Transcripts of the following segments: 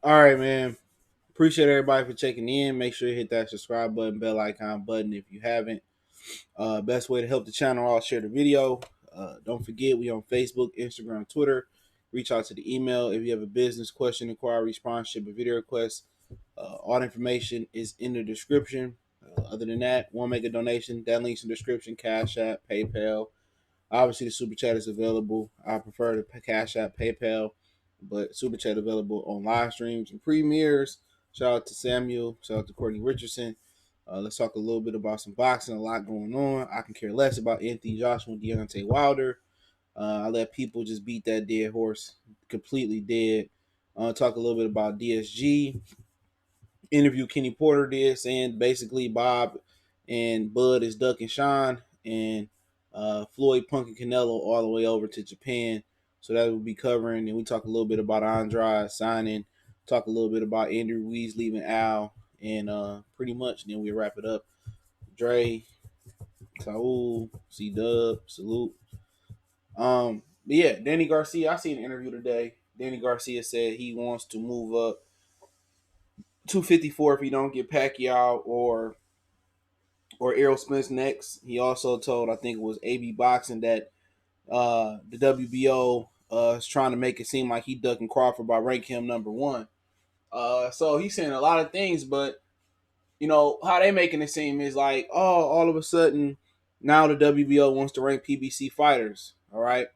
All right, man. Appreciate everybody for checking in. Make sure you hit that subscribe button, bell icon button if you haven't. Best way to help the channel out, share the video. Don't forget, we on Facebook, Instagram, Twitter. Reach out to the email if you have a business question, inquiry, sponsorship, or video request. All the information is in the description. Other than that, want to make a donation? That link's in the description. Cash App, PayPal. Obviously, the super chat is available. I prefer the Cash App, PayPal, but super chat available on live streams and premieres. Shout out to Samuel. Shout out to Courtney Richardson. Let's talk a little bit about some boxing. A lot going on. I can care less about Anthony Joshua and Deontay Wilder. I let people just beat that dead horse completely dead. Talk a little bit about DSG. Interview Kenny Porter did, saying basically Bob and Bud is ducking Shawn, and Floyd punking Canelo all the way over to Japan. So that will be covering, and we talk a little bit about Andrade signing, talk a little bit about Andrew Ruiz leaving Al, and pretty much then we wrap it up. Dre, Saul, C Dub, salute. But yeah, Danny Garcia. I seen an interview today. Danny Garcia said he wants to move up 254 if he don't get Pacquiao or Errol Spence next. He also told, I think it was AB Boxing, that the WBO is trying to make it seem like he ducking Crawford by ranking him number one. So he's saying a lot of things, but you know how they making it seem is like, oh, all of a sudden now the WBO wants to rank PBC fighters. All right,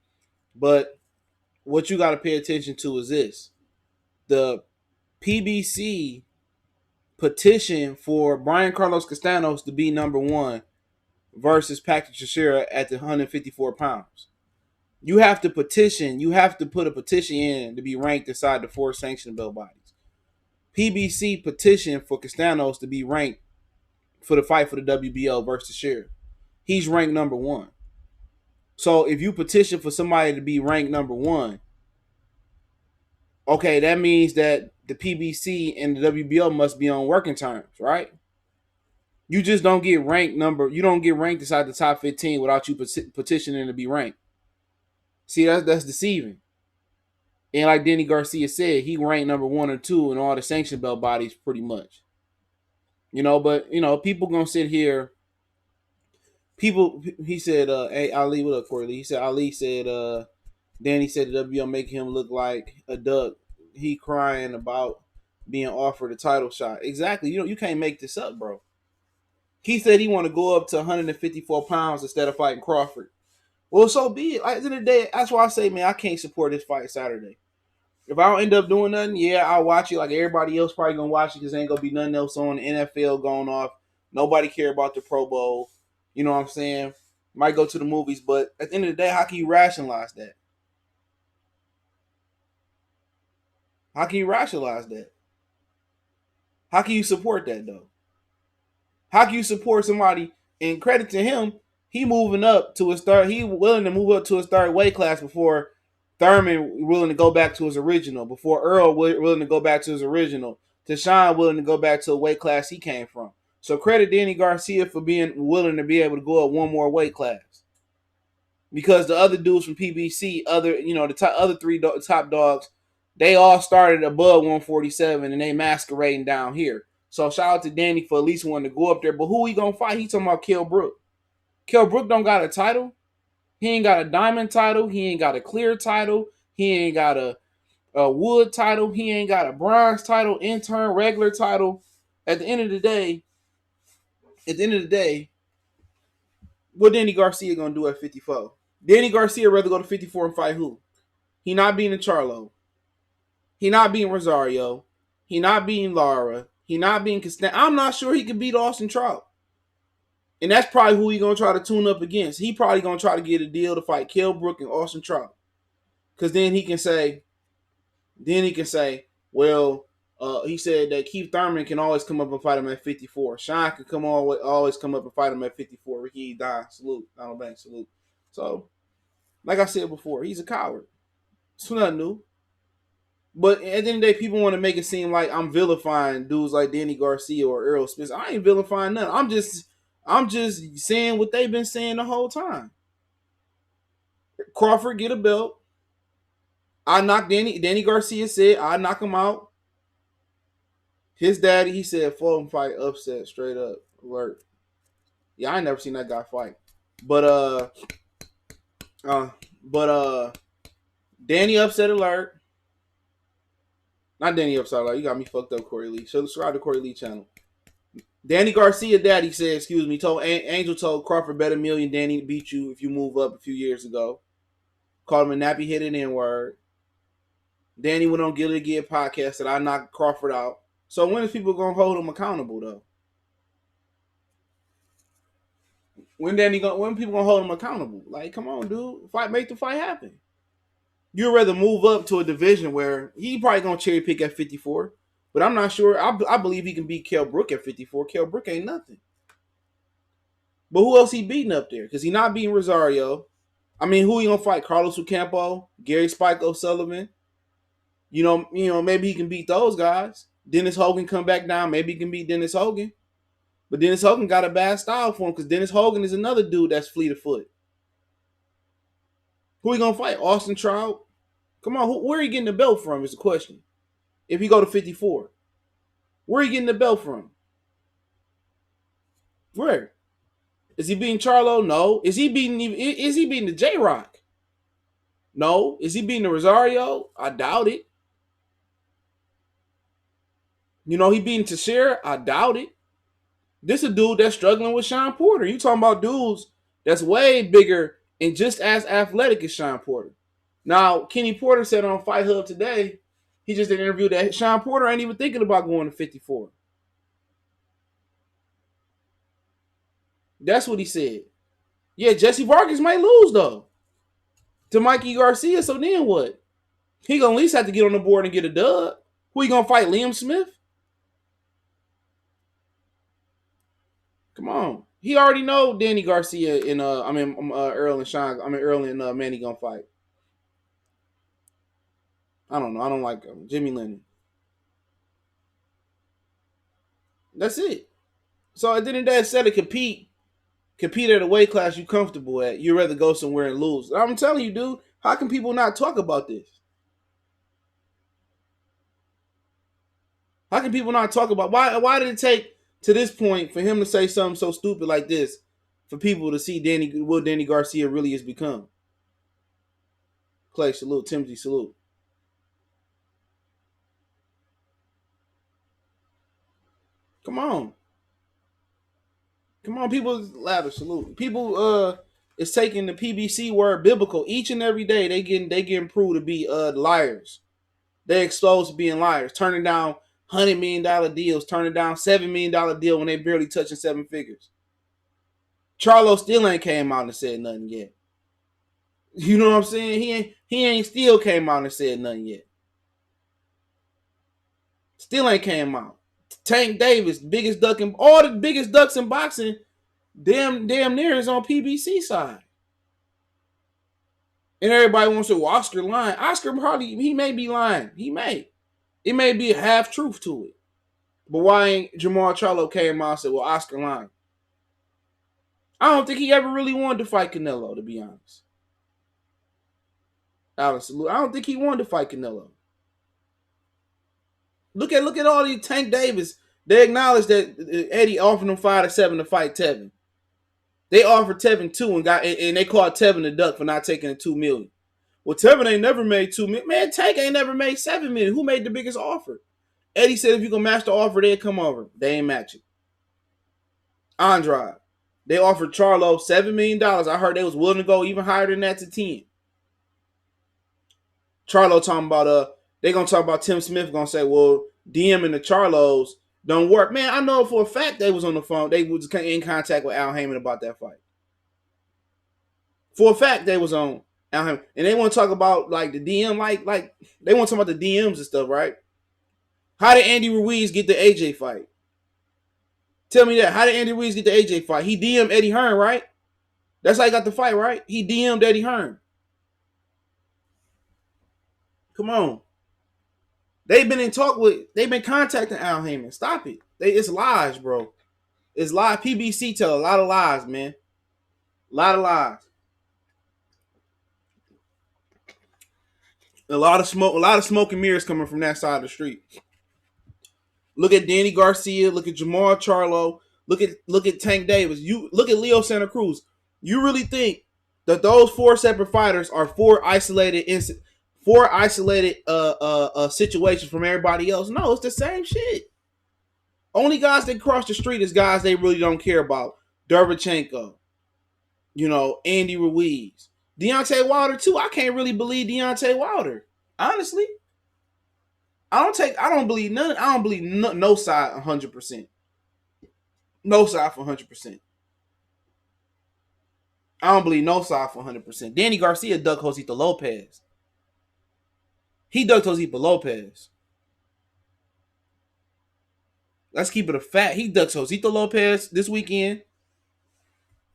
but what you got to pay attention to is this: the PBC petition for Brian Carlos Castanos to be number one versus Patrick Teixeira at the 154 pounds. You have to petition. You have to put a petition in to be ranked inside the four sanctioned belt bodies. PBC petition for Castanos to be ranked for the fight for the WBO versus Teixeira. He's ranked number one. So if you petition for somebody to be ranked number one, okay, that means that the PBC and the WBO must be on working terms, right? You just don't get ranked you don't get ranked inside the top 15 without you petitioning to be ranked. See, that's deceiving. And like Danny Garcia said, he ranked number one or two in all the sanction belt bodies pretty much. But people gonna sit here. He said, hey Ali, what up, Corley? He said Ali said, Danny said the WBO make him look like a duck. He crying about being offered a title shot. Exactly. You can't make this up, bro. He said he want to go up to 154 pounds instead of fighting Crawford. Well, so be it. Like, at the end of the day, that's why I say, man, I can't support this fight Saturday. If I don't end up doing nothing, yeah, I'll watch it. Like everybody else probably gonna watch it because ain't gonna be nothing else on. The NFL going off. Nobody care about the Pro Bowl. You know what I'm saying? Might go to the movies, but at the end of the day, how can you rationalize that? How can you rationalize that? How can you support that though? How can you support somebody? And credit to him, he moving up to his third. He willing to move up to his third weight class before Thurman willing to go back to his original. Before Earl willing to go back to his original. To Shawn willing to go back to a weight class he came from. So credit Danny Garcia for being willing to be able to go up one more weight class. Because the other dudes from PBC, other three top dogs, they all started above 147 and they masquerading down here. So shout out to Danny for at least wanting to go up there. But who he gonna fight? He talking about Kell Brook. Kell Brook don't got a title. He ain't got a diamond title. He ain't got a clear title. He ain't got a wood title. He ain't got a bronze title, intern, regular title. At the end of the day, what Danny Garcia gonna do at 54? Danny Garcia rather go to 54 and fight who? He not beating Charlo. He not beating Rosario. He not beating Lara. He not beating Castaño. I'm not sure he can beat Austin Trout. And that's probably who he gonna try to tune up against. He probably gonna try to get a deal to fight Kell Brook and Austin Trout. Because then he can say, well, he said that Keith Thurman can always come up and fight him at 54. Shawn can always come up and fight him at 54. Ricky Don, salute. Donald Banks, salute. So, like I said before, he's a coward. It's nothing new. But at the end of the day, people want to make it seem like I'm vilifying dudes like Danny Garcia or Errol Spence. I ain't vilifying none. I'm just saying what they've been saying the whole time. Crawford get a belt. I knock Danny Garcia said I knock him out. His daddy, he said Fulton fight upset, straight up alert. Yeah, I ain't never seen that guy fight. But uh, but Danny upset alert. Not Danny upset alert. You got me fucked up, Corey Lee. So subscribe to Corey Lee channel. Danny Garcia daddy said, excuse me, told Angel told Crawford bet $1 million Danny beat you if you move up a few years ago. Called him a nappy headed N-word. Danny went on Gilly Gear podcast that I knocked Crawford out. So when is people gonna hold him accountable though? When people gonna hold him accountable? Like, come on, dude. Make the fight happen. You'd rather move up to a division where he probably gonna cherry pick at 54. But I'm not sure. I believe he can beat Kell Brook at 54. Kell Brook ain't nothing. But who else he beating up there? Because he not beating Rosario. I mean, who he gonna fight? Carlos Ocampo, Gary Spike O'Sullivan. You know, maybe he can beat those guys. Dennis Hogan come back down. Maybe he can beat Dennis Hogan. But Dennis Hogan got a bad style for him because Dennis Hogan is another dude that's fleet of foot. Who he gonna fight? Austin Trout? Come on, where are he getting the belt from is the question. If he go to 54. Where are he getting the belt from? Where? Is he beating Charlo? No. Is he beating the J-Rock? No. Is he beating the Rosario? I doubt it. You know, he beating Teixeira? I doubt it. This is a dude that's struggling with Shawn Porter. You talking about dudes that's way bigger and just as athletic as Shawn Porter. Now, Kenny Porter said on Fight Hub today, he just did an interview that Shawn Porter ain't even thinking about going to 54. That's what he said. Yeah, Jesse Vargas might lose, though, to Mikey Garcia, so then what? He gonna at least have to get on the board and get a dub. Who he gonna fight, Liam Smith? Come on. He already know Danny Garcia and Earl and Sean. Earl and Manny gonna fight. I don't know. I don't like him. Jimmy Lennon. That's it. So at the end of the day, instead of compete at a weight class you comfortable at, you'd rather go somewhere and lose. I'm telling you, dude, how can people not talk about this? How can people not talk about why did it take to this point for him to say something so stupid like this for people to see what Danny Garcia really has become? Clay, salute. Timothy, salute. Come on. Come on, people, ladder, salute. People is taking the PBC word biblical each and every day. They getting proved to be liars. They exposed to being liars, turning down $100 million deals, turning down $7 million deal when they barely touching 7 figures. Charlo still ain't came out and said nothing yet. You know what I'm saying? He ain't still came out and said nothing yet. Still ain't came out. Tank Davis, biggest duck in all the biggest ducks in boxing, damn near is on PBC side. And everybody wants to say, well, Oscar lying. Oscar he may be lying. He may. It may be a half truth to it. But why ain't Jamal Charlo came out and said, well, Oscar lying? I don't think he ever really wanted to fight Canelo, to be honest. Alex, I don't think he wanted to fight Canelo. Look at all these Tank Davis. They acknowledge that Eddie offered him 5-7 to fight Tevin. They offered Tevin 2 and they called Tevin a duck for not taking the $2 million. Well, Tevin ain't never made $2 million. Man, Tank ain't never made $7 million. Who made the biggest offer? Eddie said if you can match the offer, they'd come over. They ain't matching. Andrade. They offered Charlo $7 million. I heard they was willing to go even higher than that to 10. Charlo talking about they gonna talk about Tim Smith gonna say, well, DM and the Charlos don't work. Man, I know for a fact they was on the phone. They was in contact with Al Haymon about that fight. For a fact they was on Al Haymon. And they want to talk about like the DM, like they want to talk about the DMs and stuff, right? How did Andy Ruiz get the AJ fight? Tell me that. How did Andy Ruiz get the AJ fight? He DM'd Eddie Hearn, right? That's how he got the fight, right? He DM'd Eddie Hearn. Come on. They've been contacting Al Haymon. Stop it. It's lies, bro. It's lies. PBC tell a lot of lies, man. A lot of lies. A lot of smoke and mirrors coming from that side of the street. Look at Danny Garcia. Look at Jamal Charlo. Look at Tank Davis. You look at Leo Santa Cruz. You really think that those 4 separate fighters are 4 isolated situations from everybody else? No, it's the same shit. Only guys that cross the street is guys they really don't care about. Derevchenko, Andy Ruiz, Deontay Wilder too. I can't really believe Deontay Wilder. Honestly, I don't believe none. I don't believe no side 100%. No side for 100%. I don't believe no side for 100%. Danny Garcia ducked Josito Lopez. He ducked Josito Lopez. Let's keep it a fact. He ducked Josito Lopez this weekend.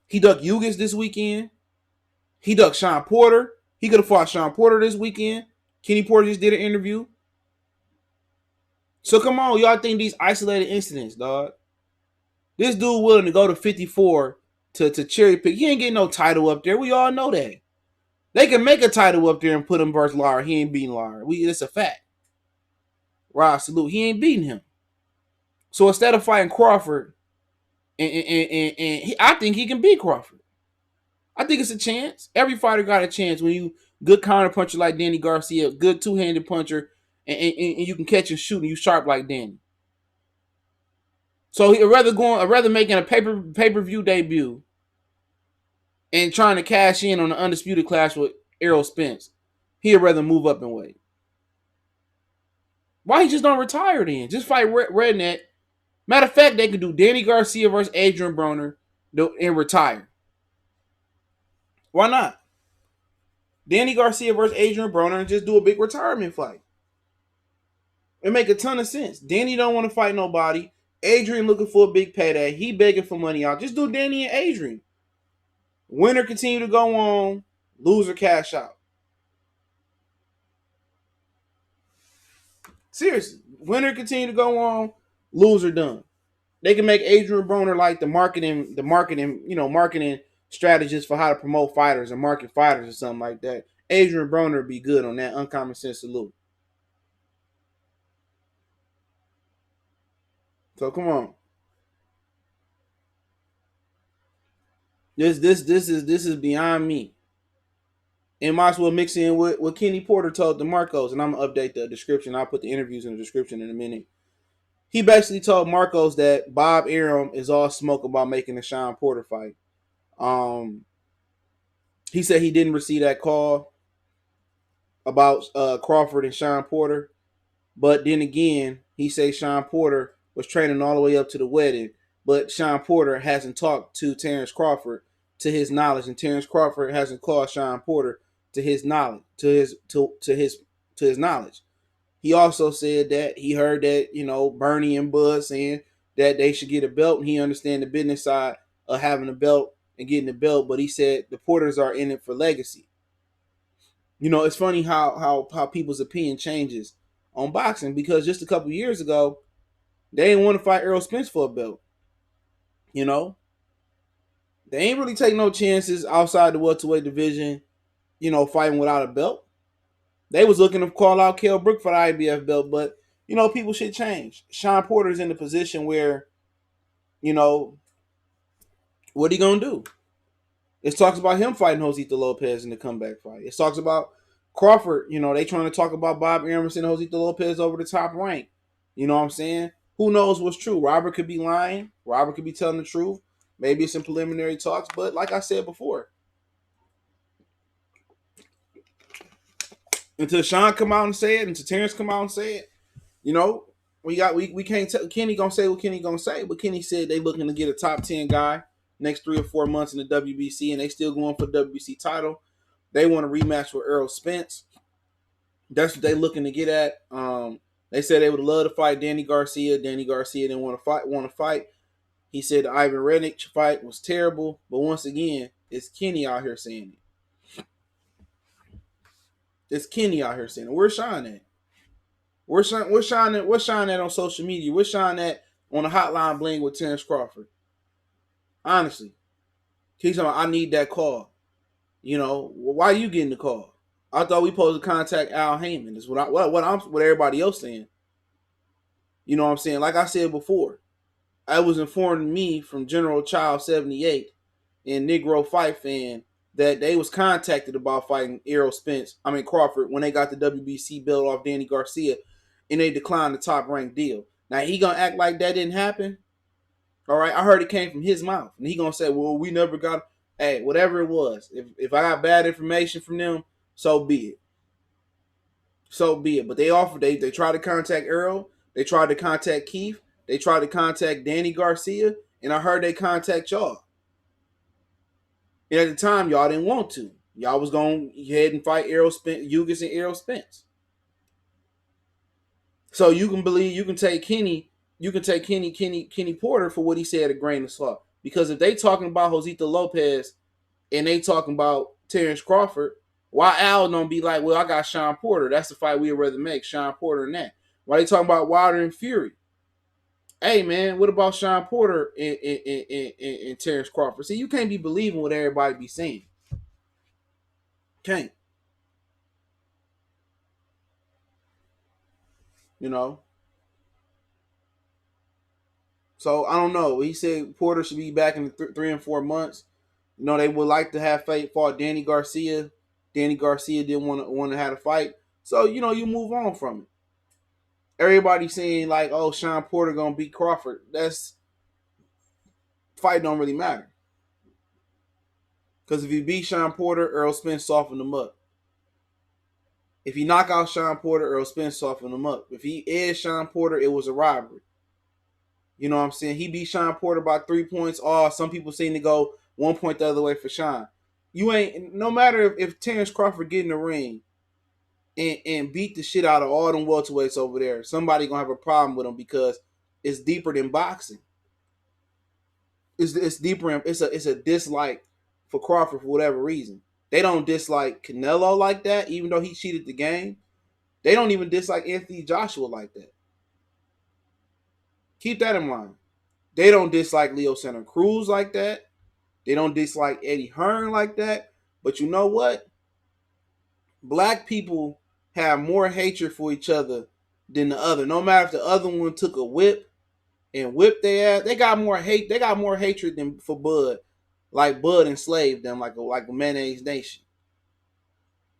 He ducked Yugas this weekend. He ducked Shawn Porter. He could have fought Shawn Porter this weekend. Kenny Porter just did an interview. So come on, y'all think these isolated incidents, dog. This dude willing to go to 54 to cherry pick. He ain't getting no title up there. We all know that. They can make a title up there and put him versus Lara. He ain't beating Lara. It's a fact. Rod Salute. He ain't beating him. So instead of fighting Crawford, I think he can beat Crawford. I think it's a chance. Every fighter got a chance when you good counter puncher like Danny Garcia, good two-handed puncher, and you can catch and shoot and you sharp like Danny. So he'd rather making a pay-per-view debut and trying to cash in on the undisputed clash with Errol Spence. He'd rather move up and weight. Why he just don't retire then? Just fight Redneck. Matter of fact, they could do Danny Garcia versus Adrian Broner and retire. Why not? Danny Garcia versus Adrian Broner and just do a big retirement fight. It make a ton of sense. Danny don't want to fight nobody. Adrian looking for a big payday. He begging for money out. Just do Danny and Adrian. Winner continue to go on. Loser cash out. Seriously. Winner continue to go on. Loser done. They can make Adrian Broner like the marketing strategist for how to promote fighters and market fighters or something like that. Adrian Broner would be good on that Uncommon Sense Salute. So come on. This is beyond me. And might as well mix in what Kenny Porter told DeMarcos, and I'm gonna update the description. I'll put the interviews in the description in a minute. He basically told Marcos that Bob Arum is all smoke about making the Shawn Porter fight. He said he didn't receive that call about Crawford and Shawn Porter, but then again, he said Shawn Porter was training all the way up to the wedding, but Shawn Porter hasn't talked to Terence Crawford to his knowledge, and Terence Crawford hasn't called Shawn Porter to his knowledge, to his knowledge. He also said that he heard that, Bernie and Bud saying that they should get a belt, and he understands the business side of having a belt and getting a belt, but he said the Porters are in it for legacy. It's funny how people's opinion changes on boxing, because just a couple years ago, they didn't want to fight Errol Spence for a belt. They ain't really take no chances outside the welterweight division, fighting without a belt. They was looking to call out Kell Brook for the IBF belt, but, people should change. Shawn Porter's in the position where, what are you going to do? It talks about him fighting Josito Lopez in the comeback fight. It talks about Crawford, they trying to talk about Bob Arum and Josito Lopez over the top rank. You know what I'm saying? Who knows what's true? Robert could be lying. Robert could be telling the truth. Maybe it's some preliminary talks, but like I said before, until Shawn come out and say it, until Terence come out and say it, we can't tell. Kenny gonna say what Kenny gonna say, but Kenny said they looking to get a top 10 guy next 3 or 4 months in the WBC, and they still going for the WBC title. They want a rematch with Errol Spence. That's what they looking to get at. They said they would love to fight Danny Garcia. Danny Garcia didn't want to fight. He said the Ivan Redkach fight was terrible, but once again, it's Kenny out here saying it. It's Kenny out here saying it. Where's Shawn at? Where's Shawn at on social media? Where's Shawn at on the hotline bling with Terence Crawford? Honestly. He's talking about, I need that call. Why are you getting the call? I thought we supposed to contact Al Haymon. That's what everybody else saying. You know what I'm saying? Like I said before, I was informed to me from General Child 78 and Negro Fight Fan that they was contacted about fighting Crawford when they got the WBC belt off Danny Garcia, and they declined the top ranked deal. Now he gonna act like that didn't happen. All right, I heard it came from his mouth, and he gonna say, "Well, we never got." Hey, whatever it was, if I got bad information from them, so be it. So be it. But they offered. They tried to contact Earl. They tried to contact Keith. They tried to contact Danny Garcia, and I heard they contact y'all. And at the time, y'all didn't want to. Y'all was going to head and fight Ugas and Errol Spence. So you can believe you can take Kenny Porter for what he said a grain of salt. Because if they talking about Josito Lopez and they talking about Terence Crawford, why Al don't be like, well, I got Shawn Porter. That's the fight we'd rather make, Shawn Porter and that. Why they talking about Wilder and Fury? Hey, man, what about Shawn Porter and Terence Crawford? See, you can't be believing what everybody be saying. Can't. You know? So, I don't know. He said Porter should be back in 3 and 4 months. You know, they would like to have fought Danny Garcia. Danny Garcia didn't want to have a fight. So, you know, you move on from it. Everybody saying, like, oh, Shawn Porter going to beat Crawford. That's... Fight don't really matter. Because if you beat Shawn Porter, Errol Spence softened him up. If he knock out Shawn Porter, Errol Spence softened him up. If he edged Shawn Porter, it was a robbery. You know what I'm saying? He beat Shawn Porter by 3 points. Oh, some people seem to go 1 point the other way for Shawn. You ain't... No matter if Terence Crawford get in the ring and beat the shit out of all them welterweights over there, somebody going to have a problem with him because it's deeper than boxing. It's deeper. It's a dislike for Crawford for whatever reason. They don't dislike Canelo like that, even though he cheated the game. They don't even dislike Anthony Joshua like that. Keep that in mind. They don't dislike Leo Santa Cruz like that. They don't dislike Eddie Hearn like that. But you know what? Black people have more hatred for each other than the other. No matter if the other one took a whip and whipped their ass, they got more hate. They got more hatred than for Bud. Like Bud enslaved them like a mayonnaise nation.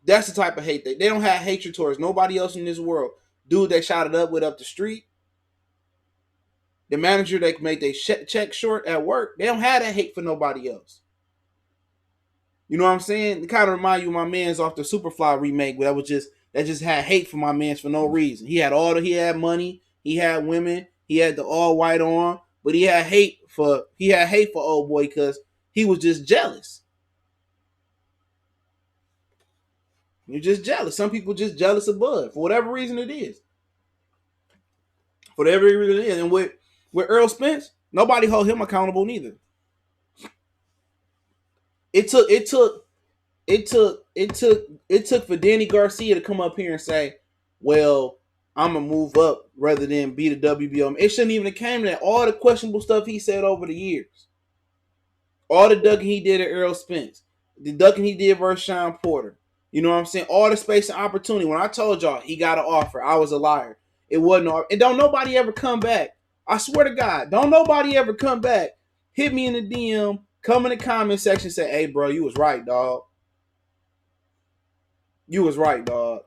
That's the type of hate they don't have hatred towards nobody else in this world. Dude they shot it up with up the street. The manager they made their check short at work. They don't have that hate for nobody else. You know what I'm saying? It kind of remind you of my man's off the Superfly remake, but that just had hate for my man's for no reason. He had money, he had women, he had the all white on, but he had hate for old boy because he was just jealous. You're just jealous. Some people just jealous of Bud for whatever reason it is. For whatever reason it is. And with Errol Spence, nobody hold him accountable neither. It took for Danny Garcia to come up here and say, well, I'm gonna move up rather than be the WBO. It shouldn't even have came to that. All the questionable stuff he said over the years. All the ducking he did at Errol Spence. The ducking he did versus Shawn Porter. You know what I'm saying? All the space and opportunity. When I told y'all he got an offer, I was a liar. It wasn't. And don't nobody ever come back. I swear to God, don't nobody ever come back. Hit me in the DM. Come in the comment section and say, hey, bro, you was right, dog. You was right, dog.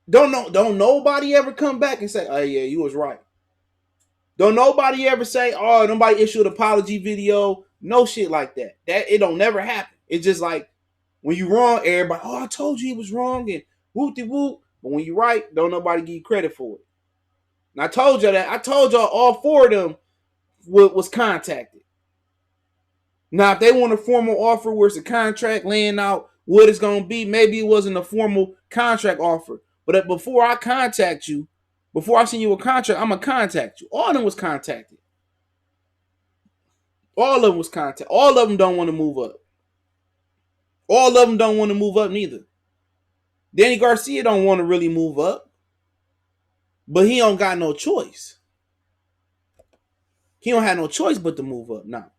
Don't nobody ever come back and say, oh, yeah, you was right. Don't nobody ever say, oh, nobody issued an apology video. No shit like that. It don't never happen. It's just like, when you wrong, everybody, oh, I told you he was wrong and whoop-de-whoop. But when you right, don't nobody give you credit for it. And I told y'all that. I told y'all all 4 of them was contacted. Now, if they want a formal offer where it's a contract laying out what it's going to be, maybe it wasn't a formal contract offer. But before I contact you, before I send you a contract, I'm going to contact you. All of them was contacted. All of them was contacted. All of them don't want to move up. All of them don't want to move up neither. Danny Garcia don't want to really move up. But he don't got no choice. He don't have no choice but to move up now.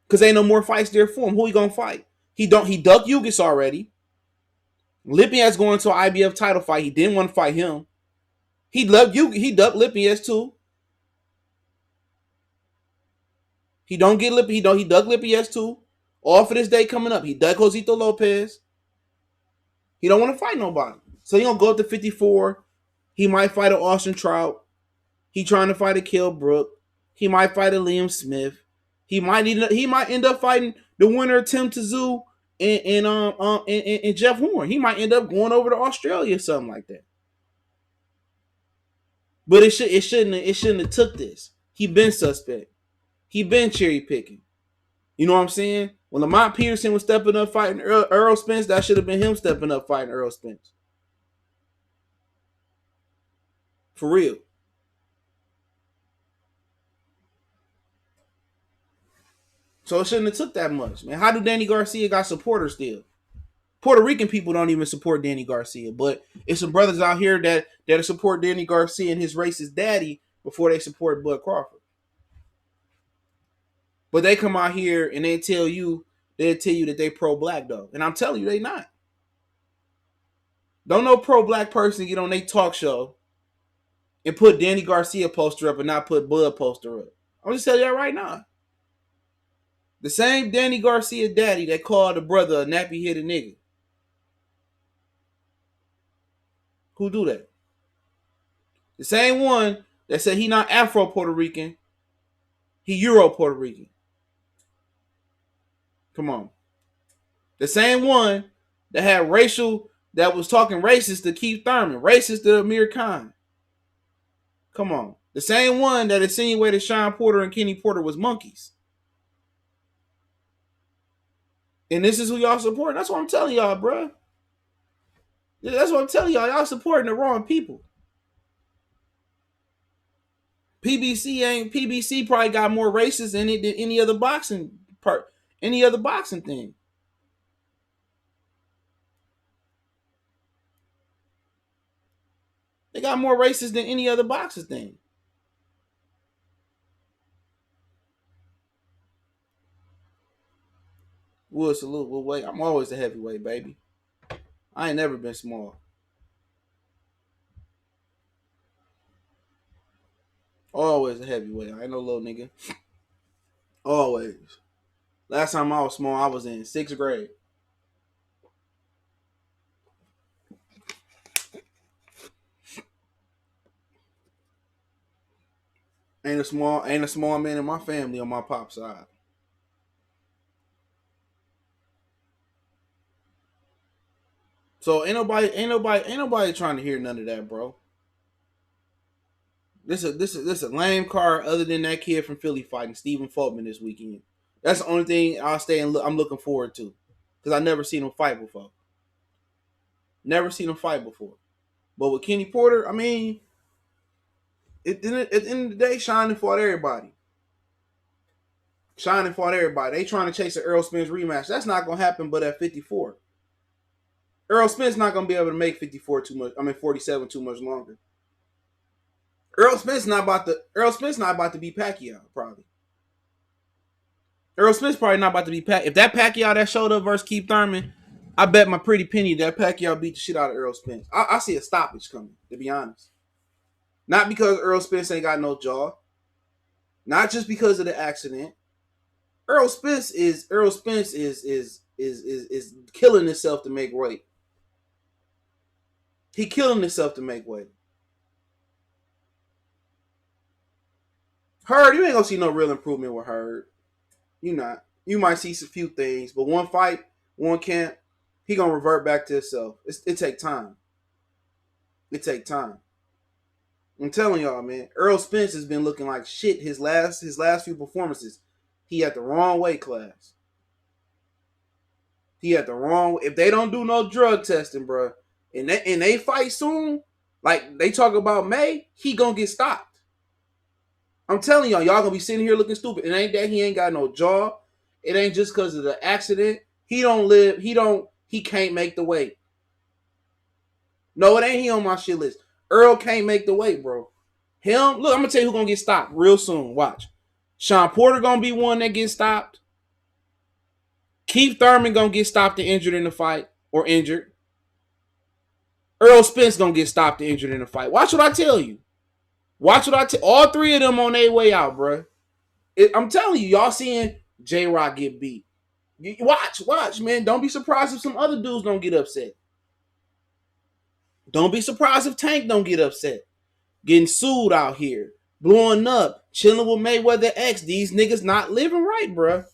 Because ain't no more fights there for him. Who he gonna fight? He ducked Ugas already. Lipinets going to an IBF title fight. He didn't want to fight him. He ducked Lipinets too. He don't get Lippy. He dug Lippy yes too. All for this day coming up. He dug Josito Lopez. He don't want to fight nobody. So he gonna go up to 54. He might fight an Austin Trout. He trying to fight a Kell Brook. He might fight a Liam Smith. He might end up fighting the winner of Tim Tszyu and Jeff Horn. He might end up going over to Australia or something like that. But it shouldn't have took this. He been suspect. He been cherry picking. You know what I'm saying? When Lamont Peterson was stepping up fighting Earl Spence, that should have been him stepping up fighting Earl Spence. For real. So it shouldn't have took that much, man. How do Danny Garcia got supporters still? Puerto Rican people don't even support Danny Garcia, but it's some brothers out here that support Danny Garcia and his racist daddy before they support Bud Crawford. But they come out here and they'll tell you that they pro-black though. And I'm telling you, they not. Don't no pro-black person get on their talk show and put Danny Garcia poster up and not put Bud poster up. I'm just telling you that right now. The same Danny Garcia daddy that called the brother a nappy-headed nigga. Who do that? The same one that said he not Afro-Puerto Rican, he Euro-Puerto Rican. Come on. The same one that was talking racist to Keith Thurman, racist to Amir Khan. Come on. The same one that insinuated Shawn Porter and Kenny Porter was monkeys. And this is who y'all support. That's what I'm telling y'all, bro. That's what I'm telling y'all. Y'all supporting the wrong people. PBC probably got more racists in it than any other boxing thing. They got more racists than any other boxing thing. Wood salute, Wood weight. I'm always a heavyweight, baby. I ain't never been small. Always a heavyweight. I ain't no little nigga. Always. Last time I was small, I was in 6th grade. Ain't a small man in my family on my pop side. So ain't nobody trying to hear none of that, bro. This is a lame card other than that kid from Philly fighting Stephen Fultman this weekend. That's the only thing I'm looking forward to. Because I never seen him fight before. Never seen him fight before. But with Kenny Porter, I mean, at the end of the day, Shawn fought everybody. They trying to chase an Earl Spence rematch. That's not going to happen but at 54. Earl Spence not going to be able to make 47 too much longer. Earl Spence not about to be Pacquiao, probably. Earl Spence probably not about to be Pacquiao. If that Pacquiao that showed up versus Keith Thurman, I bet my pretty penny that Pacquiao beat the shit out of Earl Spence. I see a stoppage coming, to be honest. Not because Earl Spence ain't got no jaw. Not just because of the accident. Earl Spence is killing himself to make weight. He killing himself to make weight. Hearn, you ain't gonna see no real improvement with Hearn. You not. You might see a few things, but one fight, one camp, he gonna revert back to himself. It take time. It take time. I'm telling y'all, man. Earl Spence has been looking like shit his last few performances. He had the wrong weight class. If they don't do no drug testing, bro, and they fight soon, like they talk about May, he gonna get stopped. I'm telling y'all gonna be sitting here looking stupid. It ain't that he ain't got no jaw. It ain't just because of the accident. He can't make the weight. No, it ain't he on my shit list. Earl can't make the weight, bro. Look, I'm gonna tell you who's gonna get stopped real soon. Watch. Shawn Porter gonna be one that gets stopped. Keith Thurman gonna get stopped and injured in the fight, or injured. Earl Spence gonna get stopped and injured in the fight. Watch what I tell you. All three of them on their way out, bro. I'm telling you, y'all seeing J-Rock get beat. Watch, man. Don't be surprised if some other dudes don't get upset. Don't be surprised if Tank don't get upset. Getting sued out here, blowing up, chilling with Mayweather X. These niggas not living right, bruh.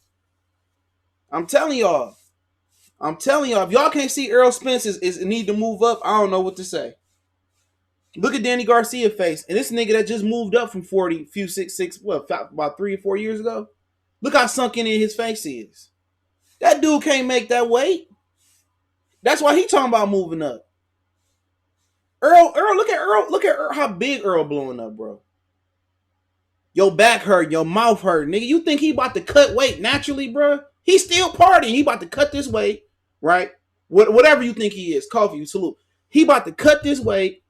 I'm telling y'all. If y'all can't see Errol Spence is need to move up, I don't know what to say. Look at Danny Garcia's face. And this nigga that just moved up from 40, about 3 or 4 years ago. Look how sunken in his face is. That dude can't make that weight. That's why he talking about moving up. Earl, look at Earl, how big Earl blowing up, bro. Your back hurt, your mouth hurt, nigga. You think he about to cut weight naturally, bro? He's still partying. He about to cut this weight, right? Whatever you think he is, Coffee, salute. He about to cut this weight,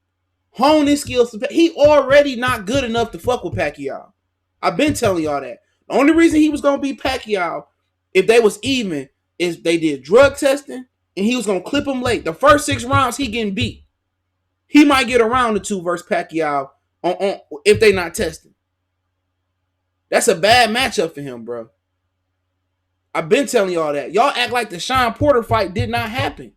hone his skills. He already not good enough to fuck with Pacquiao. I've been telling y'all that. The only reason he was gonna beat Pacquiao, if they was even, is they did drug testing and he was gonna clip him late. The first 6 rounds, he getting beat. He might get around the 2 versus Pacquiao on if they not testing. That's a bad matchup for him, bro. I've been telling y'all that. Y'all act like the Shawn Porter fight did not happen.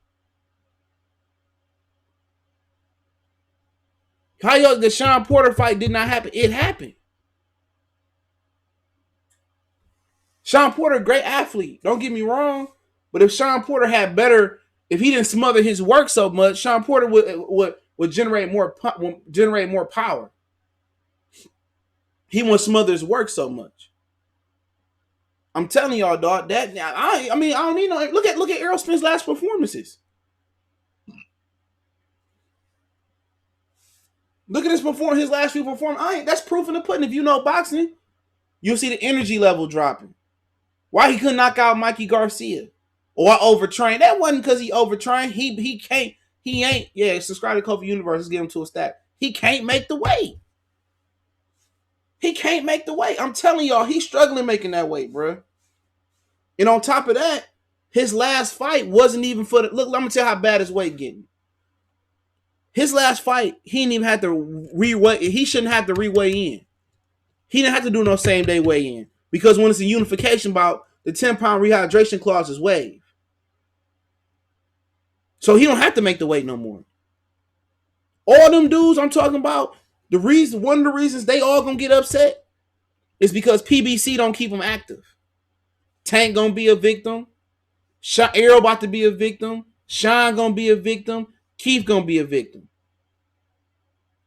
The Shawn Porter fight did not happen? It happened. Shawn Porter, great athlete. Don't get me wrong. But if Shawn Porter had better, if he didn't smother his work so much, Shawn Porter would generate more power. He won't smother his work so much. I'm telling y'all, dog. That I don't need no. Look at Errol Spence's last performances. Look at his last few performances. That's proof in the pudding. If you know boxing, you'll see the energy level dropping. Why he couldn't knock out Mikey Garcia? Or overtrained. That wasn't because he overtrained. He can't. He ain't. Yeah, subscribe to Kofi Universe. Let's get him to a stack. He can't make the weight. He can't make the weight. I'm telling y'all, he's struggling making that weight, bro. And on top of that, his last fight wasn't even for the... Look, I'm going to tell you how bad his weight getting. His last fight, he didn't even have to reweigh. He shouldn't have to reweigh in. He didn't have to do no same day weigh in. Because when it's a unification bout, the 10-pound rehydration clause is waived. So he don't have to make the weight no more. All them dudes I'm talking about, one of the reasons they all gonna get upset is because PBC don't keep them active. Tank gonna be a victim. Errol about to be a victim. Shawn gonna be a victim. Keith gonna be a victim.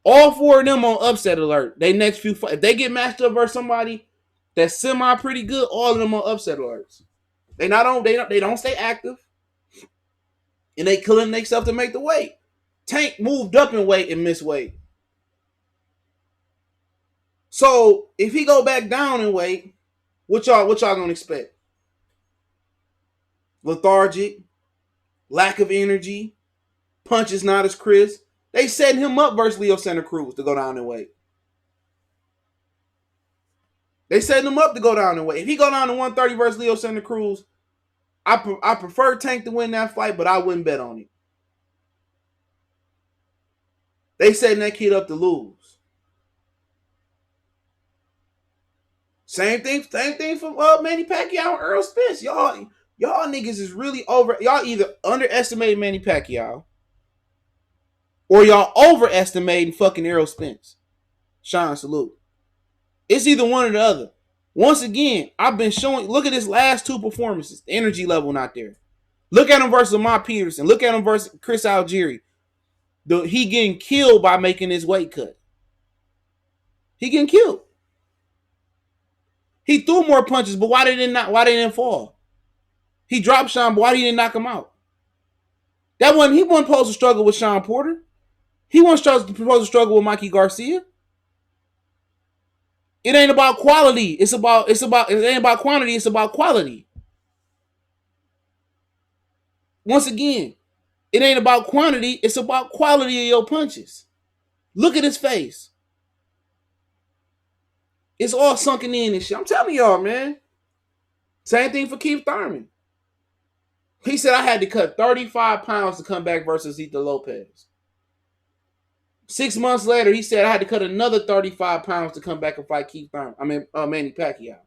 All 4 of them on upset alert. They next few fights, if they get matched up versus somebody that's semi pretty good, all of them on upset alerts. They don't stay active, and they killing themselves to make the weight. Tank moved up in weight and missed weight. So if he go back down in weight, what y'all gonna expect? Lethargic, lack of energy, punches not as crisp. They setting him up versus Leo Santa Cruz to go down in weight. They setting him up to go down in weight. If he go down to 130 versus Leo Santa Cruz, I prefer Tank to win that fight, but I wouldn't bet on it. They setting that kid up to lose. Same thing for Manny Pacquiao and Errol Spence. Y'all niggas is really over. Y'all either underestimate Manny Pacquiao or y'all overestimating fucking Errol Spence. Shawn, salute. It's either one or the other. Once again, I've been showing. Look at his last 2 performances. The energy level not there. Look at him versus Lamont Peterson. Look at him versus Chris Algieri. He getting killed by making his weight cut. He getting killed. He threw more punches, but why they didn't fall? He dropped Shawn, but why he didn't knock him out? He wasn't supposed to struggle with Shawn Porter. He wasn't supposed to struggle with Mikey Garcia. It ain't about quality. It ain't about quantity. It's about quality. Once again, it ain't about quantity. It's about quality of your punches. Look at his face. It's all sunken in and shit. I'm telling y'all, man. Same thing for Keith Thurman. He said I had to cut 35 pounds to come back versus Zita Lopez. 6 months later, he said I had to cut another 35 pounds to come back and fight Manny Pacquiao.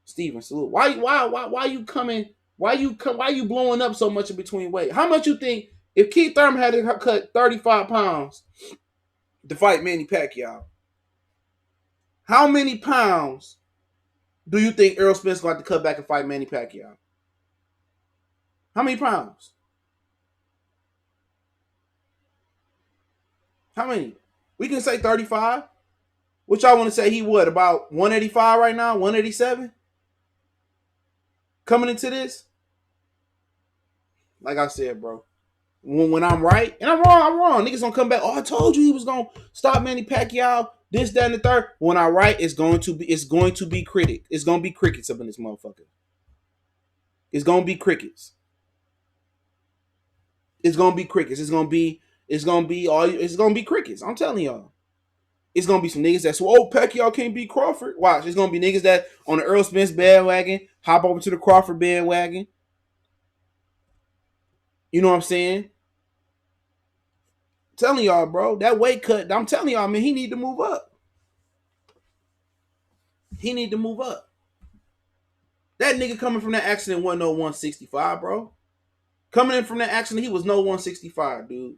Steven, salute. Why you coming? Why you blowing up so much in between weight? How much you think if Keith Thurman had to cut 35 pounds to fight Manny Pacquiao? How many pounds do you think Errol Spence going to have to cut back and fight Manny Pacquiao? How many pounds? How many? We can say 35. What y'all want to say? He what, about 185 right now? 187? Coming into this? Like I said, bro. When I'm right, and I'm wrong. Niggas gonna come back. Oh, I told you he was gonna stop Manny Pacquiao. This, that, and the third. When I right, it's going to be critic. It's gonna be crickets up in this motherfucker. It's gonna be crickets. It's gonna be crickets. It's gonna be crickets. I'm telling y'all. It's gonna be some niggas that say, "Oh, Pacquiao can't beat Crawford." Watch, it's gonna be niggas that on the Earl Spence bandwagon hop over to the Crawford bandwagon. You know what I'm saying? I'm telling y'all, bro, that weight cut. I'm telling y'all, man, he need to move up. He need to move up. That nigga coming from that accident wasn't no 165, bro. Coming in from that accident, he was no 165, dude.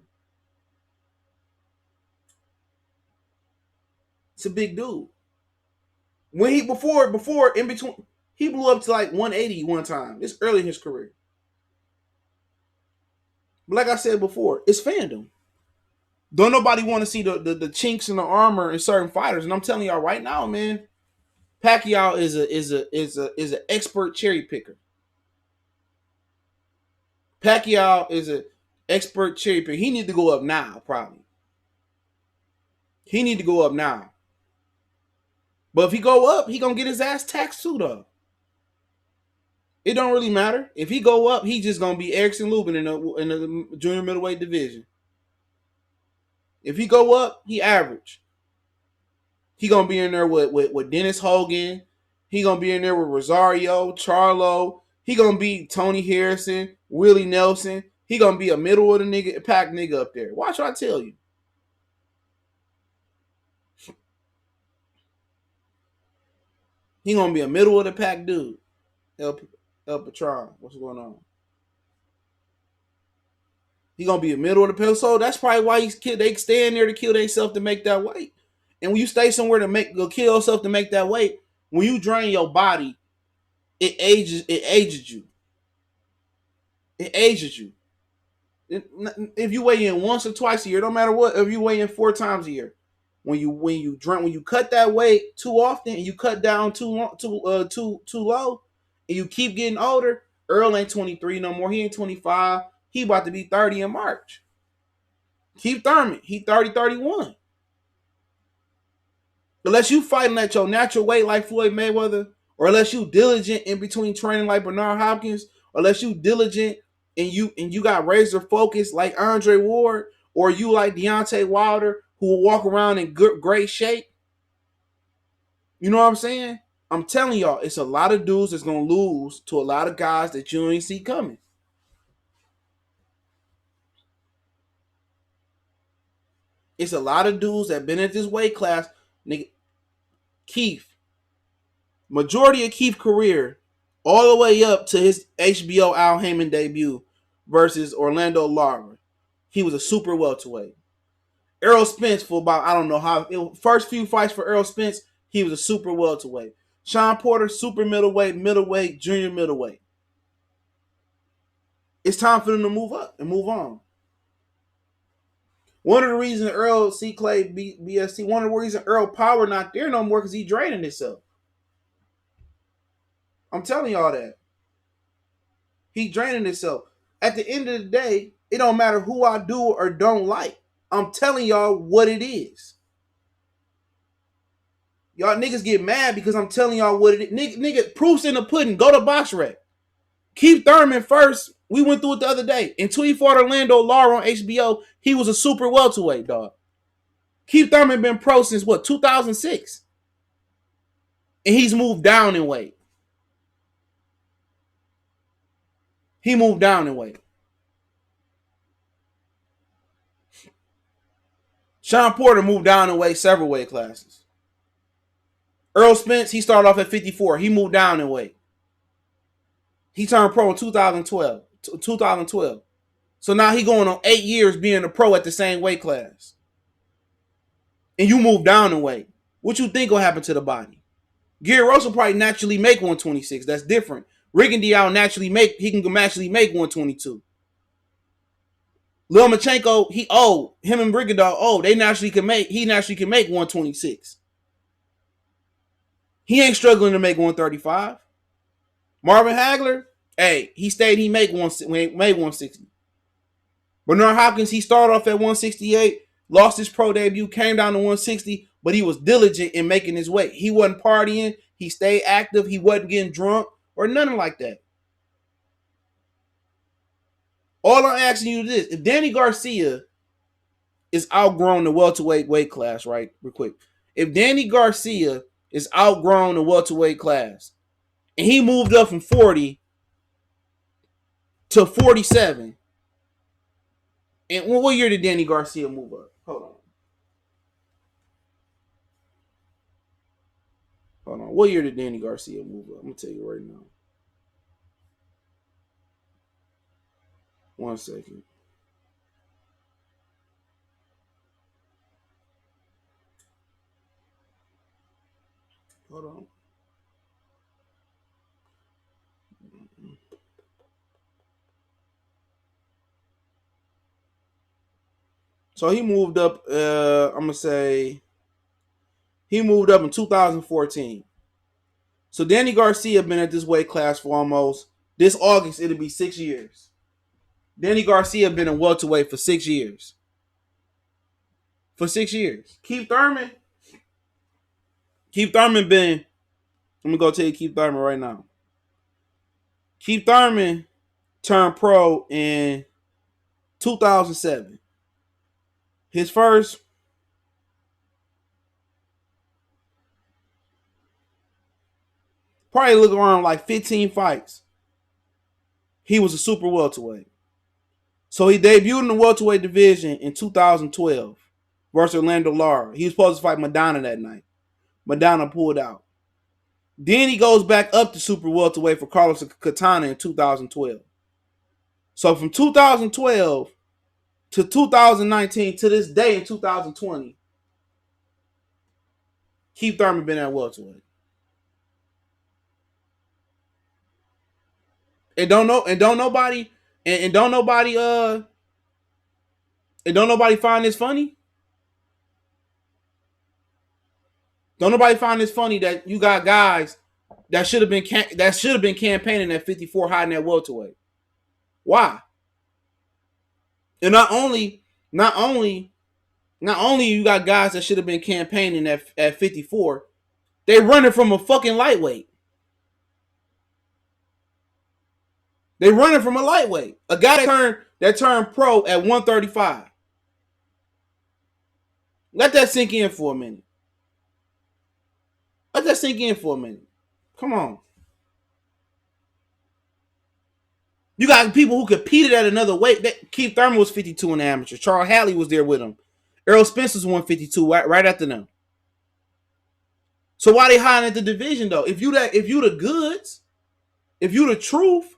It's a big dude. When he before in between, he blew up to like 180 one time. It's early in his career. But like I said before, it's fandom. Don't nobody want to see the chinks in the armor in certain fighters, and I'm telling y'all right now, man, Pacquiao is an expert cherry picker. Pacquiao is an expert cherry picker. He need to go up now, probably. He need to go up now. But if he go up, he gonna get his ass taxed too, though. It don't really matter. If he go up, he just gonna be Erickson Lubin in the junior middleweight division. If he go up, he average. He gonna be in there with Dennis Hogan. He gonna be in there with Rosario, Charlo. He gonna be Tony Harrison, Willie Nelson. He gonna be a middle of the nigga pack nigga up there. Watch what I tell you. He gonna be a middle of the pack dude. El Patron. What's going on? He gonna be a middle of the pack. So that's probably why they stay in there to kill themselves to make that weight. And when you stay somewhere to kill yourself to make that weight, when you drain your body, it ages you. It ages you. If you weigh in once or twice a year, no matter what, if you weigh in 4 times a year, when you cut that weight too often and you cut down too low, and you keep getting older, Earl ain't 23 no more. He ain't 25. He about to be 30 in March. Keith Thurman, he 30, 31. Unless you fighting at your natural weight like Floyd Mayweather, or unless you diligent in between training like Bernard Hopkins, or unless you diligent and you got razor focus like Andre Ward, or you like Deontay Wilder, who will walk around in great shape. You know what I'm saying? I'm telling y'all, it's a lot of dudes that's gonna lose to a lot of guys that you ain't see coming. It's a lot of dudes that been at this weight class. Nigga, Keith, majority of Keith's career, all the way up to his HBO Al Haymon debut versus Orlando Lara, he was a super welterweight. Errol Spence for about, I don't know how, first few fights for Errol Spence, he was a super welterweight. Shawn Porter, super middleweight, junior middleweight. It's time for them to move up and move on. One of the reasons Earl C. Clay BST, one of the reasons Earl Power not there no more because he draining himself. I'm telling y'all that. He draining himself. At the end of the day, it don't matter who I do or don't like. I'm telling y'all what it is. Y'all niggas get mad because I'm telling y'all what it is. Nigga, proof's in the pudding. Go to BoxRec. Keith Thurman first. We went through it the other day. Until he fought Orlando Lara on HBO, he was a super welterweight, dog. Keith Thurman been pro since what, 2006? And he's moved down in weight. He moved down in weight. Shawn Porter moved down in weight several weight classes. Earl Spence, he started off at 54. He moved down in weight. He turned pro in 2012. 2012. So now he going on 8 years being a pro at the same weight class. And you move down in weight. What you think will happen to the body? Gary Russell probably naturally make 126. That's different. Rigondeaux naturally make, he can naturally make 122. Lil Machenko, he old. Him and Rigondeaux old. He naturally can make 126. He ain't struggling to make 135. Marvin Hagler, hey, he made 160. Bernard Hopkins, he started off at 168, lost his pro debut, came down to 160, but he was diligent in making his weight. He wasn't partying. He stayed active. He wasn't getting drunk or nothing like that. All I'm asking you is this. If Danny Garcia is outgrown the welterweight weight class, right, real quick. If Danny Garcia is outgrown the welterweight class and he moved up from 40 to 47, and what year did Danny Garcia move up? Hold on. What year did Danny Garcia move up? I'm going to tell you right now. 1 second. Hold on. So he moved up, I'm going to say, he moved up in 2014. So Danny Garcia been at this weight class for almost, this August, it'll be 6 years. Danny Garcia been in welterweight for 6 years. For 6 years. Keith Thurman been, let me go tell you Keith Thurman right now. Keith Thurman turned pro in 2007. His first probably look around like 15 fights. He was a super welterweight. So he debuted in the welterweight division in 2012 versus Orlando Lara. He was supposed to fight Madonna that night. Madonna pulled out. Then he goes back up to super welterweight for Carlos Katana in 2012. So from 2012 to 2019 to this day in 2020, Keith Thurman been at welterweight. And don't nobody find this funny. Don't nobody find this funny that you got guys that should have been campaigning at 54 hiding at welterweight. Why? And not only you got guys that should have been campaigning at 54, they running from a fucking lightweight. They running from a lightweight. A guy that turned pro at 135. Let that sink in for a minute. Come on. You got people who competed at another weight. Keith Thurman was 52 in the amateur. Charles Halley was there with him. Errol Spence was 152 right after them. So why they hiding at the division though? If you the goods, if you the truth,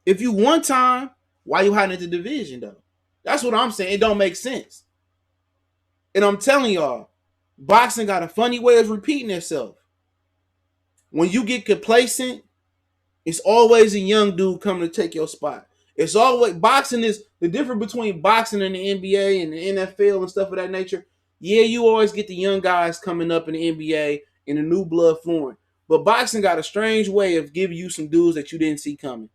if you one time, why you hiding at the division though? That's what I'm saying. It don't make sense. And I'm telling y'all, boxing got a funny way of repeating itself. When you get complacent, it's always a young dude coming to take your spot. It's always boxing is the difference between boxing and the NBA and the NFL and stuff of that nature. Yeah, you always get the young guys coming up in the NBA and the new blood flowing. But boxing got a strange way of giving you some dudes that you didn't see coming.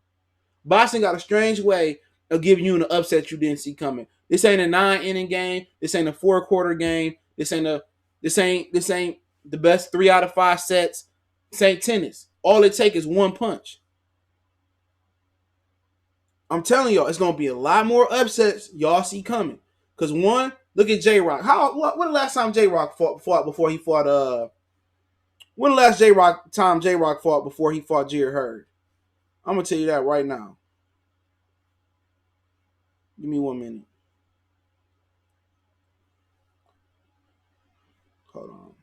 Boxing got a strange way of giving you an upset you didn't see coming. This ain't a 9-inning game. This ain't a 4-quarter game. This ain't the best 3 out of 5 sets. This ain't tennis. All it takes is one punch. I'm telling y'all, it's gonna be a lot more upsets y'all see coming. Cause one, look at J Rock. When the last time J Rock fought before he fought when the last J Rock fought before he fought Jared Hearn? I'm gonna tell you that right now. Give me 1 minute. Hold on.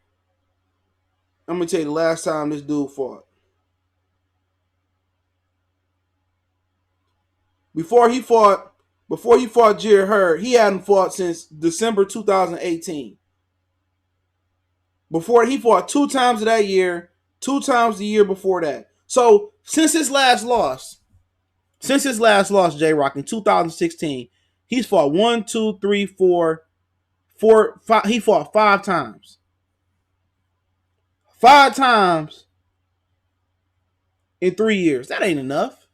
I'm gonna tell you the last time this dude fought. Before he fought Jared Hearn, he hadn't fought since December 2018. Before he fought 2 times that year, 2 times the year before that. So since his last loss, J Rock in 2016, he's fought 1, 2, 3, 4, 4, 5. He fought 5 times. 5 times in 3 years. That ain't enough.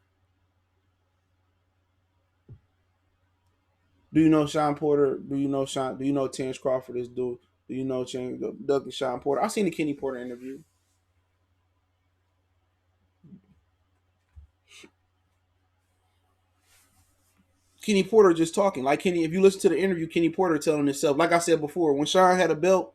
Do you know Shawn Porter? Do you know Shawn? Do you know Terence Crawford is dude? Do you know Doug and Shawn Porter? I seen the Kenny Porter interview. Kenny Porter just talking. Like Kenny, if you listen to the interview, Kenny Porter telling himself, like I said before, when Shawn had a belt,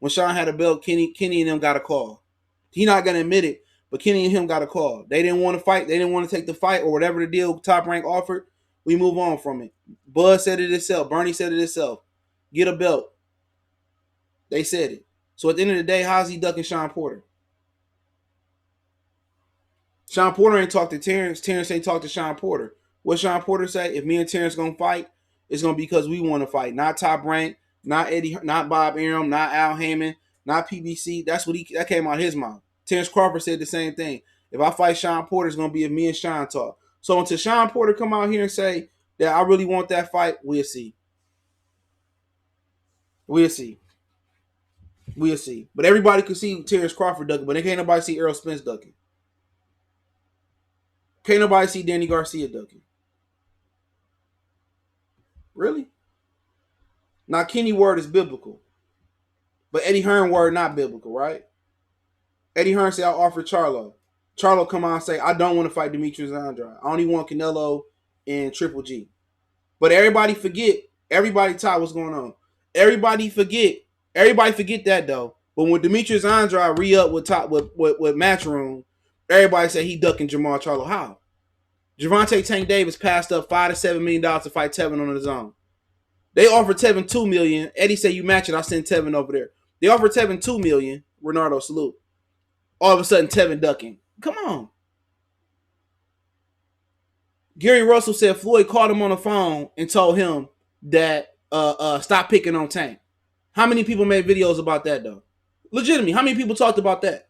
Kenny and them got a call. He not gonna admit it, but Kenny and him got a call. They didn't want to fight. They didn't want to take the fight or whatever the deal Top Rank offered. We move on from it. Bud said it himself. Bernie said it himself. Get a belt. They said it. So at the end of the day, how's he ducking Shawn Porter? Shawn Porter ain't talked to Terence. Terence ain't talked to Shawn Porter. What Shawn Porter say? If me and Terence gonna fight, it's gonna be because we want to fight. Not Top Rank, not Eddie, not Bob Arum, not Al Haymon, not PBC. That came out of his mouth. Terence Crawford said the same thing. If I fight Shawn Porter, it's gonna be if me and Shawn talk. So until Shawn Porter come out here and say that I really want that fight, we'll see. We'll see. We'll see. But everybody could see Terence Crawford ducking, but they can't nobody see Errol Spence ducking. Can't nobody see Danny Garcia ducking. Really? Now, Kenny word is biblical, but Eddie Hearn word not biblical, right? Eddie Hearn said, I'll offer Charlo. Charlo come out and say, I don't want to fight Demetrius Andrade. I only want Canelo and Triple G. But everybody forget, Todd, what's going on? Everybody forget that though. But when Demetrius Andrade re-up with Matchroom, everybody said he ducking Jamal Charlo. How? Gervonta Tank Davis passed up $5 to $7 million to fight Tevin on his own. They offered Tevin $2 million. Eddie said, you match it, I'll send Tevin over there. They offered Tevin $2 million. Renardo, salute. All of a sudden, Tevin ducking. Come on. Gary Russell said Floyd called him on the phone and told him that stop picking on Tank. How many people made videos about that though? Legitimately, how many people talked about that?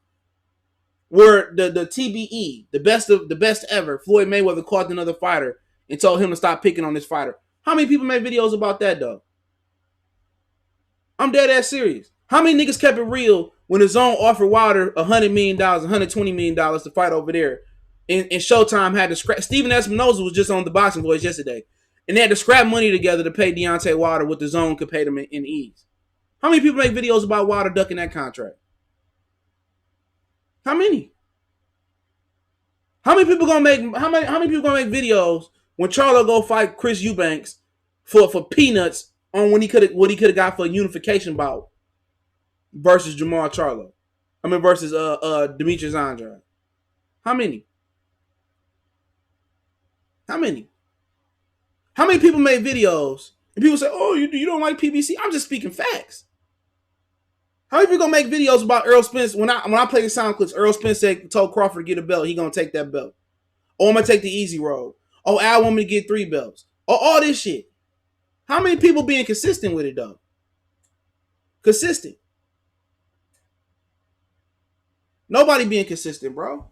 Where the TBE, the best ever, Floyd Mayweather called another fighter and told him to stop picking on this fighter. How many people made videos about that though? I'm dead ass serious. How many niggas kept it real when the DAZN offered Wilder $100 million, $120 million to fight over there? And Showtime had to scrap. Steven Espinoza was just on the Boxing Boys yesterday. And they had to scrap money together to pay Deontay Wilder what the DAZN could pay them in ease. How many people make videos about Wilder ducking that contract? How many? How many people gonna make videos when Charlo go fight Chris Eubanks for peanuts on what he could have got for a unification bout versus Jamal Charlo? I mean versus Demetrius Andrade. How many? How many? How many people made videos and people say, "Oh, you don't like PBC"? I'm just speaking facts. How many people gonna make videos about Errol Spence? When I play the sound clips, Errol Spence told Crawford to get a belt. He gonna take that belt. Oh, I'm gonna take the easy road. Oh, Al want me to get 3 belts. Oh, all this shit. How many people being consistent with it though? Consistent. Nobody being consistent, bro.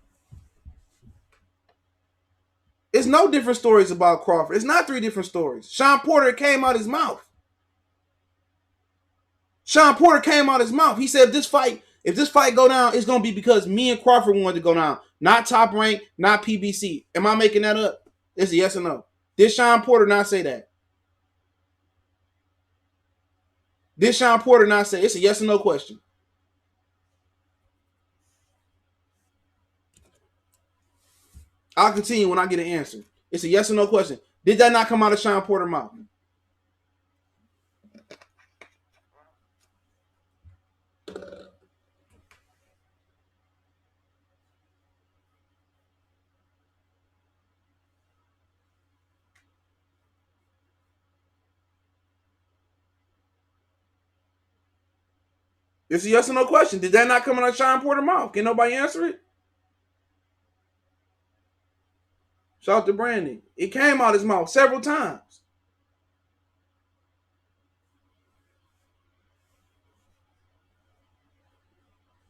It's no different stories about Crawford. It's not 3 different stories. Shawn Porter came out his mouth. Shawn Porter came out his mouth. He said, if this fight go down, it's gonna be because me and Crawford wanted to go down. Not Top Rank, not PBC. Am I making that up? It's a yes or no. Did Shawn Porter not say that? Did Shawn Porter not say? It's a yes or no question. I'll continue when I get an answer. It's a yes or no question. Did that not come out of Shawn Porter's mouth? It's a yes or no question. Did that not come out of Shawn Porter's mouth? Can nobody answer it? Shout out to Brandon. It came out his mouth several times.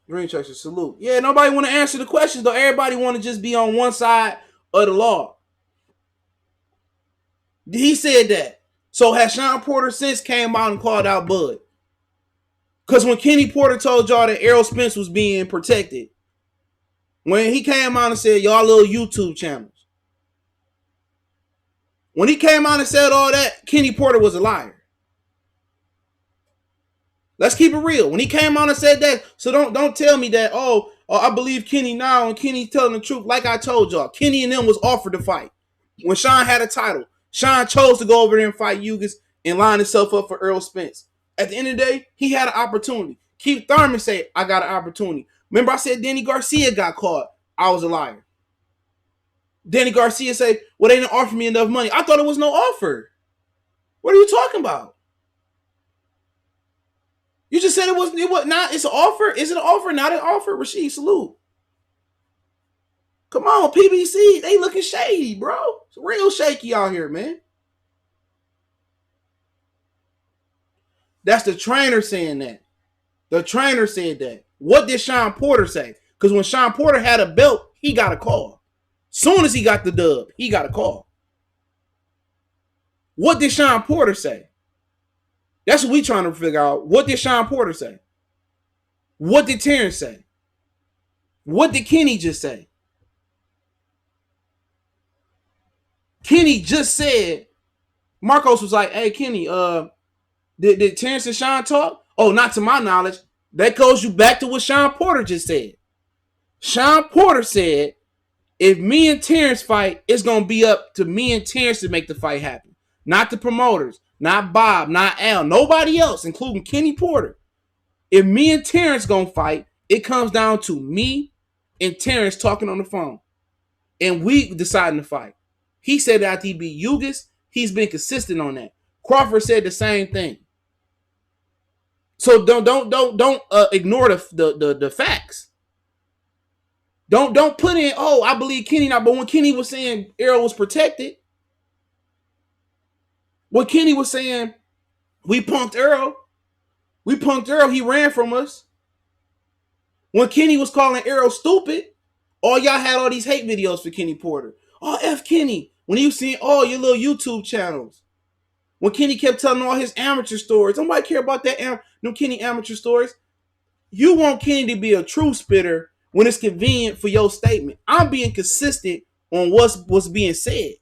Green Church, salute. Yeah, nobody want to answer the questions though. Everybody want to just be on one side of the law. He said that. So has Shawn Porter since came out and called out Bud? Because when Kenny Porter told y'all that Errol Spence was being protected, when he came out and said y'all little YouTube channels, when he came out and said all that, Kenny Porter was a liar. Let's keep it real. When he came on and said that, so don't tell me that, I believe Kenny now and Kenny telling the truth. Like I told y'all, Kenny and them was offered to fight. When Shawn had a title, Shawn chose to go over there and fight Ugas and line himself up for Errol Spence. At the end of the day, he had an opportunity. Keith Thurman said, I got an opportunity. Remember I said Danny Garcia got caught. I was a liar. Danny Garcia said, well, they didn't offer me enough money. I thought it was no offer. What are you talking about? You just said it was not. It's an offer. Is it an offer? Not an offer. Rashid, salute. Come on, PBC. They looking shady, bro. It's real shaky out here, man. That's the trainer saying that. The trainer said that. What did Shawn Porter say? Because when Shawn Porter had a belt, he got a call. Soon as he got the dub, he got a call. What did Shawn Porter say? That's what we trying to figure out. What did Shawn Porter say? What did Terence say? What did Kenny just say? Kenny just said, Marcos was like, hey, Kenny, did Terence and Shawn talk? Oh, not to my knowledge. That goes you back to what Shawn Porter just said. Shawn Porter said, if me and Terence fight, it's going to be up to me and Terence to make the fight happen. Not the promoters, not Bob, not Al, nobody else, including Kenny Porter. If me and Terence going to fight, it comes down to me and Terence talking on the phone. And we deciding to fight. He said that after he beat Ugas, he's been consistent on that. Crawford said the same thing. So don't ignore the facts. Don't put in, I believe Kenny now. But when Kenny was saying Errol was protected, when Kenny was saying we punked Errol, he ran from us. When Kenny was calling Errol stupid, y'all had all these hate videos for Kenny Porter. Oh, F Kenny. When he was seeing all your little YouTube channels. When Kenny kept telling all his amateur stories. Nobody care about that no Kenny amateur stories. You want Kenny to be a true spitter when it's convenient for your statement. I'm being consistent on what's being said.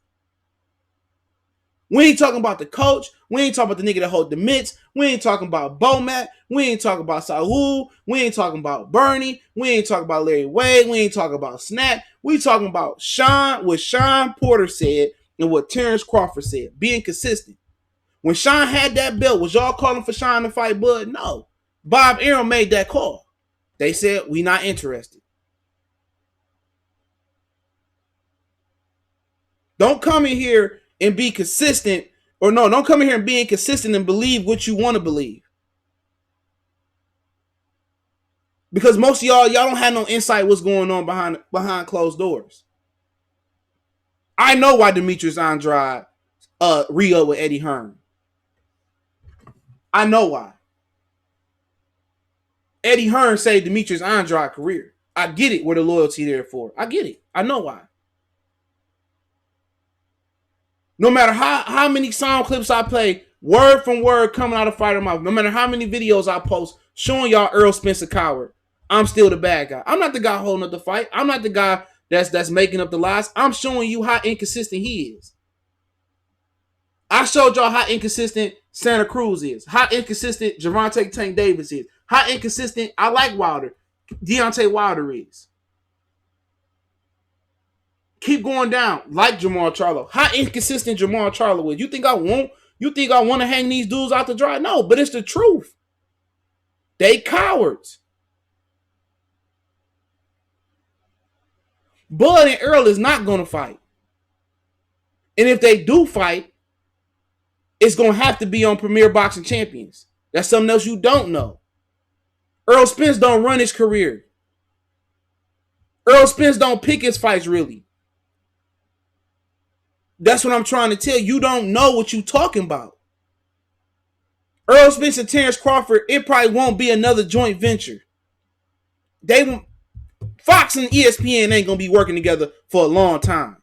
We ain't talking about the coach. We ain't talking about the nigga that hold the mitts. We ain't talking about Bomac. We ain't talking about Saul. We ain't talking about Bernie. We ain't talking about Larry Wade. We ain't talking about Snap. We talking about Shawn, what Shawn Porter said and what Terence Crawford said. Being consistent. When Shawn had that belt, was y'all calling for Shawn to fight Bud? No. Bob Arum made that call. They said, we not interested. Don't come in here and be consistent, or no, don't come in here and be inconsistent and believe what you want to believe. Because most of y'all don't have no insight what's going on behind closed doors. I know why Demetrius Andrade re-up with Eddie Hearn. I know why. Eddie Hearn saved Demetrius Andrade's career. I get it where the loyalty there for. I get it. I know why. No matter how many sound clips I play, word from word coming out of fighter mouth, no matter how many videos I post showing y'all Errol Spence a coward, I'm still the bad guy. I'm not the guy holding up the fight. I'm not the guy that's making up the lies. I'm showing you how inconsistent he is. I showed y'all how inconsistent Santa Cruz is, how inconsistent Gervonta Tank Davis is, how inconsistent I like Wilder, Deontay Wilder is. Keep going down, like Jamal Charlo. How inconsistent Jamal Charlo is. You think I want to hang these dudes out to dry? No, but it's the truth. They cowards. Bud and Errol is not going to fight. And if they do fight, it's going to have to be on Premier Boxing Champions. That's something else you don't know. Earl Spence don't run his career. Earl Spence don't pick his fights really. That's what I'm trying to tell you. You don't know what you talking about. Earl Spence and Terence Crawford, it probably won't be another joint venture. Fox and ESPN ain't gonna be working together for a long time.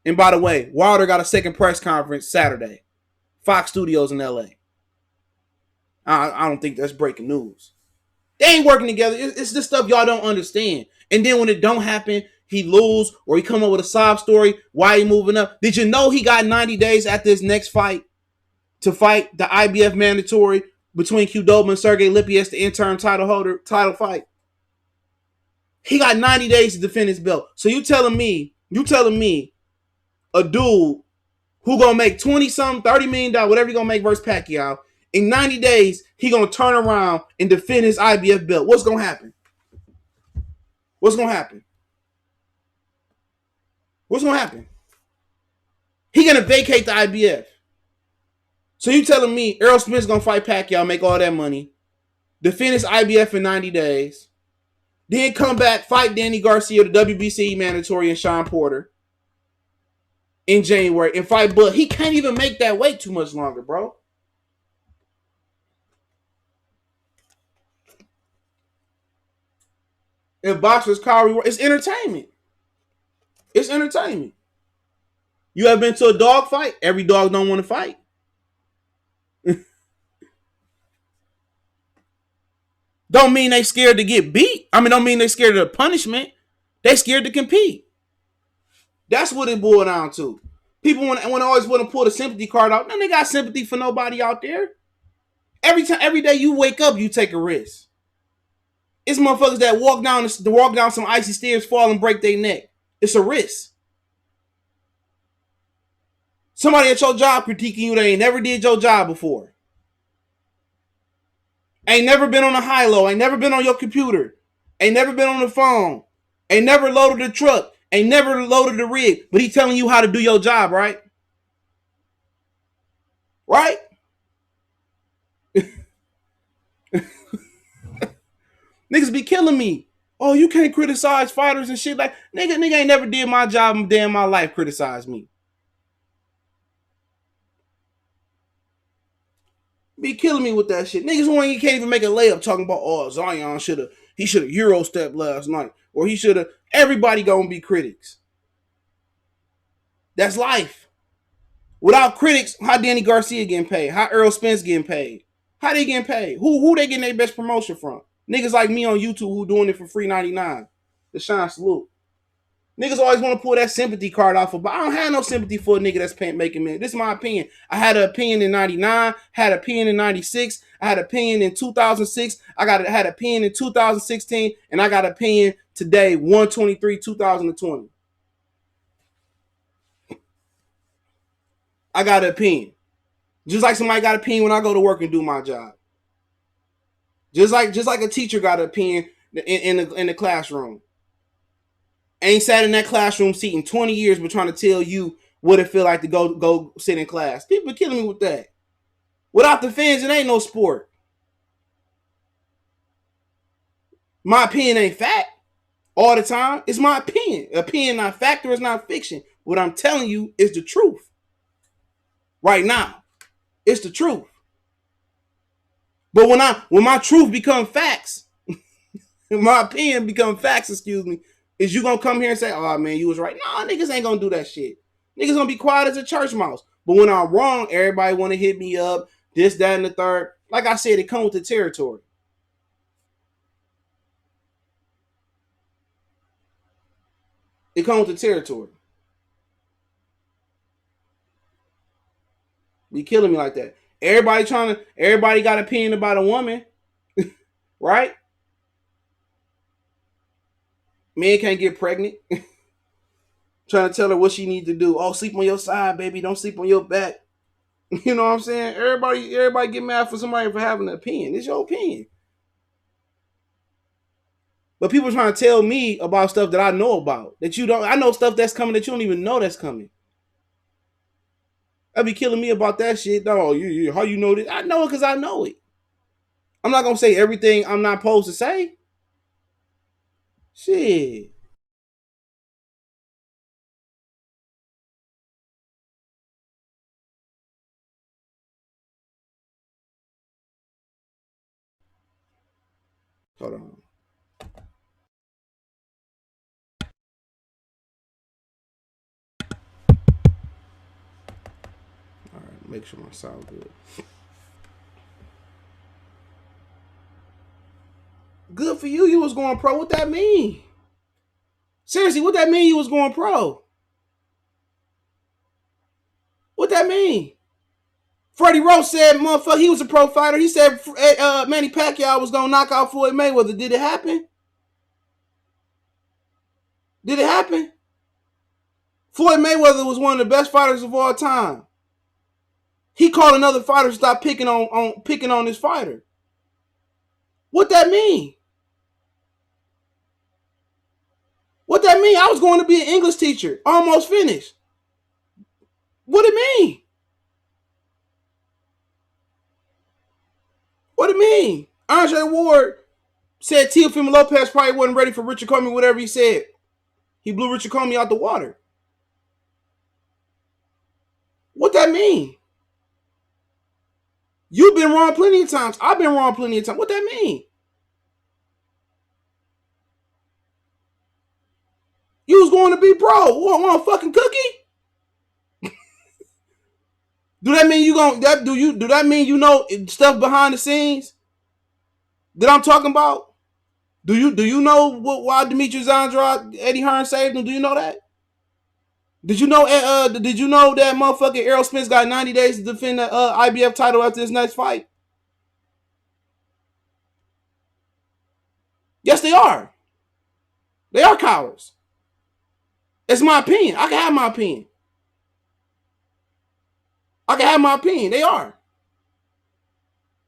And by the way, Wilder got a second press conference Saturday. Fox Studios in LA. I don't think that's breaking news. They ain't working together. It's this stuff y'all don't understand. And then when it don't happen, he lose or he come up with a sob story. Why he moving up? Did you know he got 90 days after his next fight to fight the IBF mandatory between Qdoba and Sergey Lippi as the interim title fight? He got 90 days to defend his belt. So you telling me a dude who gonna make 20-something, $30 million, whatever he gonna make versus Pacquiao, in 90 days, he gonna turn around and defend his IBF belt. What's gonna happen? What's gonna happen? What's gonna happen? He gonna vacate the IBF. So you telling me Errol Spence gonna fight Pacquiao, make all that money, defend his IBF in 90 days, then come back, fight Danny Garcia, the WBC mandatory, and Shawn Porter in January, and fight Bud. He can't even make that weight too much longer, bro. If boxers Kyrie, it's entertainment. It's entertainment. You ever been to a dog fight? Every dog don't want to fight. Don't mean they scared to get beat. Don't mean they scared of the punishment. They scared to compete. That's what it boiled down to. People when always want to pull the sympathy card out. Man, they got sympathy for nobody out there. Every day you wake up, you take a risk. It's motherfuckers that walk down some icy stairs, fall and break their neck. It's a risk. Somebody at your job critiquing you, they ain't never did your job before. Ain't never been on a high-low. Ain't never been on your computer. Ain't never been on the phone. Ain't never loaded the truck. Ain't never loaded the rig. But he telling you how to do your job, right? Right? Niggas be killing me. Oh, you can't criticize fighters and shit. Like, nigga ain't never did my job in damn my life, criticize me. Be killing me with that shit. Niggas who can't even make a layup talking about, oh, Zion should have Euro stepped last night. Or he should have. Everybody gonna be critics. That's life. Without critics, how Danny Garcia getting paid? How Errol Spence getting paid? How they getting paid? Who they getting their best promotion from? Niggas like me on YouTube who doing it for free 99. The Shawn salute. Niggas always want to pull that sympathy card off of, but I don't have no sympathy for a nigga that's making me. This is my opinion. I had an opinion in 99, had an opinion in 96, I had an opinion in 2006, had an opinion in 2016, and I got an opinion today, 1/23/2020. I got an opinion. Just like somebody got an opinion when I go to work and do my job. Just like a teacher got an opinion in the classroom. Ain't sat in that classroom seat in 20 years but trying to tell you what it feel like to go sit in class. People are killing me with that. Without the fans, it ain't no sport. My opinion ain't fact all the time. It's my opinion. Opinion not fact or it's not fiction. What I'm telling you is the truth. Right now. It's the truth. But when my truth become facts, my opinion become facts, is you gonna come here and say, oh man, you was right. Nah, niggas ain't gonna do that shit. Niggas gonna be quiet as a church mouse. But when I'm wrong, everybody wanna hit me up, this, that, and the third. Like I said, it comes with the territory. It comes with the territory. Be killing me like that. Everybody got an opinion about a woman, right? Men can't get pregnant. Trying to tell her what she needs to do. Oh, sleep on your side, baby. Don't sleep on your back. You know what I'm saying? Everybody get mad for somebody for having an opinion. It's your opinion. But people trying to tell me about stuff that I know about. That you don't. I know stuff that's coming that you don't even know that's coming. That'd be killing me about that shit. Oh, how you know this? I know it because I know it. I'm not gonna say everything I'm not supposed to say. Shit. Hold on. All right, make sure my sound good. Good for you. You was going pro. What that mean? Seriously, what that mean? You was going pro. What that mean? Freddie Roach said, "Motherfucker, he was a pro fighter." He said, "Manny Pacquiao was gonna knock out Floyd Mayweather." Did it happen? Did it happen? Floyd Mayweather was one of the best fighters of all time. He called another fighter to stop picking on this fighter. What that mean? What that mean? I was going to be an English teacher. Almost finished. What it mean? What it mean? Andre Ward said Teofimo Lopez probably wasn't ready for Richard Comey, whatever he said. He blew Richard Comey out the water. What that mean? You've been wrong plenty of times. I've been wrong plenty of times. What that mean? You was going to be pro. Want a fucking cookie? Do that mean you going that do that mean you know stuff behind the scenes that I'm talking about? Do you know why Demetrius Andrade, Eddie Hearn saved him? Do you know that? Did you know that motherfucking Errol Spence got 90 days to defend the IBF title after his next fight? Yes, they are. They are cowards. It's my opinion. I can have my opinion. I can have my opinion. They are.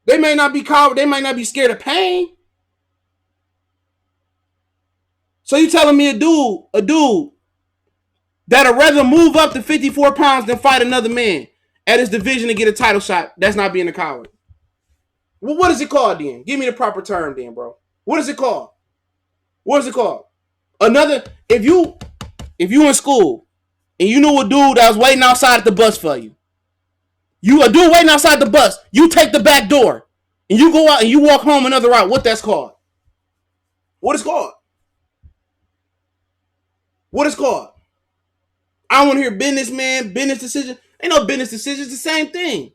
They may not be coward. They might not be scared of pain. So you telling me a dude that'd rather move up to 54 pounds than fight another man at his division to get a title shot, that's not being a coward. Well, what is it called then? Give me the proper term then, bro. What is it called? What is it called? Another, if you in school and you knew a dude that was waiting outside at the bus for you, a dude waiting outside the bus, you take the back door and you go out and you walk home another route. What that's called? What is called? What is called? I want to hear business decision. Ain't no business decision. It's the same thing.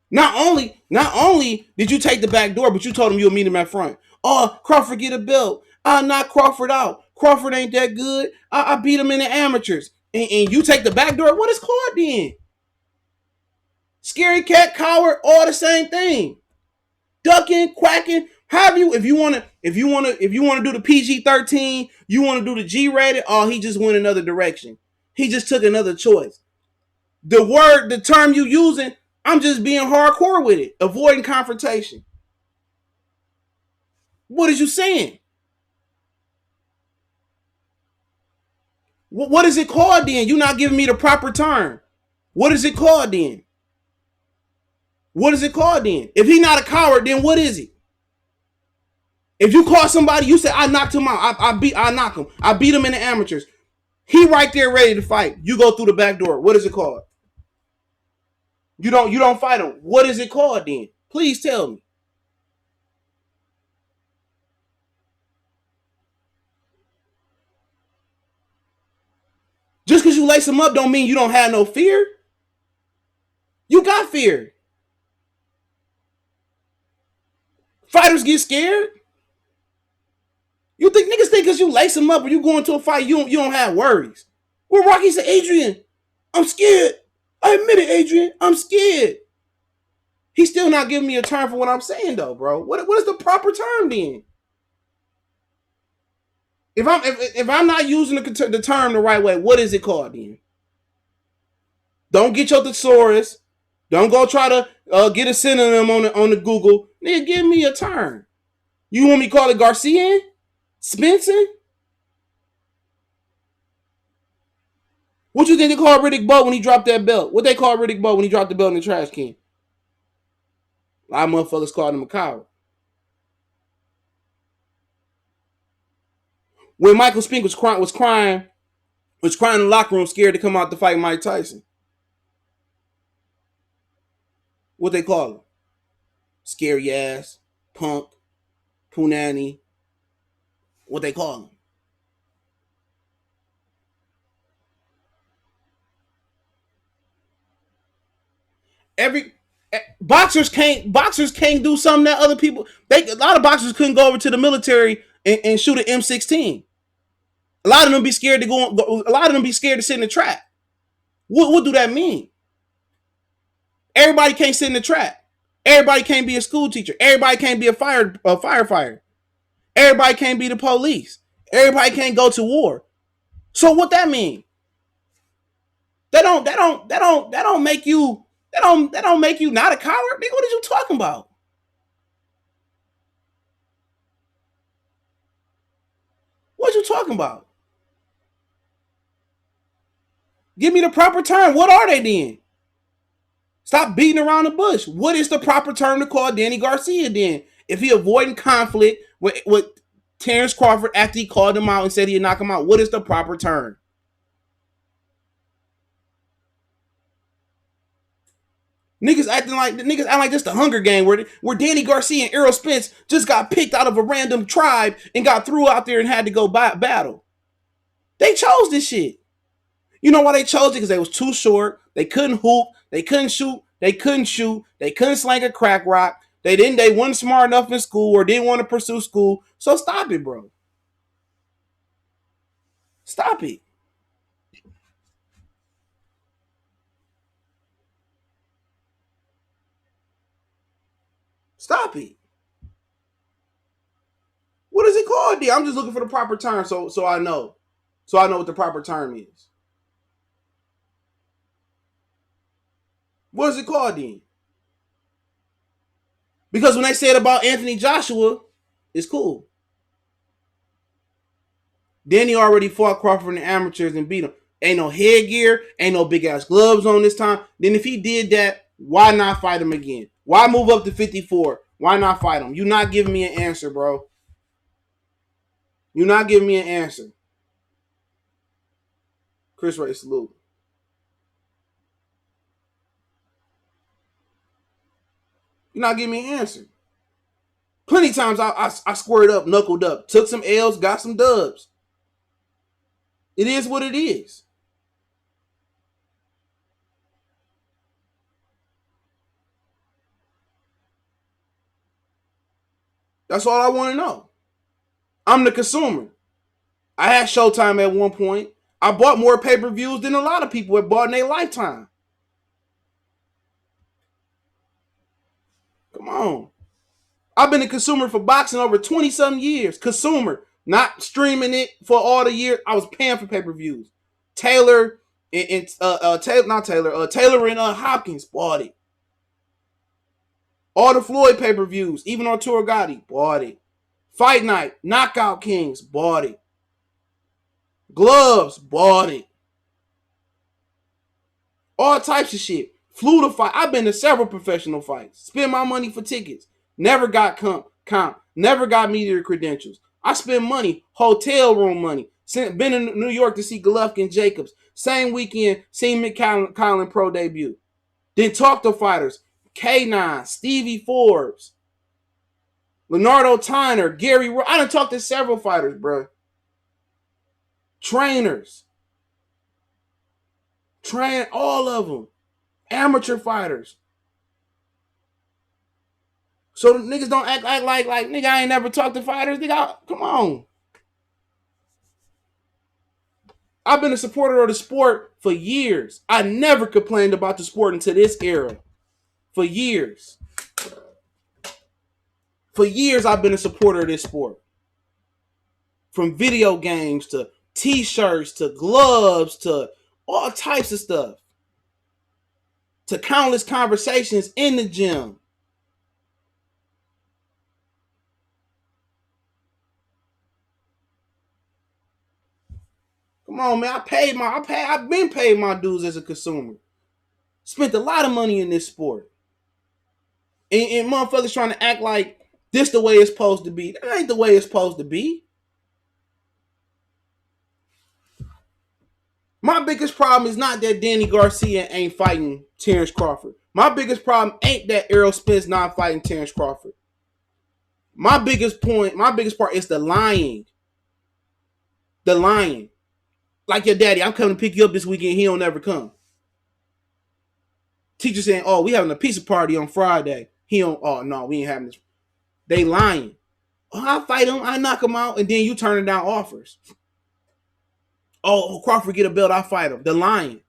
Not only did you take the back door, but you told him you'll meet him at front. Oh, Crawford get a belt. I knock Crawford out. Crawford ain't that good. I beat him in the amateurs. And you take the back door. What is called then? Scary cat, coward, all the same thing. Ducking, quacking. Have you? If you want to do the PG-13, you want to do the G-rated. Oh, he just went another direction. He just took another choice. The term you using, I'm just being hardcore with it, avoiding confrontation. What is you saying? What is it called then? You're not giving me the proper term. What is it called then? What is it called then? If he's not a coward, then what is he? If you call somebody, you say I knocked him out. I knock him. I beat him in the amateurs. He right there ready to fight. You go through the back door. What is it called? You don't fight him. What is it called then? Please tell me. Just because you lace him up don't mean you don't have no fear. You got fear. Fighters get scared. You think niggas think because you lace him up or you go into a fight, you don't have worries. Well, Rocky said, Adrian, I'm scared. I admit it, Adrian. I'm scared. He's still not giving me a term for what I'm saying, though, bro. What is the proper term then? If I'm not using the term the right way, what is it called then? Don't get your thesaurus. Don't go try to get a synonym on the Google. Nigga, give me a term. You want me to call it Garcia? Spencer? What you think they called Riddick Bowe when he dropped that belt? What they called Riddick Bowe when he dropped the belt in the trash can? A lot of motherfuckers called him a coward. When Michael Spink was crying in the locker room, scared to come out to fight Mike Tyson. What they call him? Scary ass, punk, punani. What they call him? Every boxers can't do something that other people. A lot of boxers couldn't go over to the military and shoot an M16. A lot of them be scared to go. A lot of them be scared to sit in the trap. What do that mean? Everybody can't sit in the trap. Everybody can't be a school teacher. Everybody can't be a firefighter. Everybody can't be the police. Everybody can't go to war. So what that mean? That don't make you not a coward, nigga. What are you talking about? What you talking about? Give me the proper term. What are they then? Stop beating around the bush. What is the proper term to call Danny Garcia then? If he avoiding conflict with Terence Crawford after he called him out and said he'd knock him out, what is the proper term? Niggas acting like this the Hunger Game where Danny Garcia and Errol Spence just got picked out of a random tribe and got threw out there and had to go battle. They chose this shit. You know why they chose it? Because they was too short. They couldn't hoop. They couldn't shoot. They couldn't shoot. They couldn't slang a crack rock. They weren't smart enough in school or didn't want to pursue school. So stop it, bro. Stop it. Stop it. What is it called, D? I'm just looking for the proper term so I know. So I know what the proper term is. What is it called then? Because when they said about Anthony Joshua, it's cool. Danny already fought Crawford in the amateurs and beat him. Ain't no headgear, ain't no big ass gloves on this time. Then if he did that, why not fight him again? Why move up to 54? Why not fight him? You're not giving me an answer, bro. You're not giving me an answer. Chris Ray, salute. You're not giving me an answer. Plenty of times I squared up, knuckled up, took some L's, got some dubs. It is what it is. That's all I want to know. I'm the consumer. I had Showtime at one point. I bought more pay-per-views than a lot of people have bought in their lifetime. Come on. I've been a consumer for boxing over 20-something years. Consumer. Not streaming it for all the years. I was paying for pay-per-views. Taylor and Taylor and Hopkins bought it. All the Floyd pay-per-views, even Arturo Gotti, bought it. Fight Night, Knockout Kings, bought it. Gloves, bought it. All types of shit. Flew to fight. I've been to several professional fights. Spent my money for tickets. Never got comp. Never got media credentials. I spent money, hotel room money. Been in New York to see Golovkin Jacobs. Same weekend, seen McCollin Pro debut. Then talk to fighters. K9, Stevie Forbes, Leonardo Tyner, Gary. I done talked to several fighters, bro. Trainers. Train all of them. Amateur fighters. So niggas don't act like nigga, I ain't never talked to fighters. Nigga, come on. I've been a supporter of the sport for years. I never complained about the sport until this era. For years. For years, I've been a supporter of this sport. From video games to t-shirts to gloves to all types of stuff. To countless conversations in the gym. Come on, man. I've been paid my dues as a consumer. Spent a lot of money in this sport. And motherfuckers trying to act like this the way it's supposed to be. That ain't the way it's supposed to be. My biggest problem is not that Danny Garcia ain't fighting Terence Crawford. My biggest problem ain't that Errol Spence not fighting Terence Crawford. My biggest part is the lying. The lying. Like your daddy, I'm coming to pick you up this weekend. He don't never come. Teacher saying, "Oh, we having a pizza party on Friday." He don't. Oh no, we ain't having this. They lying. Oh, I fight him. I knock him out, and then you turning down offers. Oh, Crawford get a belt. I fight him. The lying.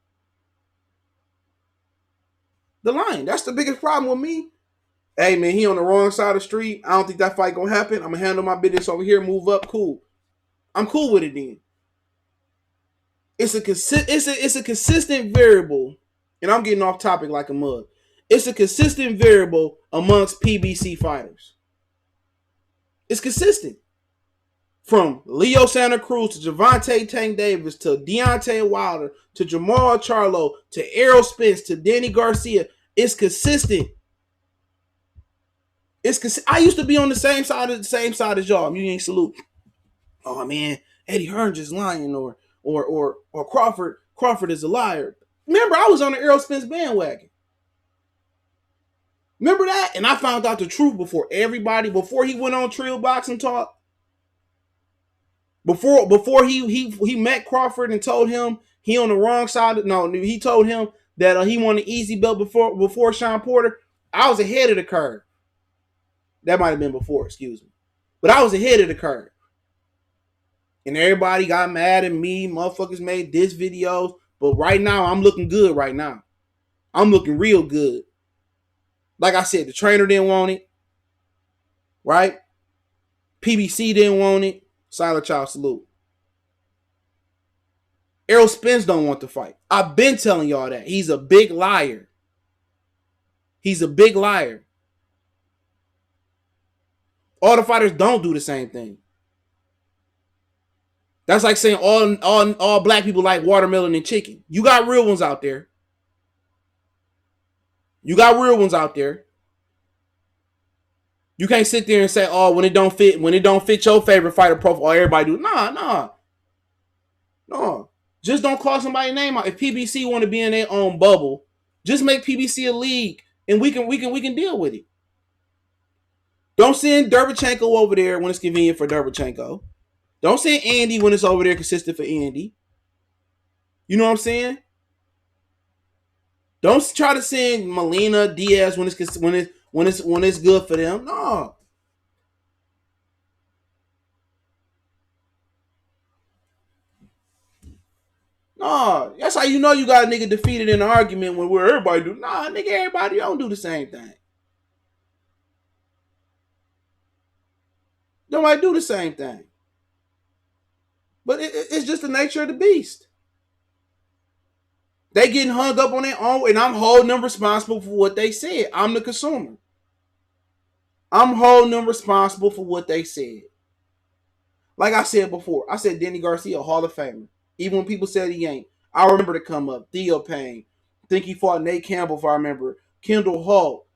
The lying. That's the biggest problem with me. Hey man, he on the wrong side of the street. I don't think that fight gonna happen. I'm gonna handle my business over here. Move up. Cool. I'm cool with it then. It's a consistent variable, and I'm getting off topic like a mug. It's a consistent variable amongst PBC fighters. It's consistent. From Leo Santa Cruz to Gervonta Tank Davis to Deontay Wilder to Jamal Charlo to Errol Spence to Danny Garcia. It's consistent. I used to be on the same side as y'all. You ain't salute. Oh man, Eddie Hearn just lying or Crawford is a liar. Remember, I was on the Errol Spence bandwagon. Remember that? And I found out the truth before everybody, before he went on Trill Boxing Talk. Before he met Crawford and told him he on the wrong side. No, he told him that he won an easy belt before Shawn Porter. I was ahead of the curve. That might have been before, excuse me. But I was ahead of the curve. And everybody got mad at me. Motherfuckers made diss videos. But right now, I'm looking good right now. I'm looking real good. Like I said, the trainer didn't want it. Right? PBC didn't want it. Silent Child salute. Errol Spence don't want to fight. I've been telling y'all that. He's a big liar. He's a big liar. All the fighters don't do the same thing. That's like saying all black people like watermelon and chicken. You got real ones out there. You got real ones out there. You can't sit there and say, "Oh, when it don't fit your favorite fighter profile, everybody do." Nah. Just don't call somebody's name out. If PBC want to be in their own bubble, just make PBC a league, and we can deal with it. Don't send Derbychenko over there when it's convenient for Derbychenko. Don't send Andy when it's over there consistent for Andy. You know what I'm saying? Don't try to send Molina, Diaz when it's good for them. No. No, that's how you know you got a nigga defeated in an argument when where everybody do. Nah, nigga, everybody don't do the same thing. Nobody do the same thing. But it's just the nature of the beast. They getting hung up on their own, and I'm holding them responsible for what they said. I'm the consumer. I'm holding them responsible for what they said. Like I said before, I said Danny Garcia, Hall of Famer. Even when people said he ain't. I remember to come up. Theo Payne. I think he fought Nate Campbell, if I remember. Kendall Hall.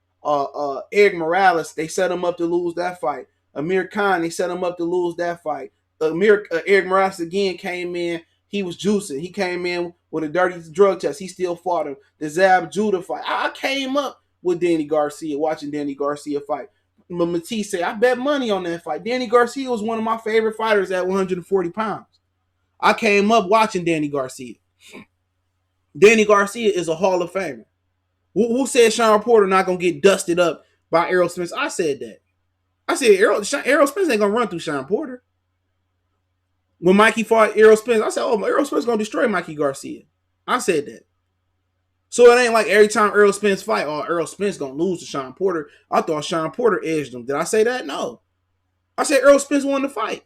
Eric Morales, they set him up to lose that fight. Amir Khan, they set him up to lose that fight. Eric Morales again came in. He was juicing. He came in with a dirty drug test. He still fought him. The Zab Judah fight. I came up with Danny Garcia, watching Danny Garcia fight. But Matisse said, I bet money on that fight. Danny Garcia was one of my favorite fighters at 140 pounds. I came up watching Danny Garcia. Danny Garcia is a Hall of Famer. Who said Shawn Porter not going to get dusted up by Errol Spence? I said that. I said Errol Spence ain't going to run through Shawn Porter. When Mikey fought Errol Spence, I said, oh, Errol Spence going to destroy Mikey Garcia. I said that. So it ain't like every time Errol Spence fight, oh, Errol Spence going to lose to Shawn Porter. I thought Shawn Porter edged him. Did I say that? No. I said Errol Spence won the fight.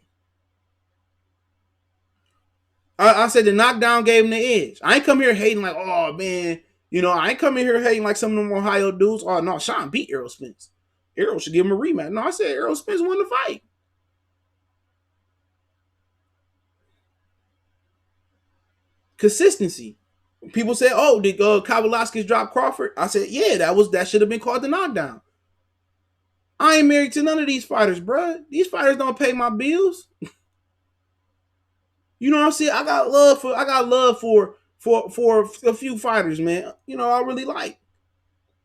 I said the knockdown gave him the edge. I ain't come here hating like, oh, man. You know, I ain't coming here hating like some of them Ohio dudes. Oh, no, Shawn beat Errol Spence. Errol should give him a rematch. No, I said Errol Spence won the fight. Consistency. People say, oh, did Kavaliauskas drop Crawford? I said, yeah, that should have been called the knockdown. I ain't married to none of these fighters, bro. These fighters don't pay my bills. You know what I'm saying? I got love for a few fighters, man. You know, I really like.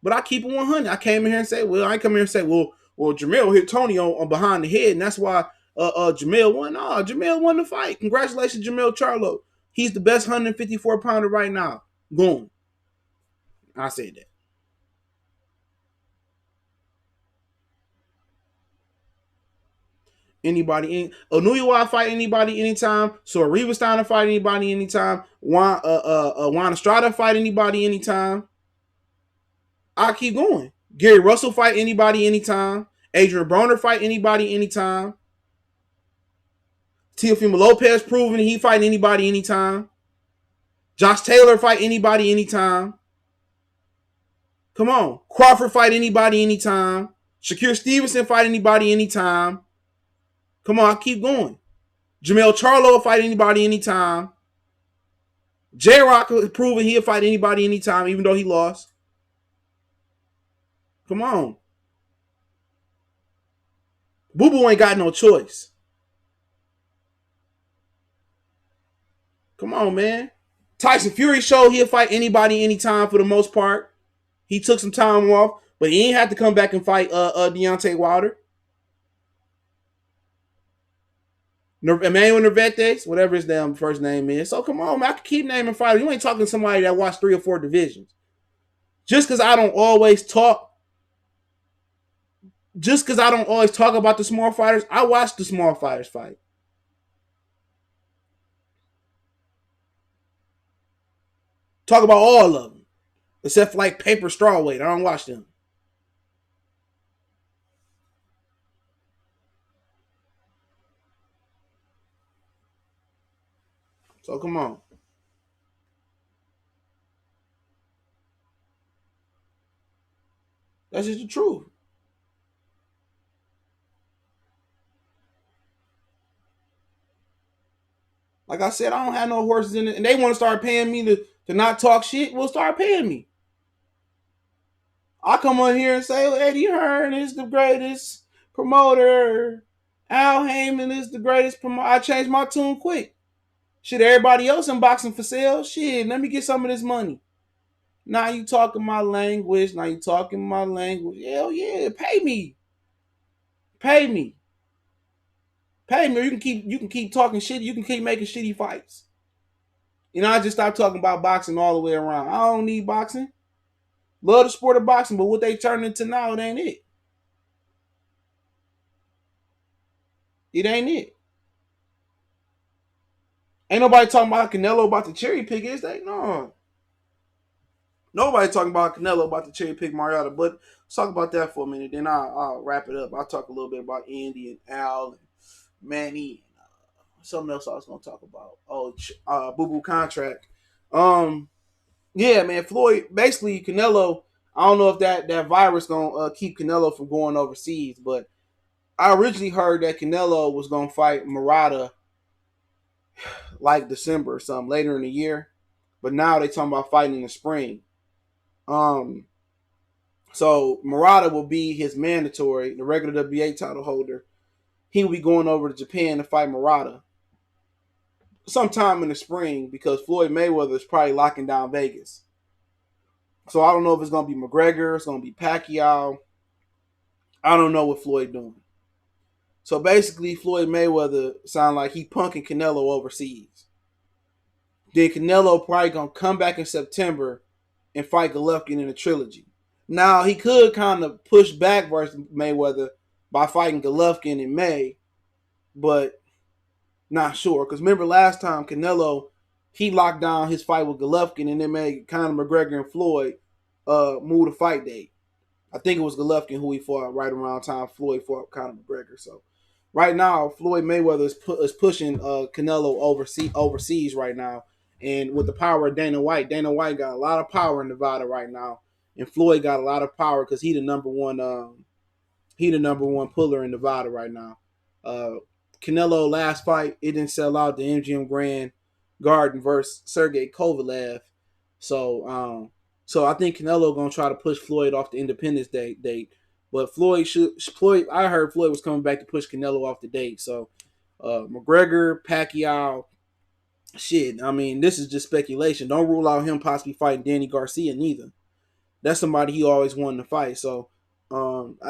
But I keep it 100. I came in here and say, well, I come here and say, well, Jamel hit Tony on behind the head, and that's why Jamel won. No, Jamel won the fight. Congratulations, Jamel Charlo. He's the best 154 pounder right now. Boom. I said that. Anybody, Onuiwa fight anybody anytime. So Steiner fight anybody anytime. Juan Estrada fight anybody anytime. I keep going. Gary Russell fight anybody anytime. Adrian Broner fight anybody anytime. Teofimo Lopez proven he fight anybody anytime. Josh Taylor fight anybody anytime. Come on. Crawford fight anybody anytime. Shakur Stevenson fight anybody anytime. Come on, I keep going. Jamel Charlo fight anybody anytime. J-Rock proven he'll fight anybody anytime, even though he lost. Come on. Boo Boo ain't got no choice. Come on, man. Tyson Fury showed he'll fight anybody anytime for the most part. He took some time off, but he ain't have to come back and fight Deontay Wilder. Emmanuel Nervetes, whatever his damn first name is. So come on, man. I can keep naming fighters. You ain't talking to somebody that watched 3 or 4 divisions. Just because I don't always talk about the small fighters, I watch the small fighters fight. Talk about all of them. Except for like paper strawweight. I don't watch them. So come on. That's just the truth. Like I said, I don't have no horses in it. And they want to start paying me to not talk shit. Well, start paying me. I come on here and say, well, Eddie Hearn is the greatest promoter. Al Haymon is the greatest promoter. I changed my tune quick. Shit, everybody else in boxing for sale. Shit, let me get some of this money. Now you talking my language. Hell yeah, pay me. Pay me. Pay me. Or you can keep talking shit. You can keep making shitty fights. You know, I just stopped talking about boxing all the way around. I don't need boxing. Love the sport of boxing, but what they turn into now, it ain't it. It ain't it. Ain't nobody talking about Canelo about the cherry pick, is they? No. Nobody talking about Canelo about the cherry pick Mariota, but let's talk about that for a minute. Then I'll wrap it up. I'll talk a little bit about Andy and Al and Manny. Something else I was gonna talk about. Boo Boo contract. Yeah, man. Floyd, basically Canelo. I don't know if that virus gonna keep Canelo from going overseas, but I originally heard that Canelo was gonna fight Murata like December or something later in the year, but now they talking about fighting in the spring. Um, so Murata will be his mandatory, the regular WBA title holder. He will be going over to Japan to fight Murata sometime in the spring because Floyd Mayweather is probably locking down Vegas. So I don't know if it's gonna be McGregor, it's gonna be Pacquiao. I don't know what Floyd doing. So basically, Floyd Mayweather sound like he punking Canelo overseas. Then Canelo probably gonna come back in September and fight Golovkin in a trilogy. Now he could kind of push back versus Mayweather by fighting Golovkin in May, but not sure. Because remember last time Canelo he locked down his fight with Golovkin and then made Conor McGregor and Floyd move the fight date. I think it was Golovkin who he fought right around time Floyd fought Conor McGregor. So right now, Floyd Mayweather is pushing Canelo overseas right now. And with the power of Dana White got a lot of power in Nevada right now. And Floyd got a lot of power because he the number one puller in Nevada right now. Canelo last fight, it didn't sell out the MGM Grand Garden versus Sergey Kovalev. So I think Canelo gonna try to push Floyd off the Independence Day date. But Floyd. I heard Floyd was coming back to push Canelo off the date. So McGregor, Pacquiao, shit. I mean, this is just speculation. Don't rule out him possibly fighting Danny Garcia neither. That's somebody he always wanted to fight. So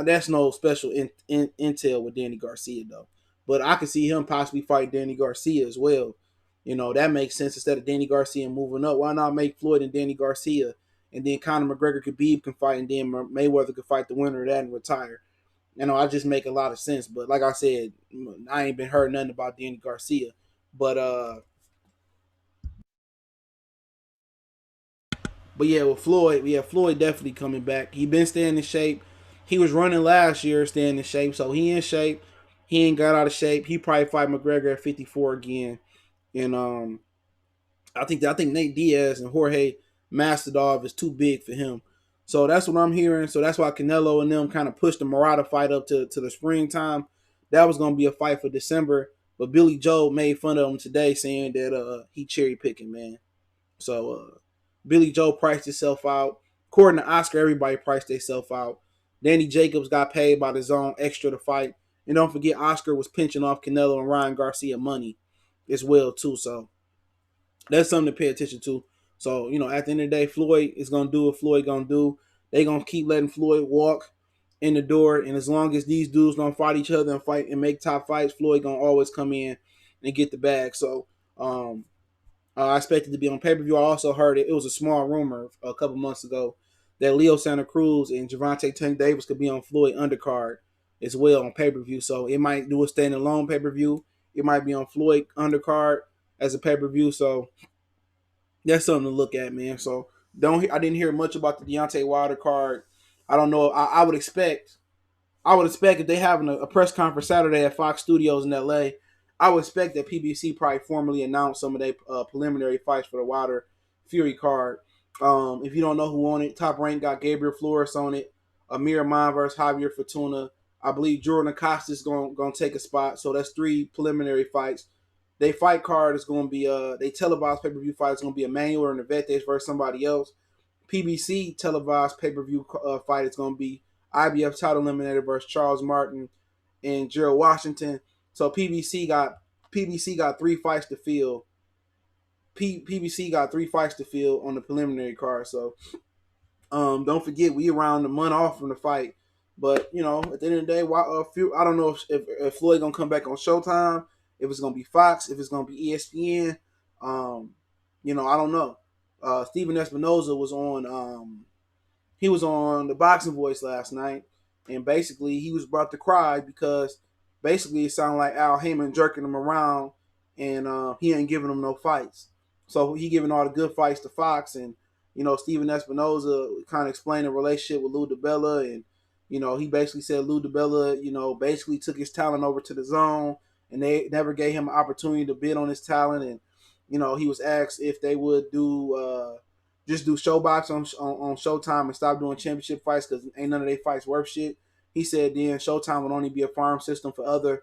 that's no special intel with Danny Garcia though. But I could see him possibly fight Danny Garcia as well. You know, that makes sense. Instead of Danny Garcia moving up, why not make Floyd and Danny Garcia, and then Conor McGregor, Khabib can fight, and then Mayweather could fight the winner of that and retire. You know, I just make a lot of sense. But like I said, I ain't been heard nothing about Danny Garcia. But yeah, with Floyd, yeah, Floyd definitely coming back. He been staying in shape. He was running last year, staying in shape, so he in shape. He ain't got out of shape. He probably fight McGregor at 54 again. And I think Nate Diaz and Jorge Masvidal is too big for him. So that's what I'm hearing. So that's why Canelo and them kind of pushed the Murata fight up to the springtime. That was gonna be a fight for December, but Billy Joe made fun of him today, saying that he cherry picking, man. So Billy Joe priced himself out. According to Oscar, everybody priced themselves out. Danny Jacobs got paid by the zone extra to fight. And don't forget, Oscar was pinching off Canelo and Ryan Garcia money as well, too. So that's something to pay attention to. So, you know, at the end of the day, Floyd is going to do what Floyd going to do. They going to keep letting Floyd walk in the door. And as long as these dudes don't fight each other and fight and make top fights, Floyd going to always come in and get the bag. So, I expected to be on pay-per-view. I also heard it was a small rumor a couple months ago that Leo Santa Cruz and Gervonta Tank Davis could be on Floyd undercard as well on pay-per-view. So it might do a standalone pay-per-view. It might be on Floyd undercard as a pay-per-view. So that's something to look at, man. So I didn't hear much about the Deontay Wilder card. I don't know. I would expect if they having a press conference Saturday at Fox Studios in LA, I would expect that PBC probably formally announce some of their preliminary fights for the Wilder Fury card. If you don't know who on it, Top Rank got Gabriel Flores on it, Amir Ahman versus Javier Fortuna. I believe Jordan Acosta is going to take a spot. So that's three preliminary fights. They fight card is going to be they televised pay per view fight is going to be Emmanuel and Navetes versus somebody else. PBC televised pay per view fight is going to be IBF title eliminator versus Charles Martin and Gerald Washington. So PBC got three fights to fill. PBC got three fights to fill on the preliminary card. So don't forget we around a month off from the fight. But you know, at the end of the day, I don't know if Floyd gonna come back on Showtime, if it's gonna be Fox, if it's gonna be ESPN. I don't know. Steven Espinoza was on the Boxing Voice last night, and basically he was about to cry because basically it sounded like Al Haymon jerking him around, and he ain't giving him no fights. So he giving all the good fights to Fox, and Steven Espinoza kind of explained the relationship with Lou DiBella, and he basically said Lou DiBella, basically took his talent over to the zone, and they never gave him an opportunity to bid on his talent, and he was asked if they would just do showbox on Showtime and stop doing championship fights because ain't none of their fights worth shit. He said then Showtime would only be a farm system for other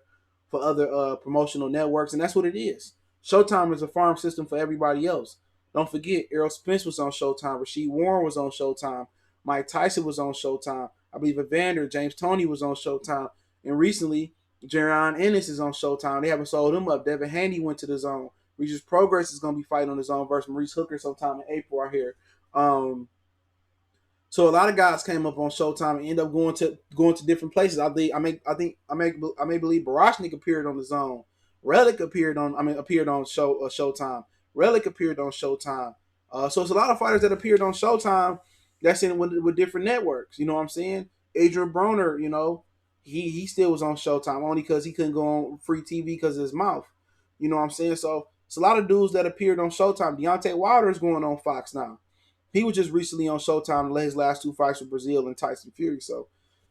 promotional networks, and that's what it is. Showtime is a farm system for everybody else. Don't forget, Errol Spence was on Showtime. Rasheed Warren was on Showtime. Mike Tyson was on Showtime. I believe Evander, James Toney was on Showtime. And recently, Jaron Ennis is on Showtime. They haven't sold him up. Devin Haney went to the zone. Regis Progress is going to be fighting on his own versus Maurice Hooker sometime in April right here. So a lot of guys came up on Showtime and end up going to different places. I may believe Barashnik appeared on the zone. Relic appeared on Showtime. Relic appeared on Showtime. So it's a lot of fighters that appeared on Showtime that's in with different networks. You know what I'm saying? Adrian Broner, he still was on Showtime only because he couldn't go on free TV because of his mouth. You know what I'm saying? So it's a lot of dudes that appeared on Showtime. Deontay Wilder is going on Fox now. He was just recently on Showtime to let his last two fights with Brazil and Tyson Fury. So,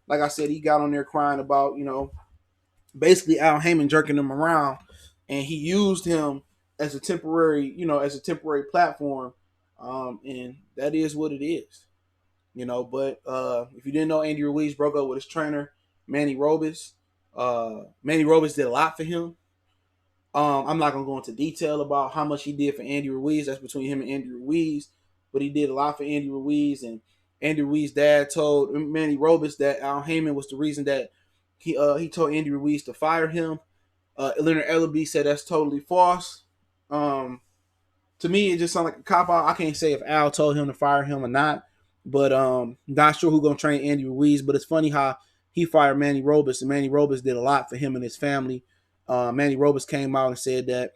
like I said, he got on there crying about, basically Al Haymon jerking him around, and he used him as a temporary platform, and that is what it is, But if you didn't know, Andy Ruiz broke up with his trainer, Manny Robis. Manny Robis did a lot for him. I'm not gonna go into detail about how much he did for Andy Ruiz. That's between him and Andy Ruiz, but he did a lot for Andy Ruiz, and Andy Ruiz's dad told Manny Robles that Al Haymon was the reason that he told Andy Ruiz to fire him. Leonard Ellerby said that's totally false. To me, it just sounds like a cop out. I can't say if Al told him to fire him or not, but not sure who's gonna train Andy Ruiz. But it's funny how he fired Manny Robles, and Manny Robles did a lot for him and his family. Manny Robles came out and said that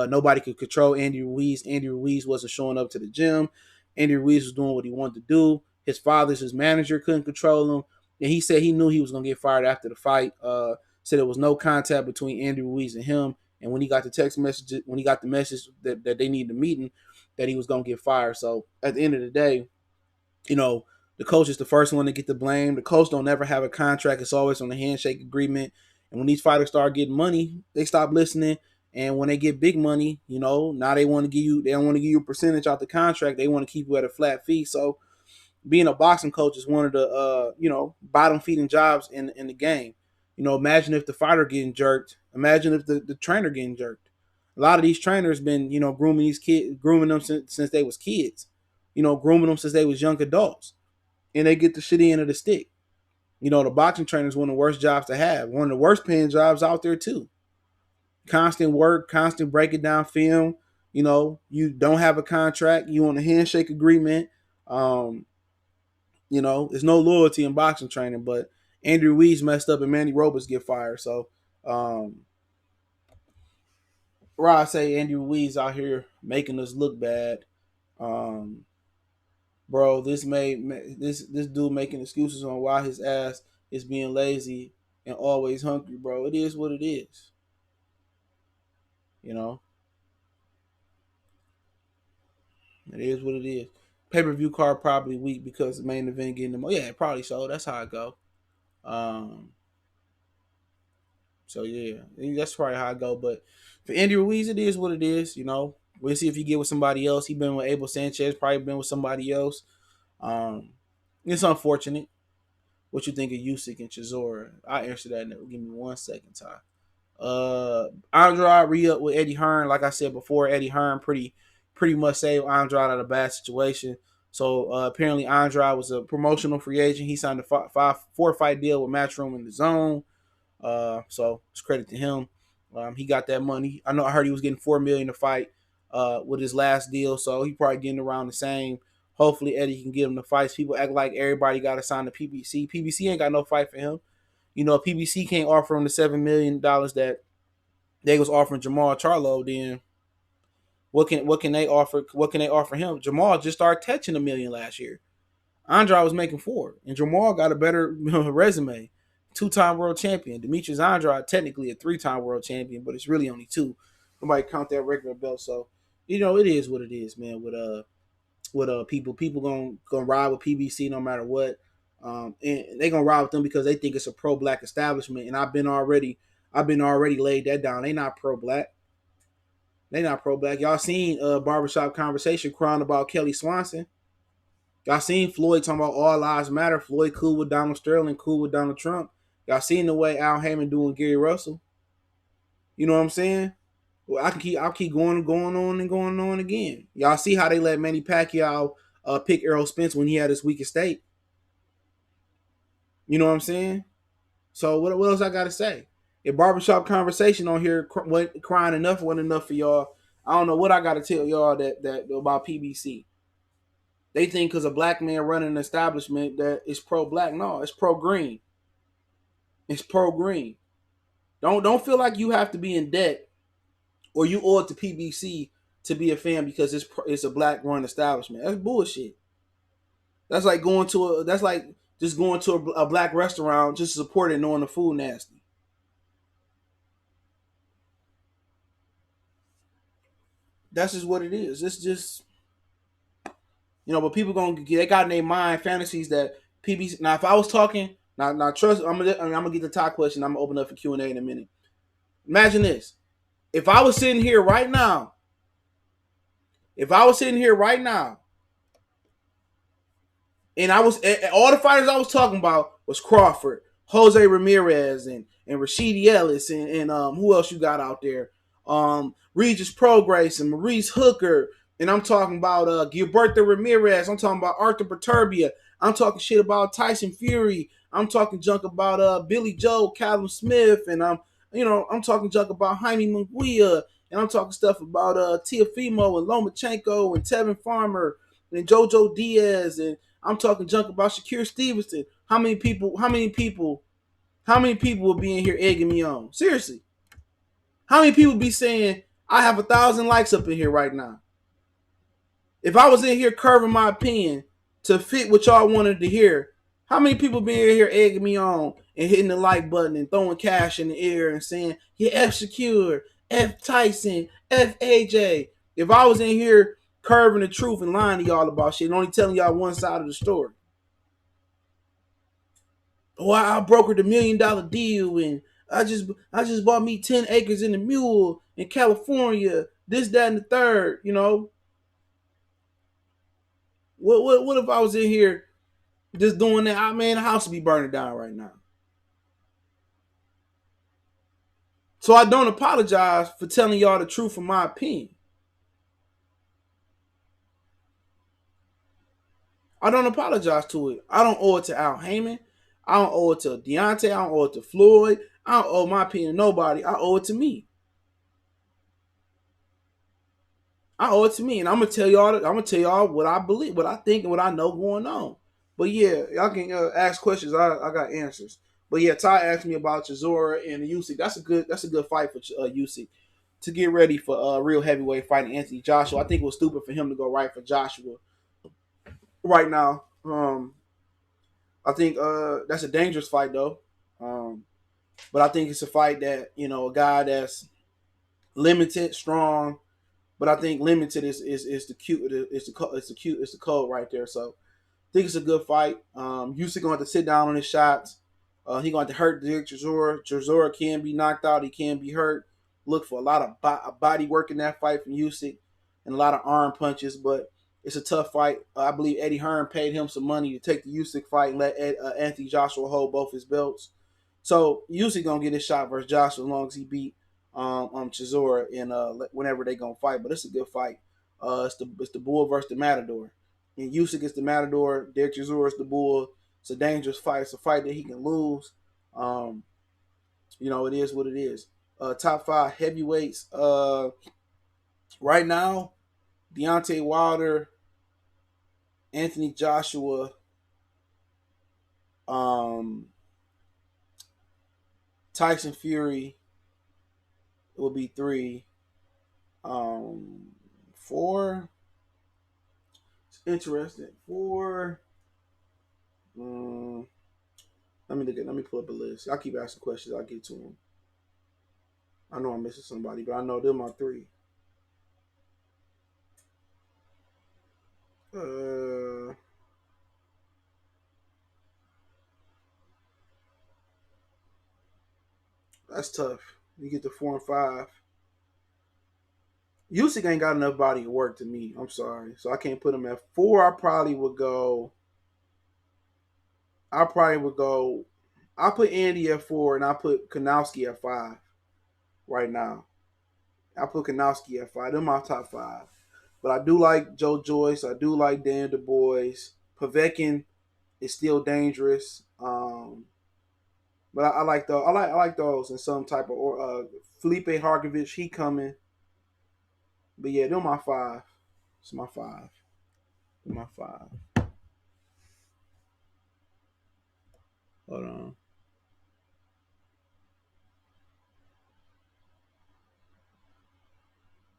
nobody could control Andy Ruiz. Andy Ruiz wasn't showing up to the gym. Andy Ruiz was doing what he wanted to do. His father's his manager couldn't control him, and he said he knew he was gonna get fired after the fight. Said there was no contact between Andy Ruiz and him. And when he got the text message, when he got the message that they needed a meeting, that he was going to get fired. So at the end of the day, the coach is the first one to get the blame. The coach don't ever have a contract. It's always on a handshake agreement. And when these fighters start getting money, they stop listening. And when they get big money, now they want to give you, they don't want to give you a percentage out the contract. They want to keep you at a flat fee. So being a boxing coach is one of the, bottom feeding jobs in the game. Imagine if the fighter getting jerked. Imagine if the trainer getting jerked. A lot of these trainers been, grooming these kids, grooming them since they was kids. Grooming them since they was young adults. And they get the shitty end of the stick. The boxing trainer is one of the worst jobs to have. One of the worst paying jobs out there too. Constant work, constant breaking down film. You don't have a contract. You on a handshake agreement. There's no loyalty in boxing training, but Andrew Ruiz messed up and Manny Robles get fired. So, I say Andrew Ruiz out here making us look bad. Bro, this dude making excuses on why his ass is being lazy and always hungry, bro. It is what it is. It is what it is. Pay-per-view card probably weak because the main event getting them. Yeah, probably so. That's how it go. So yeah, that's probably how I go. But for Andy Ruiz, it is what it is. We'll see if he get with somebody else. He been with Abel Sanchez, probably been with somebody else. It's unfortunate. What you think of Usyk and Chisora? I answer that. Give me 1 second, Ty. Andrade re-up with Eddie Hearn. Like I said before, Eddie Hearn pretty much saved Andrade out of a bad situation. So apparently Andrade was a promotional free agent. He signed a 4-fight deal with Matchroom in the Zone. So it's credit to him. He got that money. I heard he was getting $4 million to fight with his last deal, so he probably getting around the same. Hopefully Eddie can give him the fights. People act like everybody got to sign the PBC. PBC ain't got no fight for him. PBC can't offer him the $7 million that they was offering Jamal Charlo. Then what can they offer? What can they offer him? Jamal just started touching $1 million last year. Andrade was making $4 million, and Jamal got a better resume. 2-time world champion. Demetrius Andrade technically a 3-time world champion, but it's really only 2. Nobody count that regular belt. So, it is what it is, man. With people gonna ride with PBC no matter what. And they gonna ride with them because they think it's a pro black establishment. And I've been already laid that down. They not pro black. Y'all seen Barbershop Conversation crying about Kelly Swanson. Y'all seen Floyd talking about all lives matter. Floyd cool with Donald Sterling, cool with Donald Trump. Y'all seen the way Al Haymon doing Gary Russell. You know what I'm saying? Well, I'll keep going on and going on again. Y'all see how they let Manny Pacquiao pick Errol Spence when he had his weakest state. You know what I'm saying? So what else I gotta say? If Barbershop Conversation on here crying enough wasn't enough for y'all, I don't know what I gotta tell y'all that about PBC. They think because a black man running an establishment that is pro-black. No, it's pro-green. It's pro-green. Don't feel like you have to be in debt or you owe it to PBC to be a fan because it's a black run establishment. That's bullshit. That's like just going to a black restaurant just to support it knowing the food nasty. That's just what it is. It's just but people they got in their mind fantasies that PBC. Now, if I was talking, now trust, I'm gonna get the top question. I'm gonna open up for Q&A in a minute. Imagine this: if I was sitting here right now, and I was all the fighters I was talking about was Crawford, Jose Ramirez, and Rashidi Ellis, and who else you got out there? Regis Prograis and Maurice Hooker. And I'm talking about Gilberto Ramirez. I'm talking about Arthur Perturbia. I'm talking shit about Tyson Fury. I'm talking junk about Billy Joe, Callum Smith, and I'm talking junk about Jaime Munguia, and I'm talking stuff about Teofimo and Lomachenko and Tevin Farmer and JoJo Diaz, and I'm talking junk about Shakir Stevenson. How many people? How many people? How many people will be in here egging me on? Seriously, how many people be saying I have 1,000 likes up in here right now? If I was in here curving my opinion to fit what y'all wanted to hear, how many people be in here egging me on and hitting the like button and throwing cash in the air and saying, yeah, F Secure, F Tyson, F AJ? If I was in here curving the truth and lying to y'all about shit and only telling y'all one side of the story. Oh, I brokered $1 million deal and I just bought me 10 acres in the mule in California, this, that, and the third, What if I was in here just doing that? Man, the house would be burning down right now. So I don't apologize for telling y'all the truth of my opinion. I don't apologize to it. I don't owe it to Al Haymon. I don't owe it to Deontay. I don't owe it to Floyd. I don't owe my opinion to nobody. I owe it to me. I owe it to me, and I'm gonna tell y'all. I'm gonna tell y'all what I believe, what I think, and what I know going on. But yeah, y'all can ask questions. I got answers. But yeah, Ty asked me about Chisora and Usyk. That's a good fight for Usyk to get ready for a real heavyweight fighting Anthony Joshua. I think it was stupid for him to go right for Joshua right now. I think that's a dangerous fight though. But I think it's a fight that a guy that's limited, strong, but I think limited is the cute it's the code right there. So I think it's a good fight. Usyk gonna have to sit down on his shots. He gonna have to hurt Derek Chisora. Chisora can be knocked out. He can be hurt. Look for a lot of body work in that fight from Usyk and a lot of arm punches. But it's a tough fight. I believe Eddie Hearn paid him some money to take the Usyk fight and let Anthony Joshua hold both his belts. So Usyk gonna get his shot versus Joshua as long as he beat Chisora and whenever they gonna fight. But it's a good fight. It's the bull versus the matador. And Usyk is the matador. Derek Chisora is the bull. It's a dangerous fight. It's a fight that he can lose. It is what it is. Top 5 heavyweights. Right now, Deontay Wilder, Anthony Joshua, Tyson Fury. It will be 3. 4. It's interesting. 4. Let me pull up a list. I keep asking questions. I'll get to them. I know I'm missing somebody, but I know they're my 3. That's tough. You get to 4 and 5. Usyk ain't got enough body of work to me. I'm sorry, so I can't put him at 4. I probably would go. I put Andy at 4, and I put Kanowski at 5. Right now, I put Kanowski at 5. They're my top 5. But I do like Joe Joyce. I do like Dan Du Bois. Povetkin is still dangerous. But I like those. I like those in some type of Felipe Harkovich. He coming. But yeah, they're my 5. It's my 5. They're my 5. Hold on.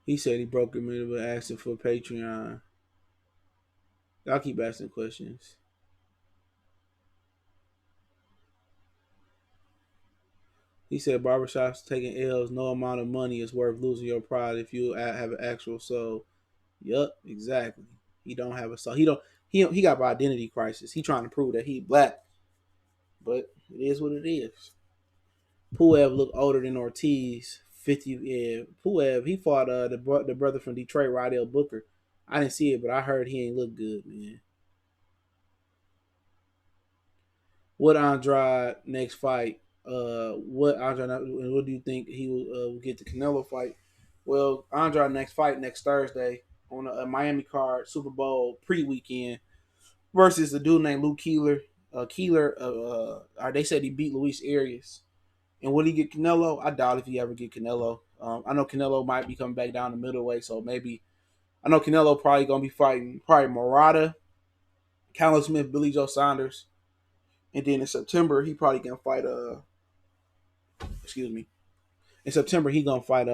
He said he broke him into asking for Patreon. I'll keep asking questions. He said barbershops taking L's. No amount of money is worth losing your pride if you have an actual soul. Yup, exactly. He don't have a soul. He got an identity crisis. He trying to prove that he black, but it is what it is. Puev looked older than Ortiz. 50. Yeah, Puev. He fought the brother from Detroit, Rydell Booker. I didn't see it, but I heard he ain't look good, man. What Andrade next fight? What Andrade? What do you think he will get the Canelo fight? Well, Andrade next fight next Thursday on a Miami card, Super Bowl pre-weekend. versus a dude named Luke Keeler. Keeler, they said he beat Luis Arias. And would he get Canelo? I doubt if he ever get Canelo. I know Canelo might be coming back down the middleweight, so maybe I know Canelo probably gonna be fighting probably Murata, Callum Smith, Billy Joe Saunders, and then in September he probably gonna fight excuse me. In September he gonna fight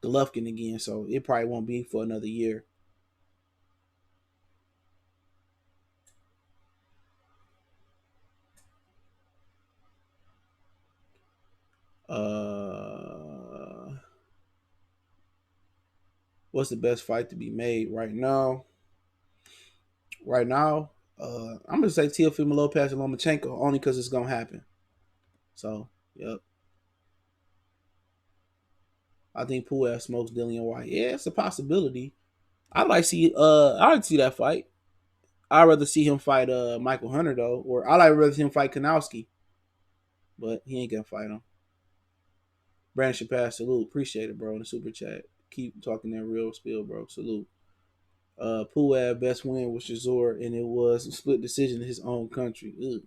Golovkin again, so it probably won't be for another year. What's the best fight to be made right now? Right now, I'm gonna say Teofimo Lopez and Lomachenko only because it's gonna happen. So, yep. I think Puel smokes Dillian White. Yeah, it's a possibility. I like to see that fight. I'd rather see him fight Michael Hunter though, or I like rather see him fight Kanowski, but he ain't gonna fight him. Brandon Chappelle, salute, appreciate it, bro. In the super chat, keep talking that real spill, bro. Salute. Puel best win was Shazor, and it was a split decision in his own country. Ugh.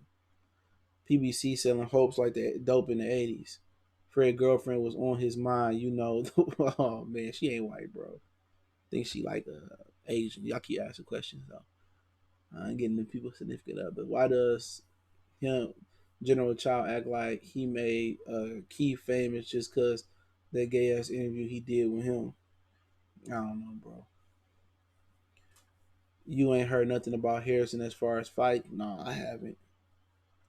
PBC selling hopes like that dope in the '80s. Fred girlfriend was on his mind, you know. Oh man, she ain't white, bro. I think she like Asian. Y'all keep asking questions though. I ain't getting the people significant up, but why does him General Child act like he made Keith famous just because that gay ass interview he did with him? I don't know, bro. You ain't heard nothing about Harrison as far as fight? No, I haven't.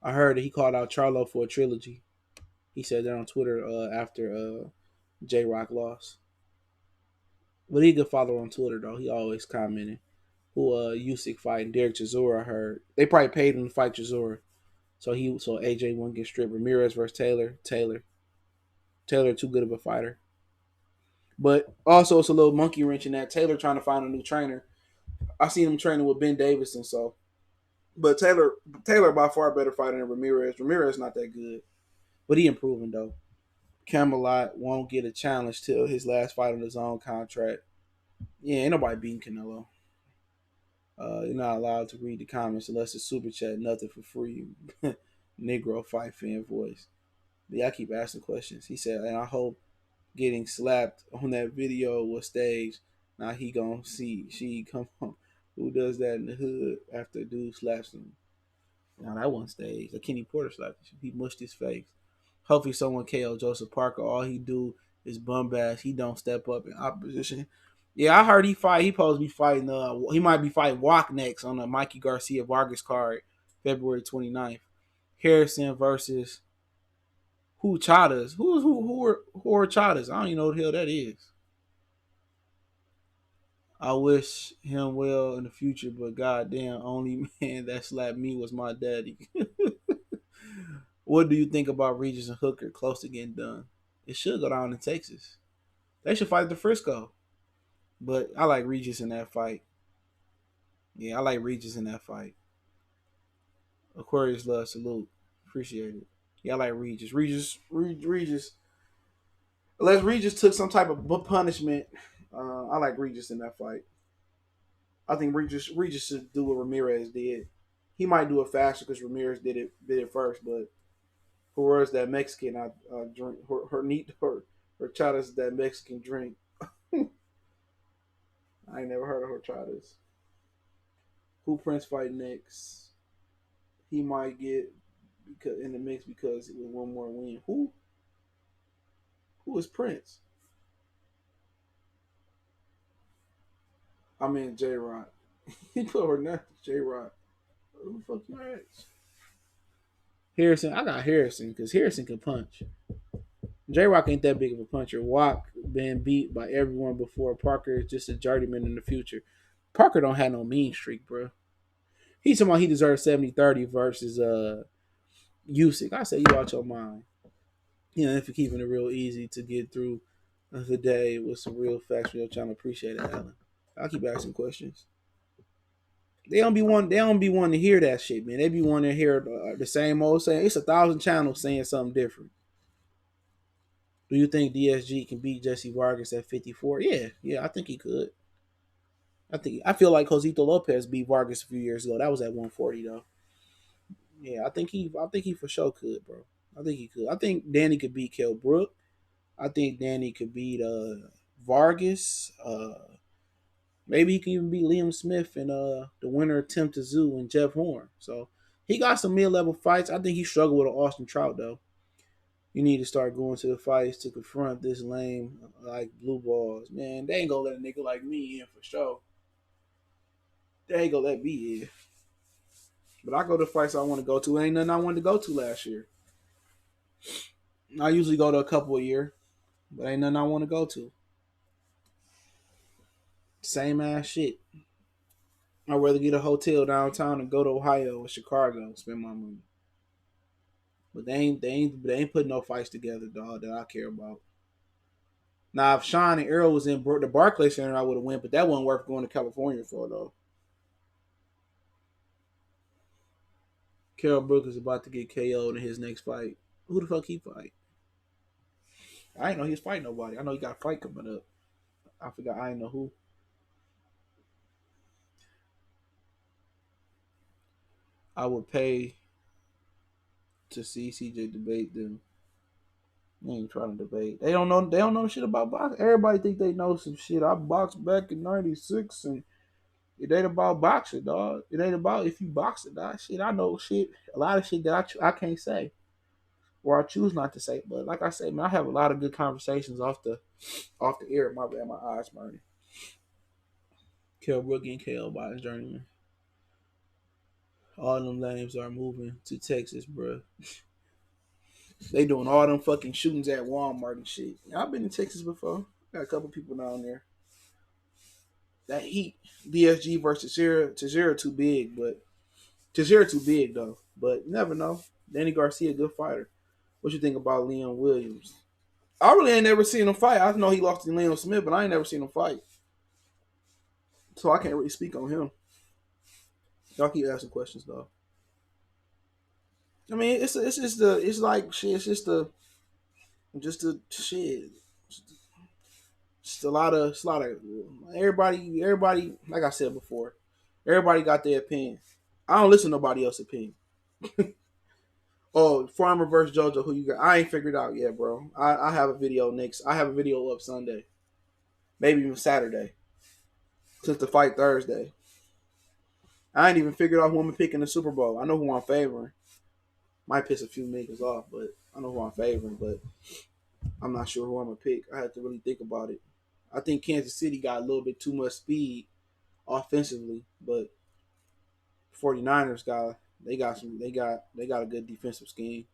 I heard that he called out Charlo for a trilogy. He said that on Twitter after J Rock lost. But he a good follower on Twitter though. He always commenting. Who Usyk fighting Derek Chisora? I heard they probably paid him to fight Chisora, so AJ won't get stripped. Ramirez versus Taylor too good of a fighter. But also it's a little monkey wrench in that Taylor trying to find a new trainer. I seen him training with Ben Davison, so but Taylor by far better fighter than Ramirez. Ramirez not that good, but he improving though. Camelot won't get a challenge till his last fight on his own contract. Yeah, ain't nobody beating Canelo. You're not allowed to read the comments unless it's super chat. Nothing for free. Negro fight fan voice. But yeah, I keep asking questions. He said, and I hope getting slapped on that video was staged. Now he gonna see she come on. Who does that in the hood after a dude slaps him? Now that one staged. Like Kenny Porter slapped him. He mushed his face. Hopefully someone KO Joseph Parker. All he do is bum bash. He don't step up in opposition. Yeah, I heard he fight. He supposed to be fighting. He might be fighting Walk next on the Mikey Garcia Vargas card, February 29th. Harrison versus who Chadas? Who are Chadas? I don't even know what the hell that is. I wish him well in the future, but goddamn, only man that slapped me was my daddy. What do you think about Regis and Hooker close to getting done? It should go down in Texas. They should fight at the Frisco. But I like Regis in that fight. Yeah, I like Regis in that fight. Aquarius love salute. Appreciate it. Yeah, I like Regis. Regis. Unless Regis took some type of punishment, I like Regis in that fight. I think Regis should do what Ramirez did. He might do it faster because Ramirez did it first, but for us that Mexican, I drink her chadas that Mexican drink. I ain't never heard of her chadas. Who Prince fight next? He might get because in the mix because it was one more win. Who is Prince? I mean J Rock. He put her next to J Rock. Who the fuck you ask? Harrison, I got Harrison because Harrison can punch. J Rock ain't that big of a puncher. Walk been beat by everyone before. Parker is just a journeyman in the future. Parker don't have no mean streak, bro. He's talking about he deserves 70-30 versus Usyk. I say you out your mind. You know, if you're keeping it real easy to get through the day with some real facts for your channel, appreciate it, Alan. I'll keep asking questions. They don't be wanting to hear that shit, man. They be wanting to hear the same old saying. It's 1,000 channels saying something different. Do you think DSG can beat Jesse Vargas at 54? Yeah, I think he could. I feel like Josito Lopez beat Vargas a few years ago. That was at 140 though. Yeah, I think he for sure could, bro. I think he could. I think Danny could beat Kell Brook. I think Danny could beat Vargas. Maybe he can even beat Liam Smith and the winner of Tim Tszyu and Jeff Horn. So he got some mid level fights. I think he struggled with an Austin Trout though. You need to start going to the fights to confront this lame like blue balls. Man, they ain't gonna let a nigga like me in for sure. They ain't gonna let me in. But I go to fights I want to go to. Ain't nothing I wanted to go to last year. I usually go to a couple a year, but ain't nothing I want to go to. Same ass shit. I'd rather get a hotel downtown and go to Ohio or Chicago and spend my money. But they ain't putting no fights together, dog, that I care about. Now, if Shawn and Errol was in the Barclays Center, I would have went, but that wasn't worth going to California for, though. Carol Brook is about to get KO'd in his next fight. Who the fuck he fight? I didn't know he was fighting nobody. I know he got a fight coming up. I forgot. I didn't know who. I would pay to see CJ debate them. They ain't trying to debate. They don't know. They don't know shit about boxing. Everybody think they know some shit. I boxed back in '96, and it ain't about boxing, dog. It ain't about if you box it, dog. Shit, I know shit. A lot of shit that I can't say, or I choose not to say. But like I say, man, I have a lot of good conversations off the air. My bad, my eyes burning. Kell Brook and KO by his journeyman. All them lames are moving to Texas, bro. They doing all them fucking shootings at Walmart and shit. I've been to Texas before. Got a couple people down there. That heat, DSG versus Teixeira too big, but Teixeira too big though. But you never know. Danny Garcia, good fighter. What you think about Leon Williams? I really ain't never seen him fight. I know he lost to Leon Smith, but I ain't never seen him fight. So I can't really speak on him. Y'all keep asking questions though. I mean, it's like shit. Just the shit. It's a lot of everybody. Like I said before, everybody got their opinion. I don't listen to nobody else's opinion. Oh, Farmer versus JoJo, who you got? I ain't figured out yet, bro. I have a video next. I have a video up Sunday, maybe even Saturday, since the fight Thursday. I ain't even figured out who I'm picking the Super Bowl. I know who I'm favoring. Might piss a few niggas off, but I know who I'm favoring. But I'm not sure who I'm gonna pick. I have to really think about it. I think Kansas City got a little bit too much speed offensively, but 49ers got a good defensive scheme.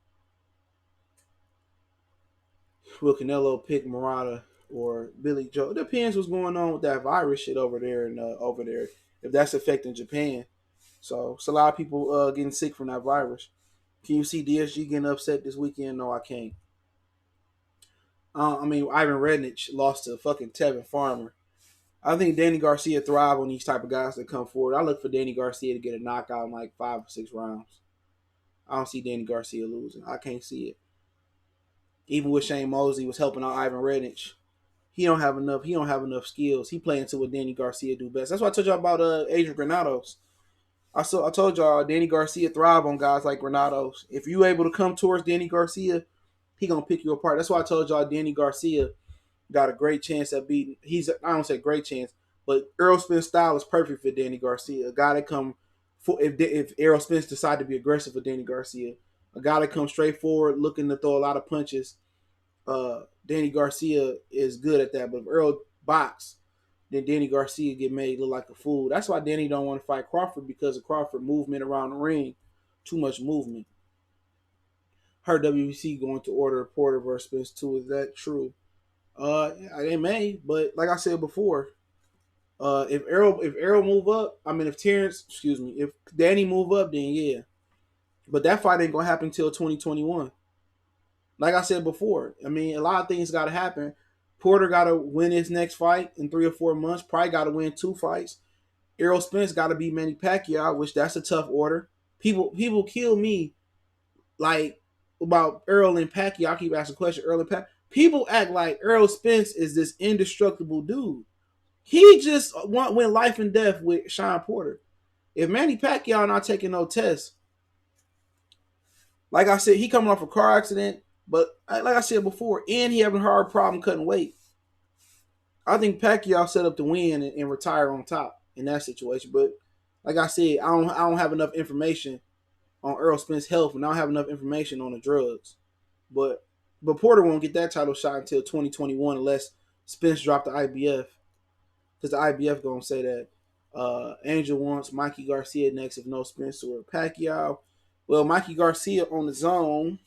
Will Canelo pick Murata or Billy Joe? It depends what's going on with that virus shit over there and over there. If that's affecting Japan, so it's a lot of people getting sick from that virus. Can you see DSG getting upset this weekend? No, I can't. I mean, Ivan Redkach lost to fucking Tevin Farmer. I think Danny Garcia thrive on these type of guys that come forward. I look for Danny Garcia to get a knockout in like 5 or 6 rounds. I don't see Danny Garcia losing. I can't see it. Even with Shane Mosley was helping out Ivan Redkach, he don't have enough. He don't have enough skills. He playing to what Danny Garcia do best. That's why I told y'all about Adrian Granados. I told y'all Danny Garcia thrive on guys like Granados. If you able to come towards Danny Garcia, he gonna pick you apart. That's why I told y'all Danny Garcia got a great chance at beating. I don't say great chance, but Errol Spence style is perfect for Danny Garcia. A guy that come for if Errol Spence decide to be aggressive for Danny Garcia, a guy that comes straight forward looking to throw a lot of punches. Danny Garcia is good at that, but if Errol box, then Danny Garcia get made look like a fool. That's why Danny don't want to fight Crawford because of Crawford movement around the ring, too much movement. Heard WBC going to order Porter versus Spence too. Is that true? They may, but like I said before, if Errol move up, I mean if Terence, excuse me, if Danny move up, then yeah. But that fight ain't gonna happen until 2021. Like I said before, I mean a lot of things gotta happen. Porter gotta win his next fight in 3 or 4 months. Probably gotta win 2 fights. Errol Spence gotta beat Manny Pacquiao, which that's a tough order. People kill me like about Errol and Pacquiao. I keep asking questions. Errol and Pacquiao. People act like Errol Spence is this indestructible dude. He just went life and death with Shawn Porter. If Manny Pacquiao not taking no tests, like I said, he coming off a car accident, but like I said before, and he having a hard problem cutting weight. I think Pacquiao set up to win and retire on top in that situation. But like I said, I don't have enough information on Earl Spence's health, and I don't have enough information on the drugs. But Porter won't get that title shot until 2021 unless Spence dropped the IBF, because the IBF gonna say that Angel wants Mikey Garcia next if no Spencer or Pacquiao. Well, Mikey Garcia on the zone.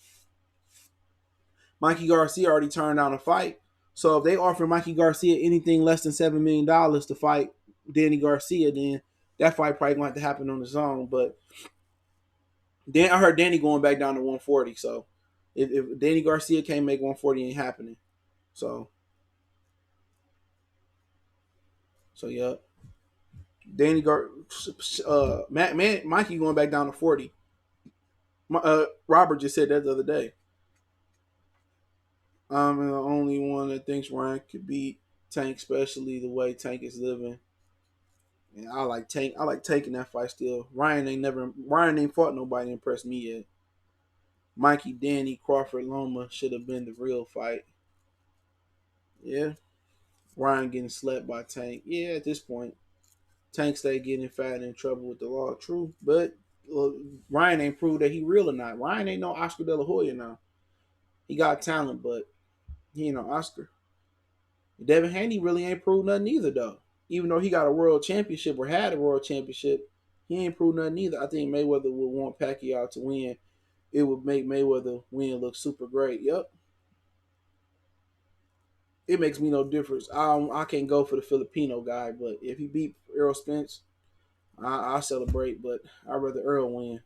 Mikey Garcia already turned down a fight. So if they offer Mikey Garcia anything less than $7 million to fight Danny Garcia, then that fight probably going to have to happen on the zone. But then I heard Danny going back down to 140. So if Danny Garcia can't make 140, ain't happening. So yeah, Mikey going back down to 40. Robert just said that the other day. I'm the only one that thinks Ryan could beat Tank, especially the way Tank is living. And I like Tank. I like Tank in that fight still. Ryan ain't fought nobody to impress me yet. Mikey, Danny, Crawford, Loma should have been the real fight. Yeah. Ryan getting slept by Tank. Yeah, at this point. Tank stay getting fat and in trouble with the law. True. But Ryan ain't proved that he real or not. Ryan ain't no Oscar De La Hoya now. He got talent, but he ain't no Oscar. Devin Haney really ain't proved nothing either, though. Even though he got a world championship or had a world championship, he ain't proved nothing either. I think Mayweather would want Pacquiao to win. It would make Mayweather win look super great. Yep. It makes me no difference. I can't go for the Filipino guy, but if he beat Errol Spence, I'll celebrate. But I'd rather Earl win.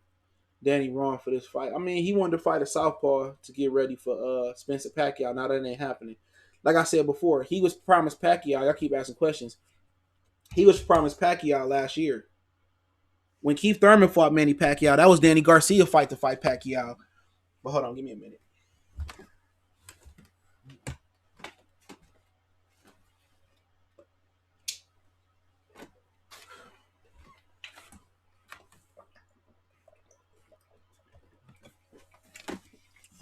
Danny wrong for this fight. I mean, he wanted to fight a southpaw to get ready for Spencer Pacquiao. Now that ain't happening. Like I said before, he was promised Pacquiao. Y'all keep asking questions. He was promised Pacquiao last year. When Keith Thurman fought Manny Pacquiao, that was Danny Garcia fight to fight Pacquiao. But hold on, give me a minute.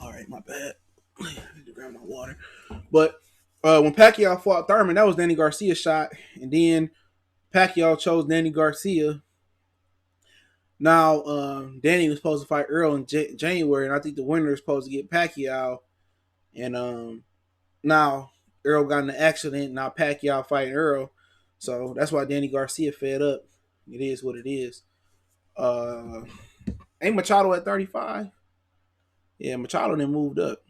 All right, my bad. I need to grab my water. But when Pacquiao fought Thurman, that was Danny Garcia's shot. And then Pacquiao chose Danny Garcia. Now, Danny was supposed to fight Earl in January, and I think the winner is supposed to get Pacquiao. And now Earl got in an accident. Now Pacquiao fighting Earl. So that's why Danny Garcia fed up. It is what it is. Ain't Machado at 35? Yeah, Machado then moved up.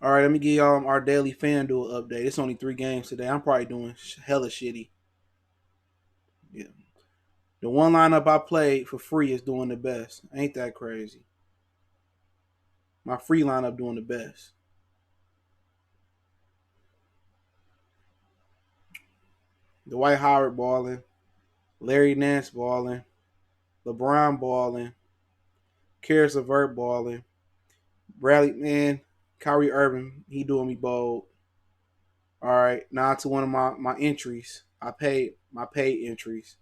All right, let me give y'all our daily FanDuel update. It's only 3 games today. I'm probably doing hella shitty. Yeah. The one lineup I played for free is doing the best. Ain't that crazy? My free lineup doing the best. Dwight Howard balling. Larry Nance balling. LeBron balling. Karis LeVert balling. Bradley, man. Kyrie Irving, he doing me bold. All right, now to one of my entries. I paid my paid entries.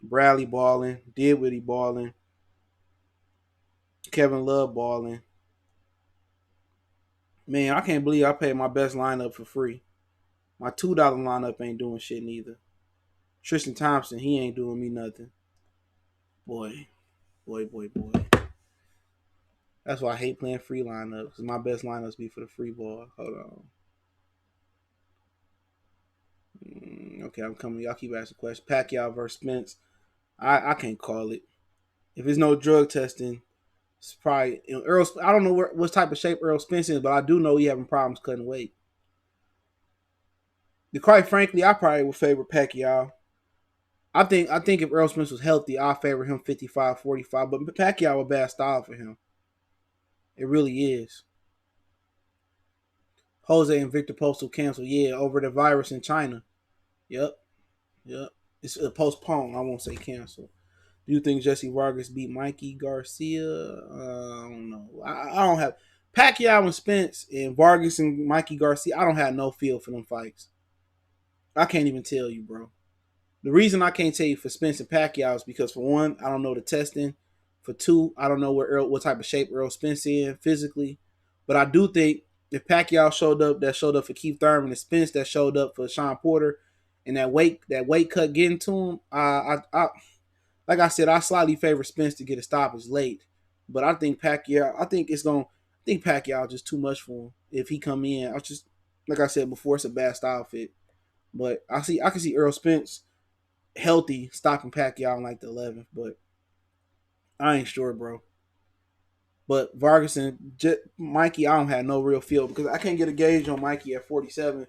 Bradley balling. Dinwiddie balling. Kevin Love balling. Man, I can't believe I paid my best lineup for free. My $2 lineup ain't doing shit neither. Tristan Thompson, he ain't doing me nothing. Boy. That's why I hate playing free lineups, because my best lineups be for the free ball. Hold on. Okay, I'm coming. Y'all keep asking questions. Pacquiao versus Spence. I can't call it. If there's no drug testing, it's probably Earl. I don't know what type of shape Earl Spence is, but I do know he having problems cutting weight. Quite frankly, I probably would favor Pacquiao. I think if Earl Spence was healthy, I'd favor him 55-45. But Pacquiao a bad style for him. It really is. Jose and Victor Postal canceled. Yeah, over the virus in China. Yep. It's postponed. I won't say canceled. Do you think Jesse Vargas beat Mikey Garcia? I don't know. I don't have Pacquiao and Spence and Vargas and Mikey Garcia. I don't have no feel for them fights. I can't even tell you, bro. The reason I can't tell you for Spence and Pacquiao is because for one, I don't know the testing. For two, I don't know what type of shape Earl Spence in physically. But I do think if Pacquiao showed up for Keith Thurman, and Spence that showed up for Shawn Porter, and that weight cut getting to him, I like I said, I slightly favor Spence to get a stoppage late. But I think Pacquiao, I think Pacquiao just too much for him. If he come in, I just like I said before, it's a bad style fit. But I can see Earl Spence healthy stopping Pacquiao in like the 11th, but I ain't sure, bro. But Vargas and Mikey, I don't have no real feel because I can't get a gauge on Mikey at 47.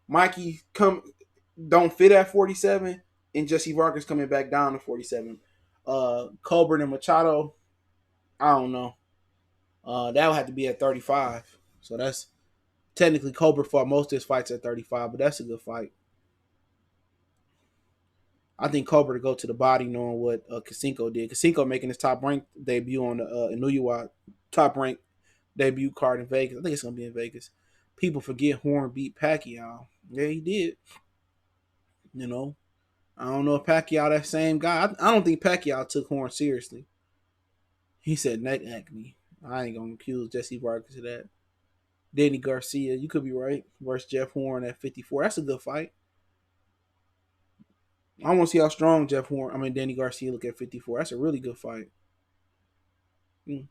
Mikey don't fit at 47, and Jesse Vargas coming back down to 47. Colbert and Machado, I don't know. That would have to be at 35. So that's technically Colbert fought most of his fights at 35, but that's a good fight. I think Colbert to go to the body knowing what Kasinko did. Kasinko making his top ranked debut on the Inuyua top ranked debut card in Vegas. I think it's gonna be in Vegas. People forget Hearn beat Pacquiao. Yeah, he did. You know, I don't know if Pacquiao that same guy. I don't think Pacquiao took Hearn seriously. He said neck acne. I ain't gonna accuse Jesse Vargas of that. Danny Garcia, you could be right. Versus Jeff Hearn at 54. That's a good fight. I want to see how strong Danny Garcia look at 54. That's a really good fight. Mm.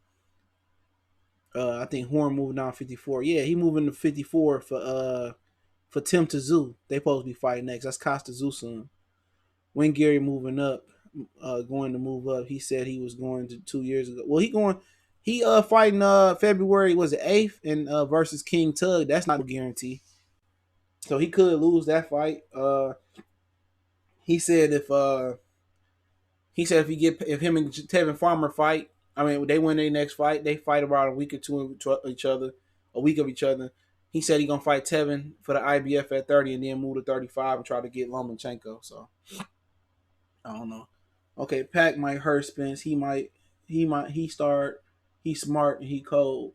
I think Hearn moving down 54. Yeah, he moving to 54 for Tim Tszyu. They supposed to be fighting next. That's Costa Tszyu. When Gary moving up, going to move up. He said he was going to 2 years ago. Well, he fighting February was it 8th and versus King Tug. That's not a guarantee. So he could lose that fight. He said if him and Tevin Farmer fight, I mean they win their next fight, they fight about a week or two of each other, a week of each other. He said he gonna fight Tevin for the IBF at 30 and then move to 35 and try to get Lomachenko. So I don't know. Okay, Pac might hurt Spence. He start. He's smart and he cold.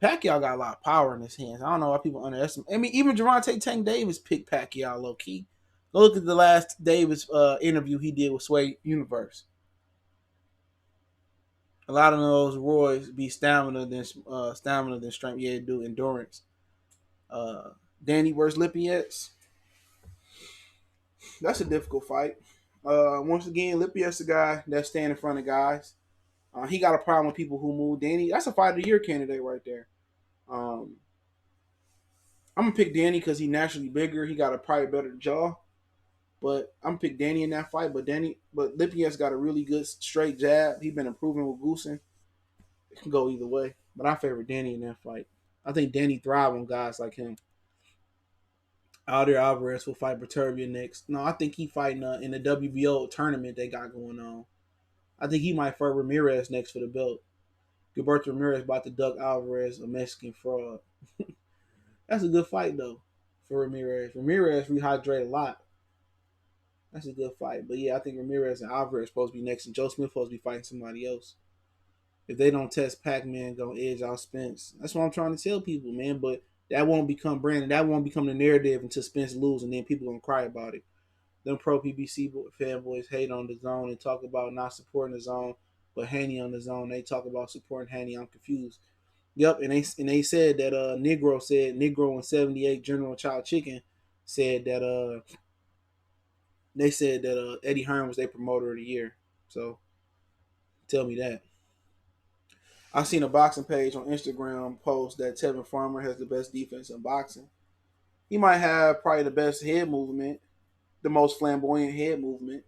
Pacquiao got a lot of power in his hands. I don't know why people underestimate. I mean, even Gervonta Tank Davis picked Pacquiao low key. Go look at the last Davis interview he did with Sway Universe. A lot of those Roys be stamina than strength. Yeah, do endurance. Uh, Danny versus Lippietz. That's a difficult fight. Once again, Lippietz a guy that stand in front of guys. He got a problem with people who move. Danny, that's a fight of the year candidate right there. Um, I'm gonna pick Danny because he naturally bigger. He got a probably better jaw. But I'm gonna pick Danny in that fight. But Lippietz got a really good straight jab. He been improving with Goosen. It can go either way. But I favor Danny in that fight. I think Danny thrive on guys like him. Alvarez will fight Berturbia next. No, I think he fighting in the WBO tournament they got going on. I think he might fight Ramirez next for the belt. Gilberto Ramirez about to duck Alvarez, a Mexican fraud. That's a good fight though for Ramirez. Ramirez rehydrate a lot. That's a good fight. But yeah, I think Ramirez and Alvarez supposed to be next, and Joe Smith supposed to be fighting somebody else. If they don't test Pac-Man, gonna edge out Spence. That's what I'm trying to tell people, man. But that won't become Brandon. That won't become the narrative until Spence loses, and then people gonna cry about it. Them pro PBC fanboys hate on the zone and talk about not supporting the zone, but Haney on the zone. They talk about supporting Haney. I'm confused. Yep, and they said that Negro in '78 General Child Chicken said that they said that Eddie Hearn was their promoter of the year. So tell me that. I seen a boxing page on Instagram post that Tevin Farmer has the best defense in boxing. He might have probably the best head movement, the most flamboyant head movement.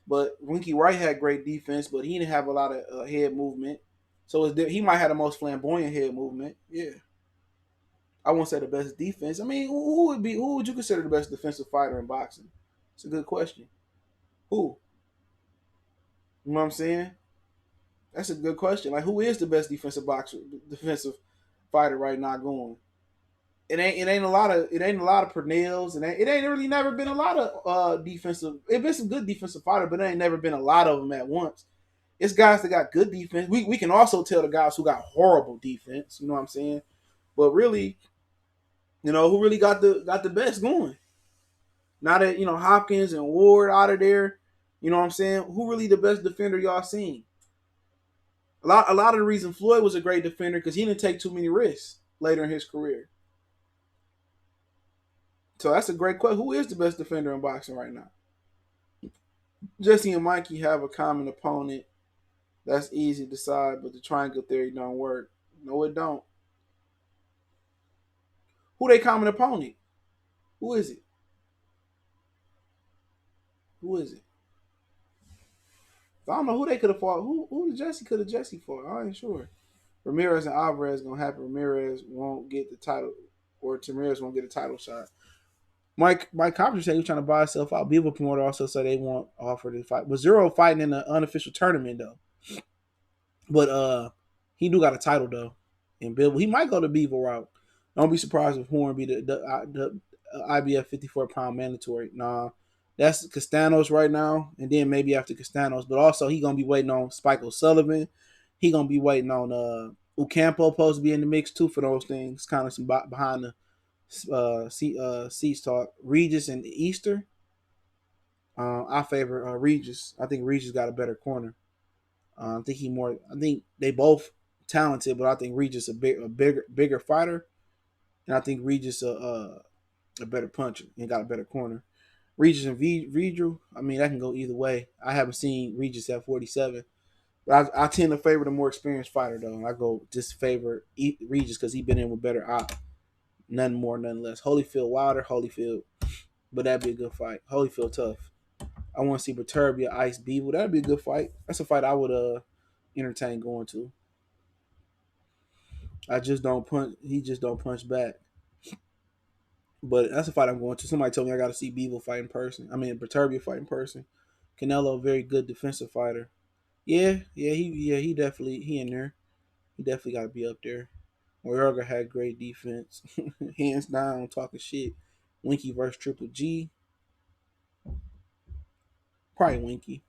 But Winky Wright had great defense, but he didn't have a lot of head movement. So he might have the most flamboyant head movement. Yeah, I won't say the best defense. I mean, who would you consider the best defensive fighter in boxing? It's a good question. Who? You know what I'm saying? That's a good question. Like, who is the best defensive fighter right now going? it ain't a lot of Pernils, and it ain't really never been a lot of defensive. It been some good defensive fighter, but it ain't never been a lot of them at once. It's guys that got good defense. We can also tell the guys who got horrible defense. You know what I'm saying? But really, who really got the best going? Now that Hopkins and Ward out of there, you know what I'm saying? Who really the best defender y'all seen? A lot of the reason Floyd was a great defender because he didn't take too many risks later in his career. So that's a great question. Who is the best defender in boxing right now? Jesse and Mikey have a common opponent. That's easy to decide, but the triangle theory don't work. No, it don't. Who they common opponent? Who is it? Who is it? I don't know who they could have fought. Who Jesse could have Jesse fought? I ain't sure. Ramirez and Alvarez gonna happen. Ramirez won't get the title, or Ramirez won't get a title shot. Mike Copper said he was trying to buy himself out. Beaver promoter also said they won't offer to fight. But Zero fighting in an unofficial tournament though. But he do got a title though. And Bill, he might go the Beaver route. Don't be surprised if Hearn be the IBF 54-pound mandatory. Nah, that's Castanos right now, and then maybe after Castanos. But also he gonna be waiting on Spike O'Sullivan. He gonna be waiting on Ocampo supposed to be in the mix too for those things. Kind of some behind the seats talk. Regis and Easter. I favor Regis. I think Regis got a better corner. I think he more. I think they both talented, but I think Regis a bigger fighter, and I think Regis a better puncher and got a better corner. Regis and Vidru, I mean that can go either way. I haven't seen Regis at 47, but I tend to favor the more experienced fighter though. I go just favor Regis because he been in with better eye. None more, none less. Holyfield Wilder, Holyfield, but that'd be a good fight. Holyfield tough. I want to see Baturbia Ice Beaver. That'd be a good fight. That's a fight I would entertain going to. I just don't punch. He just don't punch back. But that's a fight I'm going to. Somebody told me I got to see Beaver fight in person. I mean, Baturbia fight in person. Canelo, a very good defensive fighter. He definitely he in there. He definitely got to be up there. Mayorga had great defense, hands down. Talking shit. Winky versus Triple G. Probably Winky.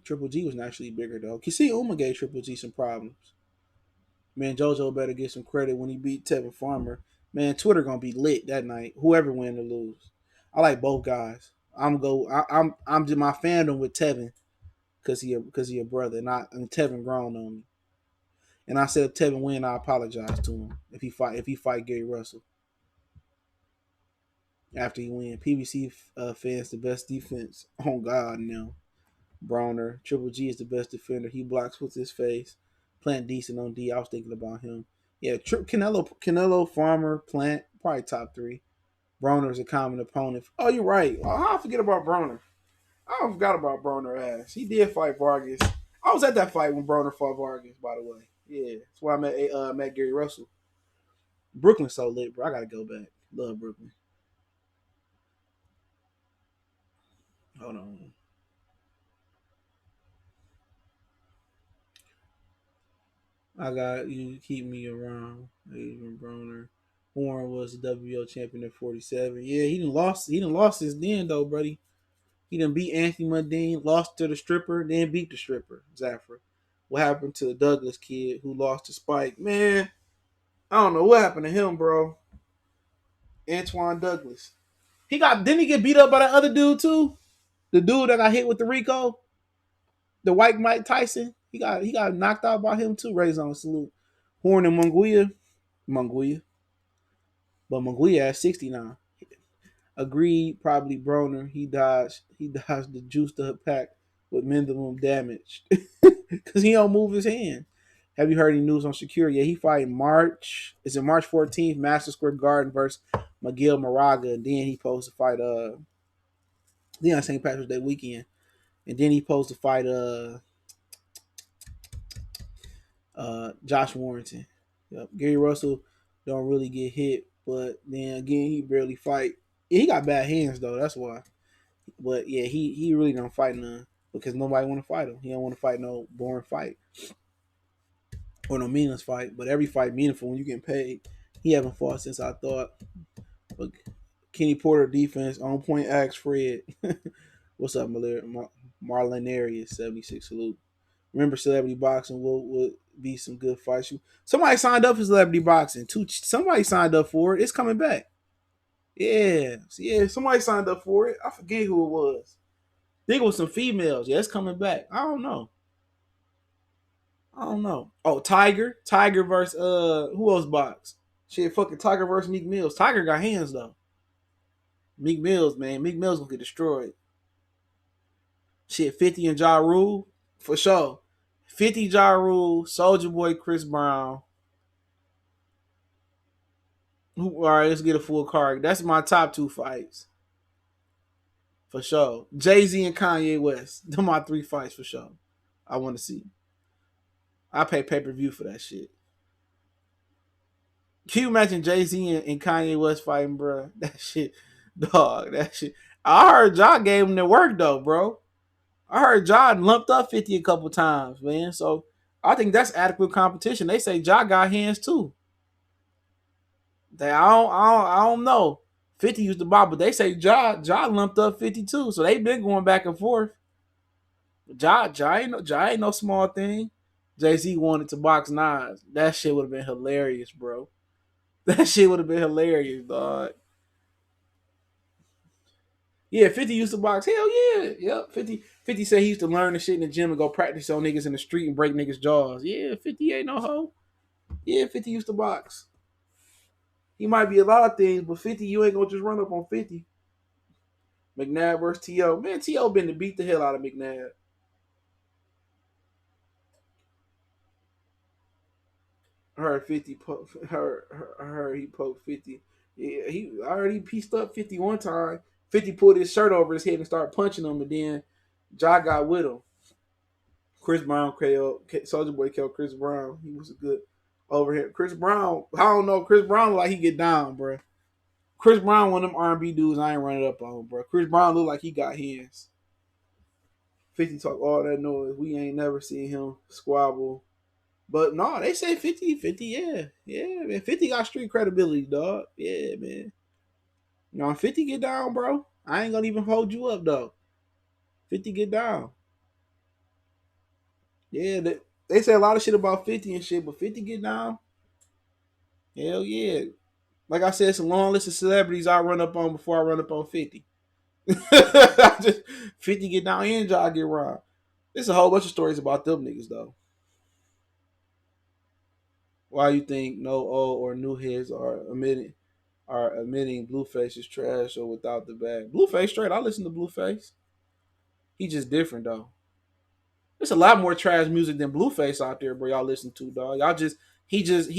Triple G was naturally bigger though. You see, Uma gave Triple G some problems. Man, JoJo better get some credit when he beat Tevin Farmer. Man, Twitter gonna be lit that night. Whoever win or lose, I like both guys. I'm just my fandom with Tevin because he a brother, and Tevin grown on me. And I said if Tevin win, I apologize to him if he fight Gary Russell after he win. PBC fans the best defense. Oh God, no. Browner. Triple G is the best defender. He blocks with his face. Plant decent on D. I was thinking about him. Yeah, Canelo, Farmer, Plant, probably top three. Broner is a common opponent. Oh, you're right. How I forget about Broner? I forgot about Broner ass. He did fight Vargas. I was at that fight when Broner fought Vargas, by the way. Yeah, that's why I met Gary Russell. Brooklyn's so lit, bro. I gotta go back. Love Brooklyn. Hold on. I got you keep me around. Adrian Broner. Warren was the WBO champion at 47. Yeah, he didn't lost. He didn't lost his then though, buddy. He didn't beat Anthony Mundine, lost to the stripper, then beat the stripper, Zafra. What happened to the Douglas kid who lost to Spike? Man, I don't know what happened to him, bro. Antoine Douglas. Didn't he get beat up by that other dude too? The dude that got hit with the Rico, the white Mike Tyson. He got knocked out by him too. Raise on salute. Horn and Munguia. But Munguia at 69. Agreed, probably Broner. He dodged the juice to her pack with minimum damage. Because he don't move his hand. Have you heard any news on Shakir? Yeah, he fighting March. Is it March 14th? Madison Square Garden versus Miguel Moraga. And then he supposed to fight then on St. Patrick's Day weekend. And then he supposed to fight Josh Warrington. Yep. Gary Russell don't really get hit, but then again he barely fight. Yeah, he got bad hands though, that's why. But yeah, he really don't fight none because nobody want to fight him. He don't want to fight no boring fight or no meaningless fight. But every fight meaningful when you getting paid. He haven't fought since I thought. But Kenny Porter defense on point. Axe Fred. What's up, Marlon Arias 76 salute. Remember, celebrity boxing will be some good fights. Somebody signed up for celebrity boxing. Somebody signed up for it. It's coming back. Yeah, somebody signed up for it. I forget who it was. I think it was some females. Yeah, it's coming back. I don't know. Oh, Tiger versus who else box? Shit, fucking Tiger versus Meek Mills. Tiger got hands though. Meek Mills, man. Meek Mills gonna get destroyed. Shit, 50 and Ja Rule for sure. 50 Ja Rule, Soldier Boy, Chris Brown. All right, let's get a full card. That's my top 2 fights. For sure. Jay-Z and Kanye West. They're my 3 fights for sure. I want to see. I pay pay-per-view for that shit. Can you imagine Jay-Z and Kanye West fighting, bro? That shit, dog, that shit. I heard Ja gave him the work, though, bro. I heard Ja lumped up 50 a couple times, man. So I think that's adequate competition. They say Ja got hands, too. I don't know. 50 used to bob, but they say Ja lumped up 52. So they've been going back and forth. Ja ain't no small thing. Jay-Z wanted to box Nas. That shit would have been hilarious, bro. That shit would have been hilarious, dog. Yeah, 50 used to box. Hell yeah. Yep. 50 said he used to learn the shit in the gym and go practice on niggas in the street and break niggas' jaws. Yeah, 50 ain't no hoe. Yeah, 50 used to box. He might be a lot of things, but 50, you ain't gonna just run up on 50. McNabb versus T.O. Man, T.O. been to beat the hell out of McNabb. I heard 50 heard he poked 50. Yeah, I heard he pieced up 50 one time. 50 pulled his shirt over his head and started punching him, and then Ja got with him. Chris Brown Soldier Boy killed Chris Brown. He was a good overhead. Chris Brown, I don't know. Chris Brown like he get down, bro. Chris Brown, one of them R&B dudes I ain't running up on, bro. Chris Brown look like he got hands. 50 talk all that noise. We ain't never seen him squabble. But no, they say 50, yeah. Yeah, man. 50 got street credibility, dog. Yeah, man. You know, 50 get down, bro. I ain't gonna even hold you up, though. 50 get down. Yeah, they say a lot of shit about 50 and shit, but 50 get down. Hell yeah. Like I said, it's a long list of celebrities I run up on before I run up on 50. 50 get down and y'all get robbed. There's a whole bunch of stories about them niggas, though. Why you think no old or new heads are admitting Blueface is trash or without the bag? Blueface straight. I listen to Blueface. He just different though. There's a lot more trash music than Blueface out there, bro. Y'all listen to, dog. Y'all just he just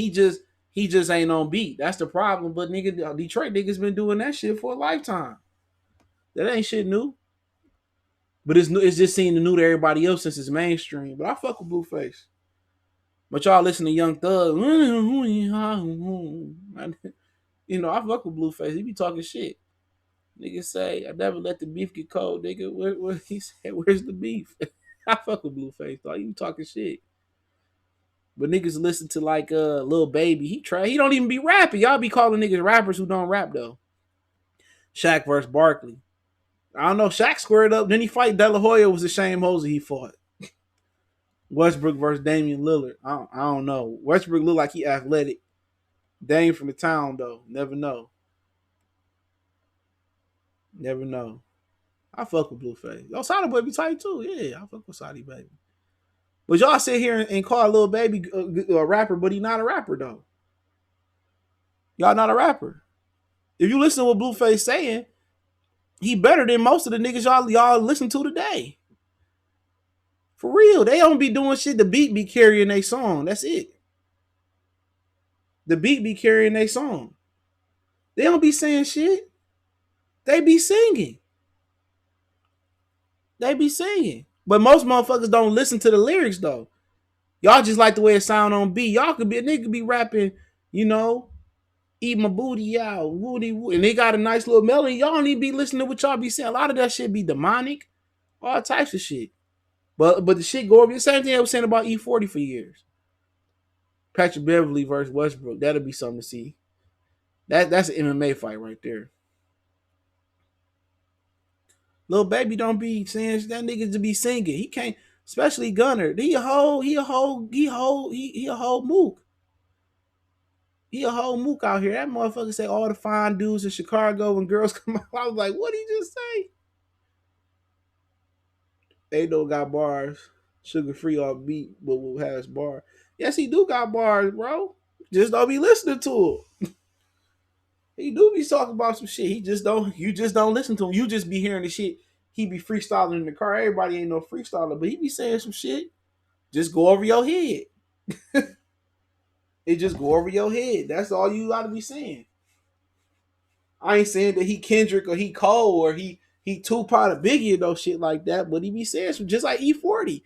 ain't on beat. That's the problem. But nigga, Detroit niggas been doing that shit for a lifetime. That ain't shit new. But it's new. It's just seeming new to everybody else since it's mainstream. But I fuck with Blueface. But y'all listen to Young Thug. You know, I fuck with Blueface. He be talking shit. Niggas say, I never let the beef get cold, nigga. Where he said, where's the beef? I fuck with Blueface, dog. You talking shit. But niggas listen to like Lil Baby. He don't even be rapping. Y'all be calling niggas rappers who don't rap though. Shaq versus Barkley. I don't know. Shaq squared up. Then he fight De La Hoya. Was the Shane Mosley he fought. Westbrook versus Damian Lillard. I don't know. Westbrook look like he athletic. Dame from the town though. Never know. Never know. I fuck with Blueface. Yo, Saudi Boy be tight too. Yeah, I fuck with Saudi Baby. But y'all sit here and call Lil Baby a rapper, but he not a rapper though. Y'all not a rapper. If you listen to what Blueface saying, he better than most of the niggas y'all listen to today. For real, they don't be doing shit. The beat be carrying their song. That's it. The beat be carrying their song. They don't be saying shit. They be singing. They be singing. But most motherfuckers don't listen to the lyrics though. Y'all just like the way it sound on beat. Y'all could be a nigga be rapping, you know, eat my booty out, woody, and they got a nice little melody. Y'all need to be listening to what y'all be saying. A lot of that shit be demonic, all types of shit. But the shit go over. The same thing I was saying about E40 for years. Patrick Beverly versus Westbrook. That'll be something to see. That's an MMA fight right there. Little baby don't be saying that nigga to be singing. He can't, especially Gunner. He a whole mook. He a whole mook out here. That motherfucker say all the fine dudes in Chicago when girls come out. I was like, what did he just say? Ado got bars. Sugar free off beat, but will has bar. Yes, he do got bars, bro. Just don't be listening to him. He do be talking about some shit. He just don't. You just don't listen to him. You just be hearing the shit. He be freestyling in the car. Everybody ain't no freestyler, but he be saying some shit. Just go over your head. It just go over your head. That's all you gotta be saying. I ain't saying that he Kendrick or he Cole or he Tupac or Biggie or no shit like that, but he be saying some just like E40.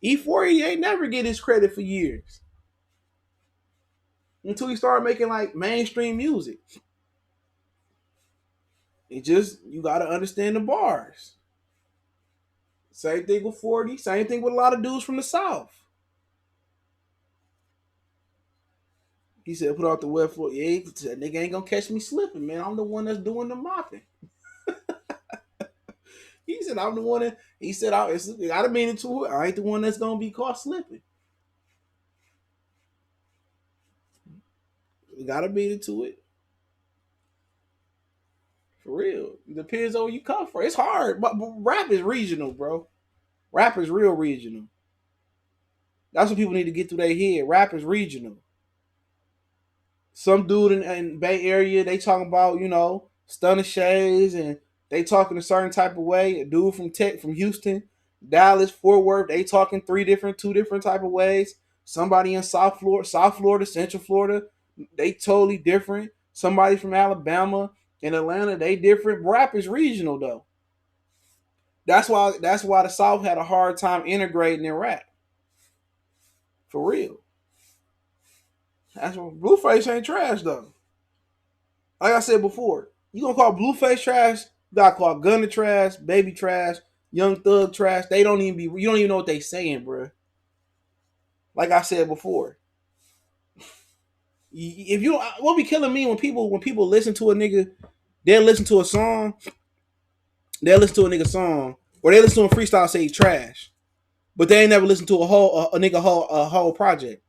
E40 ain't never get his credit for years until he started making like mainstream music. It just you gotta understand the bars. Same thing with 40. Same thing with a lot of dudes from the South. He said, "Put out the wet floor." Yeah, that nigga ain't gonna catch me slipping, man. I'm the one that's doing the mopping. He said, "I'm the one that." He said, "I gotta mean it to it. I ain't the one that's gonna be caught slipping. You gotta mean it to it for real. It depends on where you come from. It's hard, but rap is regional, bro. Rap is real regional. That's what people need to get through their head. Rap is regional. Some dude in Bay Area, they talking about, stunner shades and they talking a certain type of way. A dude from Houston, Dallas, Fort Worth, they talking two different type of ways. Somebody in South Florida, Central Florida, they totally different. Somebody from Alabama and Atlanta, they different. Rap is regional though. That's why the South had a hard time integrating in rap. For real. That's why Blueface ain't trash though. Like I said before, you gonna call Blueface trash? You gotta call Gunner trash, Baby trash, Young Thug trash. They don't even be. You don't even know what they saying, bro. Like I said before, if you what be killing me when people listen to a nigga, they'll listen to a song, they'll listen to a nigga song, or they listen to a freestyle say he's trash, but they ain't never listened to a nigga whole project.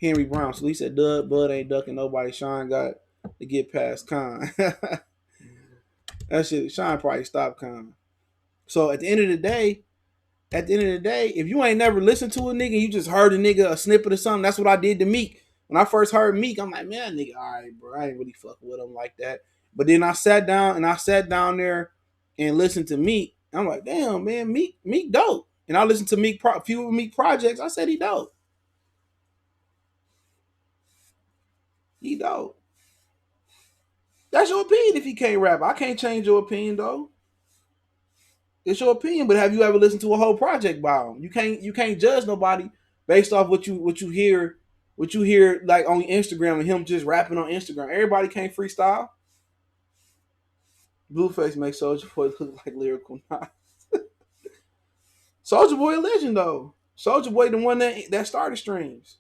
Henry Brown, so he said, Bud ain't ducking nobody. Shawn got to get past Con. That shit, Shawn probably stopped Con. So at the end of the day, if you ain't never listened to a nigga, you just heard a nigga a snippet of something. That's what I did to Meek. When I first heard Meek, I'm like, man, nigga, all right, bro, I ain't really fucking with him like that. But then I sat down there and listened to Meek. I'm like, damn, man, Meek dope. And I listened to few Meek projects. I said he dope. He dope. That's your opinion if he can't rap. I can't change your opinion though. It's your opinion, but have you ever listened to a whole project by him? You can't judge nobody based off what you hear like on Instagram and him just rapping on Instagram. Everybody can't freestyle. Blueface makes Soldier Boy look like lyrical. Soldier Boy a legend though. Soldier Boy the one that started streams.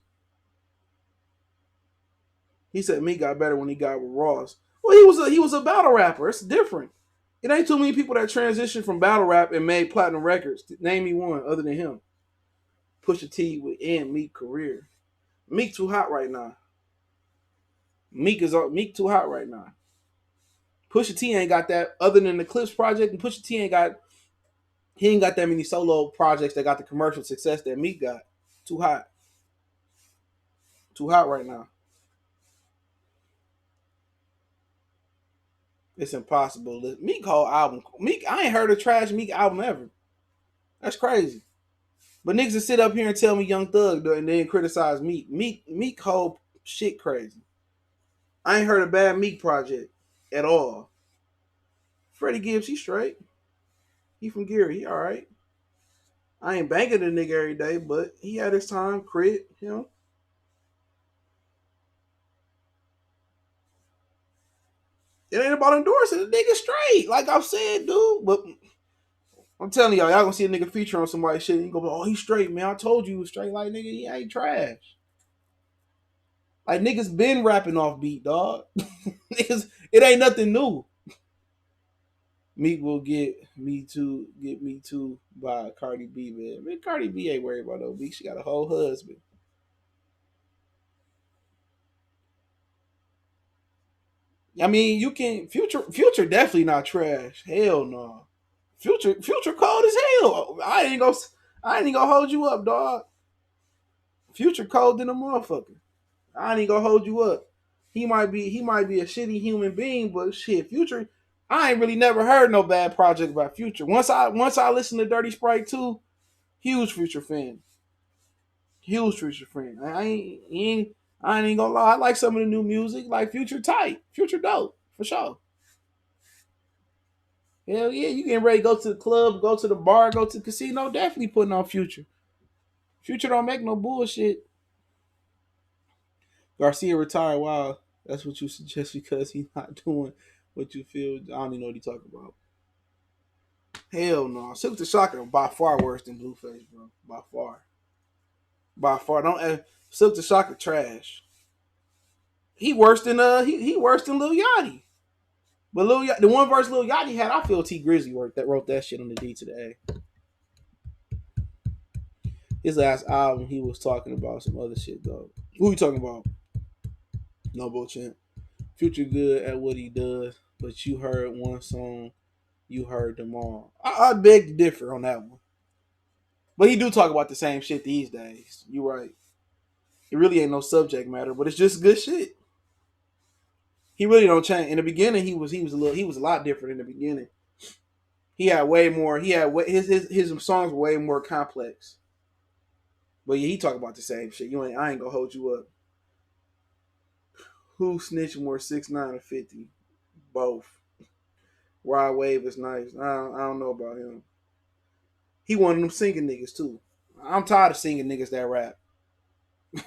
He said me got better when he got with Ross. Well, he was a battle rapper. It's different. It ain't too many people that transitioned from battle rap and made platinum records. Name me one other than him. Pusha T with end Meek career. Meek too hot right now. Meek too hot right now. Pusha T ain't got that other than the Clips project, and Pusha T ain't got that many solo projects that got the commercial success that Meek got. Too hot. Too hot right now. It's impossible. Meek whole album. Meek, I ain't heard a trash Meek album ever. That's crazy. But niggas will sit up here and tell me Young Thug and then criticize Meek. Meek whole shit crazy. I ain't heard a bad Meek project at all. Freddie Gibbs, he straight. He from Geary, he alright. I ain't banking the nigga every day, but he had his time, crit. It ain't about endorsing the nigga straight. Like I've said, dude. But I'm telling y'all gonna see a nigga feature on somebody's shit and you go, oh, he's straight, man. I told you he was straight. Like, nigga, he ain't trash. Like niggas been rapping off beat, dog. Niggas, it ain't nothing new. Meek will get me too by Cardi B, man. Man, Cardi B ain't worried about no Meek. She got a whole husband. I mean, you can Future definitely not trash. Hell no. Future cold as hell. I ain't even gonna hold you up, dog. Future cold than a motherfucker. I ain't even gonna hold you up. He might be a shitty human being, but shit, Future. I ain't really never heard no bad project about Future. Once I listened to Dirty Sprite 2, huge Future fan. Huge Future fan. I ain't even gonna lie. I like some of the new music, like Future tight, Future dope for sure. Hell yeah, you getting ready to go to the club, go to the bar, go to the casino, definitely putting on Future. Future don't make no bullshit. Garcia retired. Wow, that's what you suggest because he's not doing what you feel. I don't even know what he talking about. Hell no, Silk the Shocker by far worse than Blueface, bro. By far, by far. Don't Silk the Shocker trash. He worse than Lil Yachty. But the one verse Lil Yachty had, I feel T Grizzly wrote that shit on the D to the A. His last album, he was talking about some other shit though. Who you talking about? No Champ. Future good at what he does, but you heard one song, you heard them all. I beg to differ on that one. But he do talk about the same shit these days. You right. It really ain't no subject matter, but it's just good shit. He really don't change. In the beginning, he was a lot different in the beginning. He had way more. His songs were way more complex. But yeah, he talk about the same shit. I ain't gonna hold you up. Who snitched more, 6'9" or 50? Both. Rod Wave is nice. I don't know about him. He one of them singing niggas too. I'm tired of singing niggas that rap.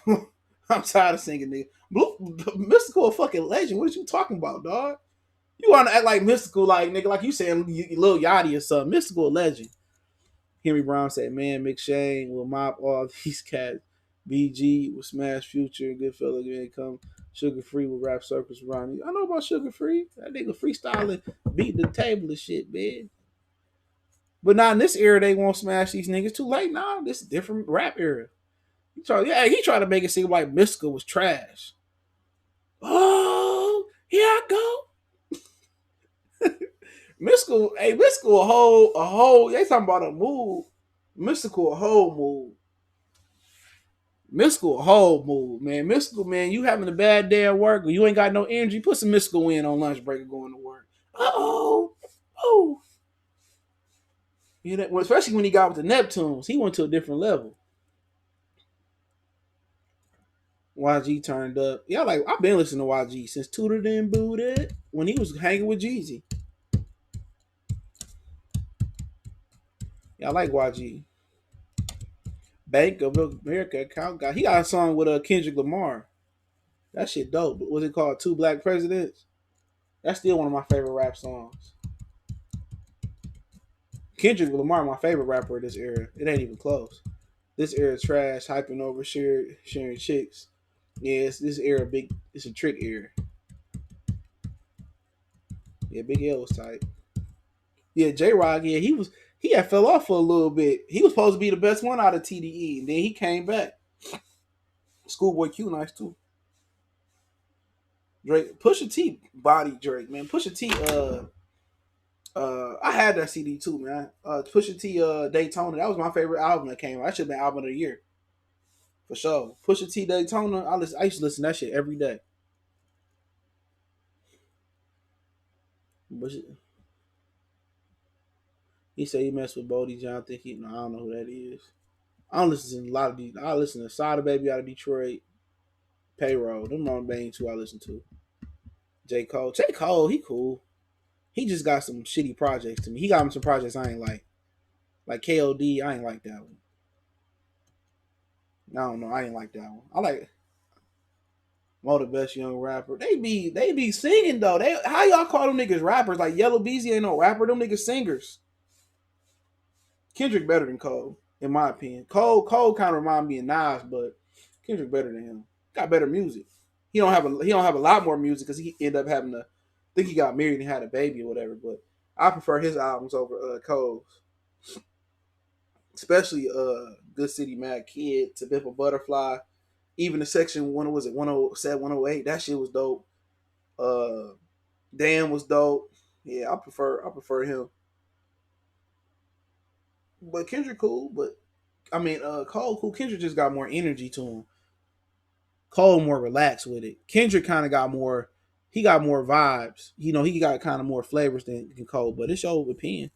I'm tired of singing niggas. Mystical a fucking legend. What are you talking about, dog? You want to act like Mystical, like nigga, like you saying Lil Yachty or something. Mystical a legend. Henry Brown said, "Man, McShane will mop all these cats. BG will smash Future. Goodfellas gonna come. Sugar Free will rap circles around you. I know about Sugar Free. That nigga freestyling, beating the table and shit, man. But not in this era. They won't smash these niggas. Too late now. This is a different rap era. He tried to make it seem like Mystical was trash. Oh, here I go. Mystical a whole. They talking about a move. Mystical a whole move. Mystical a whole move, man. Mystical, man, you having a bad day at work or you ain't got no energy, put some Mystical in on lunch break or going to work. Oh. You know, especially when he got with the Neptunes. He went to a different level. YG turned up. Yeah, like I've been listening to YG since Tutored and Booted when he was hanging with Jeezy. Yeah, I like YG. Bank of America account guy. He got a song with Kendrick Lamar. That shit dope. What's it called? Two Black Presidents. That's still one of my favorite rap songs. Kendrick Lamar, my favorite rapper of this era. It ain't even close. This era trash, hyping over, sharing chicks. Yeah, this era big. It's a trick era. Yeah, Big L was tight. Yeah, J Rock. Yeah, he had fell off for a little bit. He was supposed to be the best one out of TDE, and then he came back. Schoolboy Q nice too. Drake, Pusha T, body Drake, man. Pusha T, I had that CD too, man. Pusha T, Daytona. That was my favorite album that came out. That should have been album of the year for sure. Pusha T, Daytona. I used to listen to that shit every day. But he said he messed with Bodie John. I think I don't know who that is. I don't listen to a lot of these. I listen to Sada Baby out of Detroit, Payroll. Them are the main two I listen to. J Cole. J Cole, he cool. He just got some shitty projects to me. He got some projects I ain't like KOD. I ain't like that one. I don't know. I ain't like that one. I like Mo the Best Young Rapper. They be singing though. How y'all call them niggas rappers? Like Yellow Beezy ain't no rapper. Them niggas singers. Kendrick better than Cole, in my opinion. Cole kind of remind me of Nas, but Kendrick better than him. Got better music. he don't have a lot more music because he ended up having to. I think he got married and had a baby or whatever. But I prefer his albums over Cole's, especially Good City, Mad Kid, To Pimp a Butterfly. Even the section one was it 107, 108. That shit was dope. Uh, Dan was dope. Yeah, I prefer him. But Kendrick cool. But I mean, Cole cool. Kendrick just got more energy to him. Cole more relaxed with it. Kendrick kind of got more. He got more vibes. He got kind of more flavors than Cole. But it's your opinion.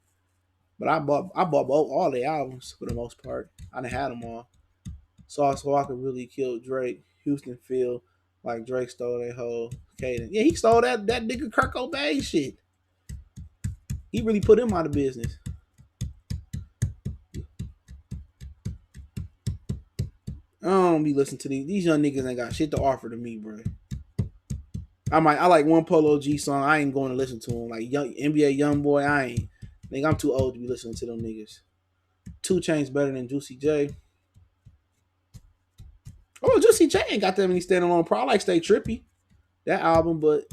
But I bought both all the albums for the most part. I done had them all. Sauce Walker really killed Drake. Houston feel like Drake stole that whole cadence. Yeah, he stole that nigga Kurt Cobain shit. He really put him out of business. I don't be listening to these young niggas ain't got shit to offer to me, bro. I like one Polo G song. I ain't going to listen to him. Like young NBA young boy, I ain't. Think I'm too old to be listening to them niggas. 2 Chainz better than Juicy J. Oh, Juicy J ain't got that many standalone pro. I like Stay Trippy, that album, but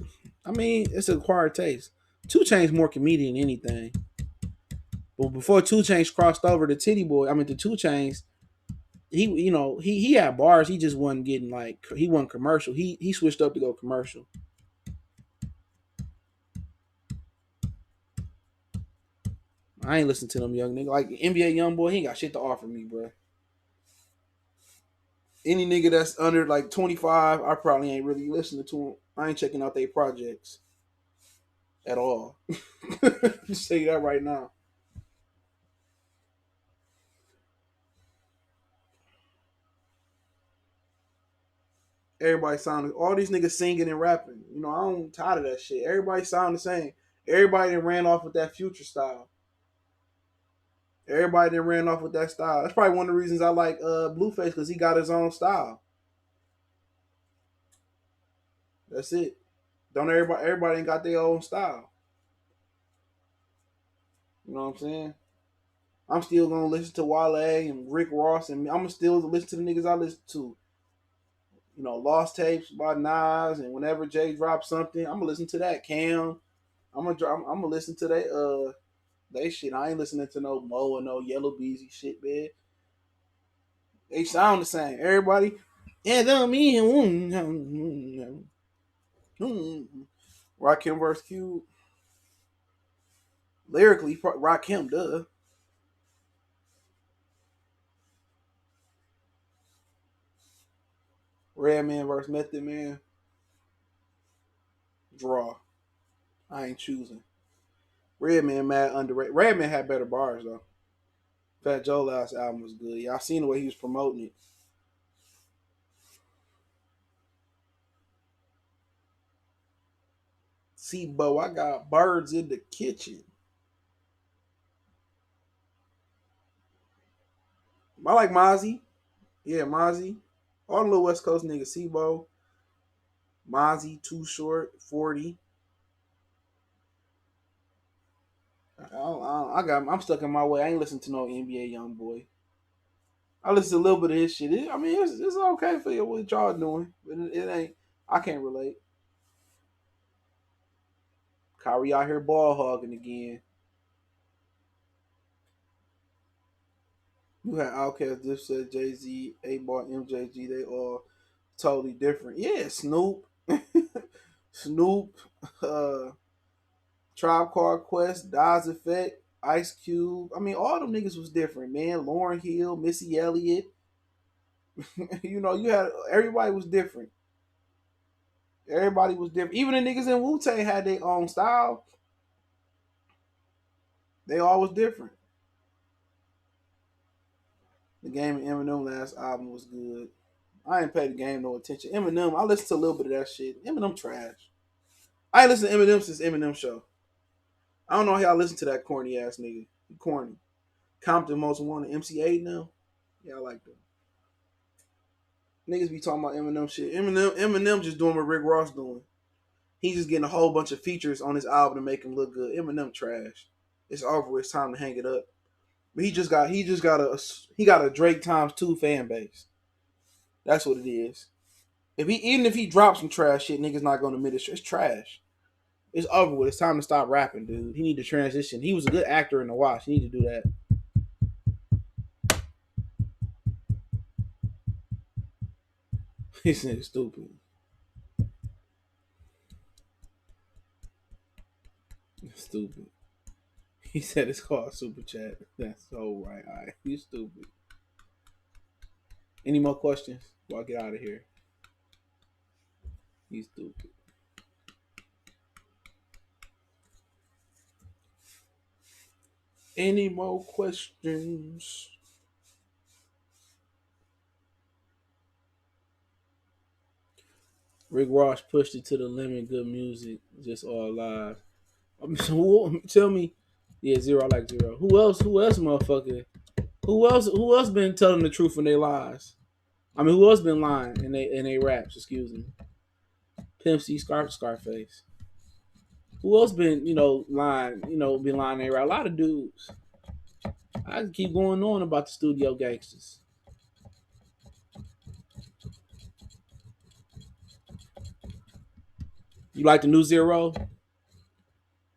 I mean it's an acquired taste. 2 Chainz more comedian than anything. But before 2 Chainz crossed over to Titty Boy, I mean to 2 Chainz, he had bars. He just wasn't getting like he wasn't commercial. He switched up to go commercial. I ain't listen to them young niggas. Like NBA young boy, he ain't got shit to offer me, bro. Any nigga that's under like 25, I probably ain't really listening to him. I ain't checking out their projects at all. Just say that right now. Everybody sounding all these niggas singing and rapping. I'm tired of that shit. Everybody sound the same. Everybody that ran off with that future style. Everybody that ran off with that style. That's probably one of the reasons I like Blueface because he got his own style. That's it. Don't everybody ain't got their own style. You know what I'm saying? I'm still gonna listen to Wale and Rick Ross, and I'm gonna still listen to the niggas I listen to. Lost Tapes by Nas, and whenever Jay drops something, I'm gonna listen to that. Cam, I'm gonna listen to they shit. I ain't listening to no Mo and no Yellow Beezy shit, man. They sound the same. Everybody, and me, Rakim versus Cube. Lyrically, Rakim, duh. Redman versus Method Man, draw. I ain't choosing. Redman mad underrated. Redman had better bars though. Fat Joe last album was good. Yeah, I seen the way he was promoting it. See, Bo, I got birds in the kitchen. I like Mozzie. Yeah, Mozzie. All the little West Coast niggas. Bo, Mozzie, Too Short, 40. I'm stuck in my way. I ain't listening to no NBA young boy. I listen to a little bit of his shit. I mean, it's okay for you what y'all doing, but it ain't. I can't relate. Kyrie out here ball hogging again. You had Outkast, Dipset, Jay Z, 8 Ball, MJG. They all totally different. Yeah, Snoop, Snoop, uh, Tribe Called Quest, Daz Effect, Ice Cube. I mean, all them niggas was different, man. Lauren Hill, Missy Elliott. You had everybody was different. Everybody was different. Even the niggas in Wu Tang had their own style. They all was different. The Game and Eminem last album was good. I ain't paid the game no attention. Eminem, I listened to a little bit of that shit. Eminem trash. I ain't listened to Eminem since Eminem show. I don't know how y'all listen to that corny ass nigga. He corny. Compton Most Wanted, MC8 now. Yeah, I like that. Niggas be talking about Eminem shit. Eminem just doing what Rick Ross doing. He's just getting a whole bunch of features on his album to make him look good. Eminem trash. It's over. It's time to hang it up. But he got a Drake times 2 fan base. That's what it is. Even if he drops some trash shit, niggas not gonna admit it's trash. It's over with. It's time to stop rapping, dude. He need to transition. He was a good actor in the watch. He need to do that. This nigga stupid. Stupid. He said it's called super chat. That's so right. All right. You stupid. Any more questions? Before I get out of here. He's stupid. Any more questions? Rick Ross pushed it to the limit. Good music, just all live. So tell me, yeah, zero. I like zero. Who else? Who else, motherfucker? Who else? Who else been telling the truth in their lies? I mean, who else been lying in they raps? Excuse me. Pimp C, Scarface. Who else been lying? Been lying in their rap? A lot of dudes. I can keep going on about the studio gangsters. You like the new Zero?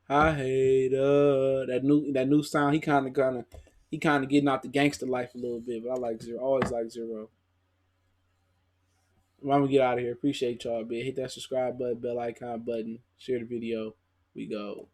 I hate that new sound. He kind of getting out the gangster life a little bit, but I like Zero. Always like Zero. I'm gonna get out of here. Appreciate y'all, man. Hit that subscribe button, bell icon button, share the video. We go.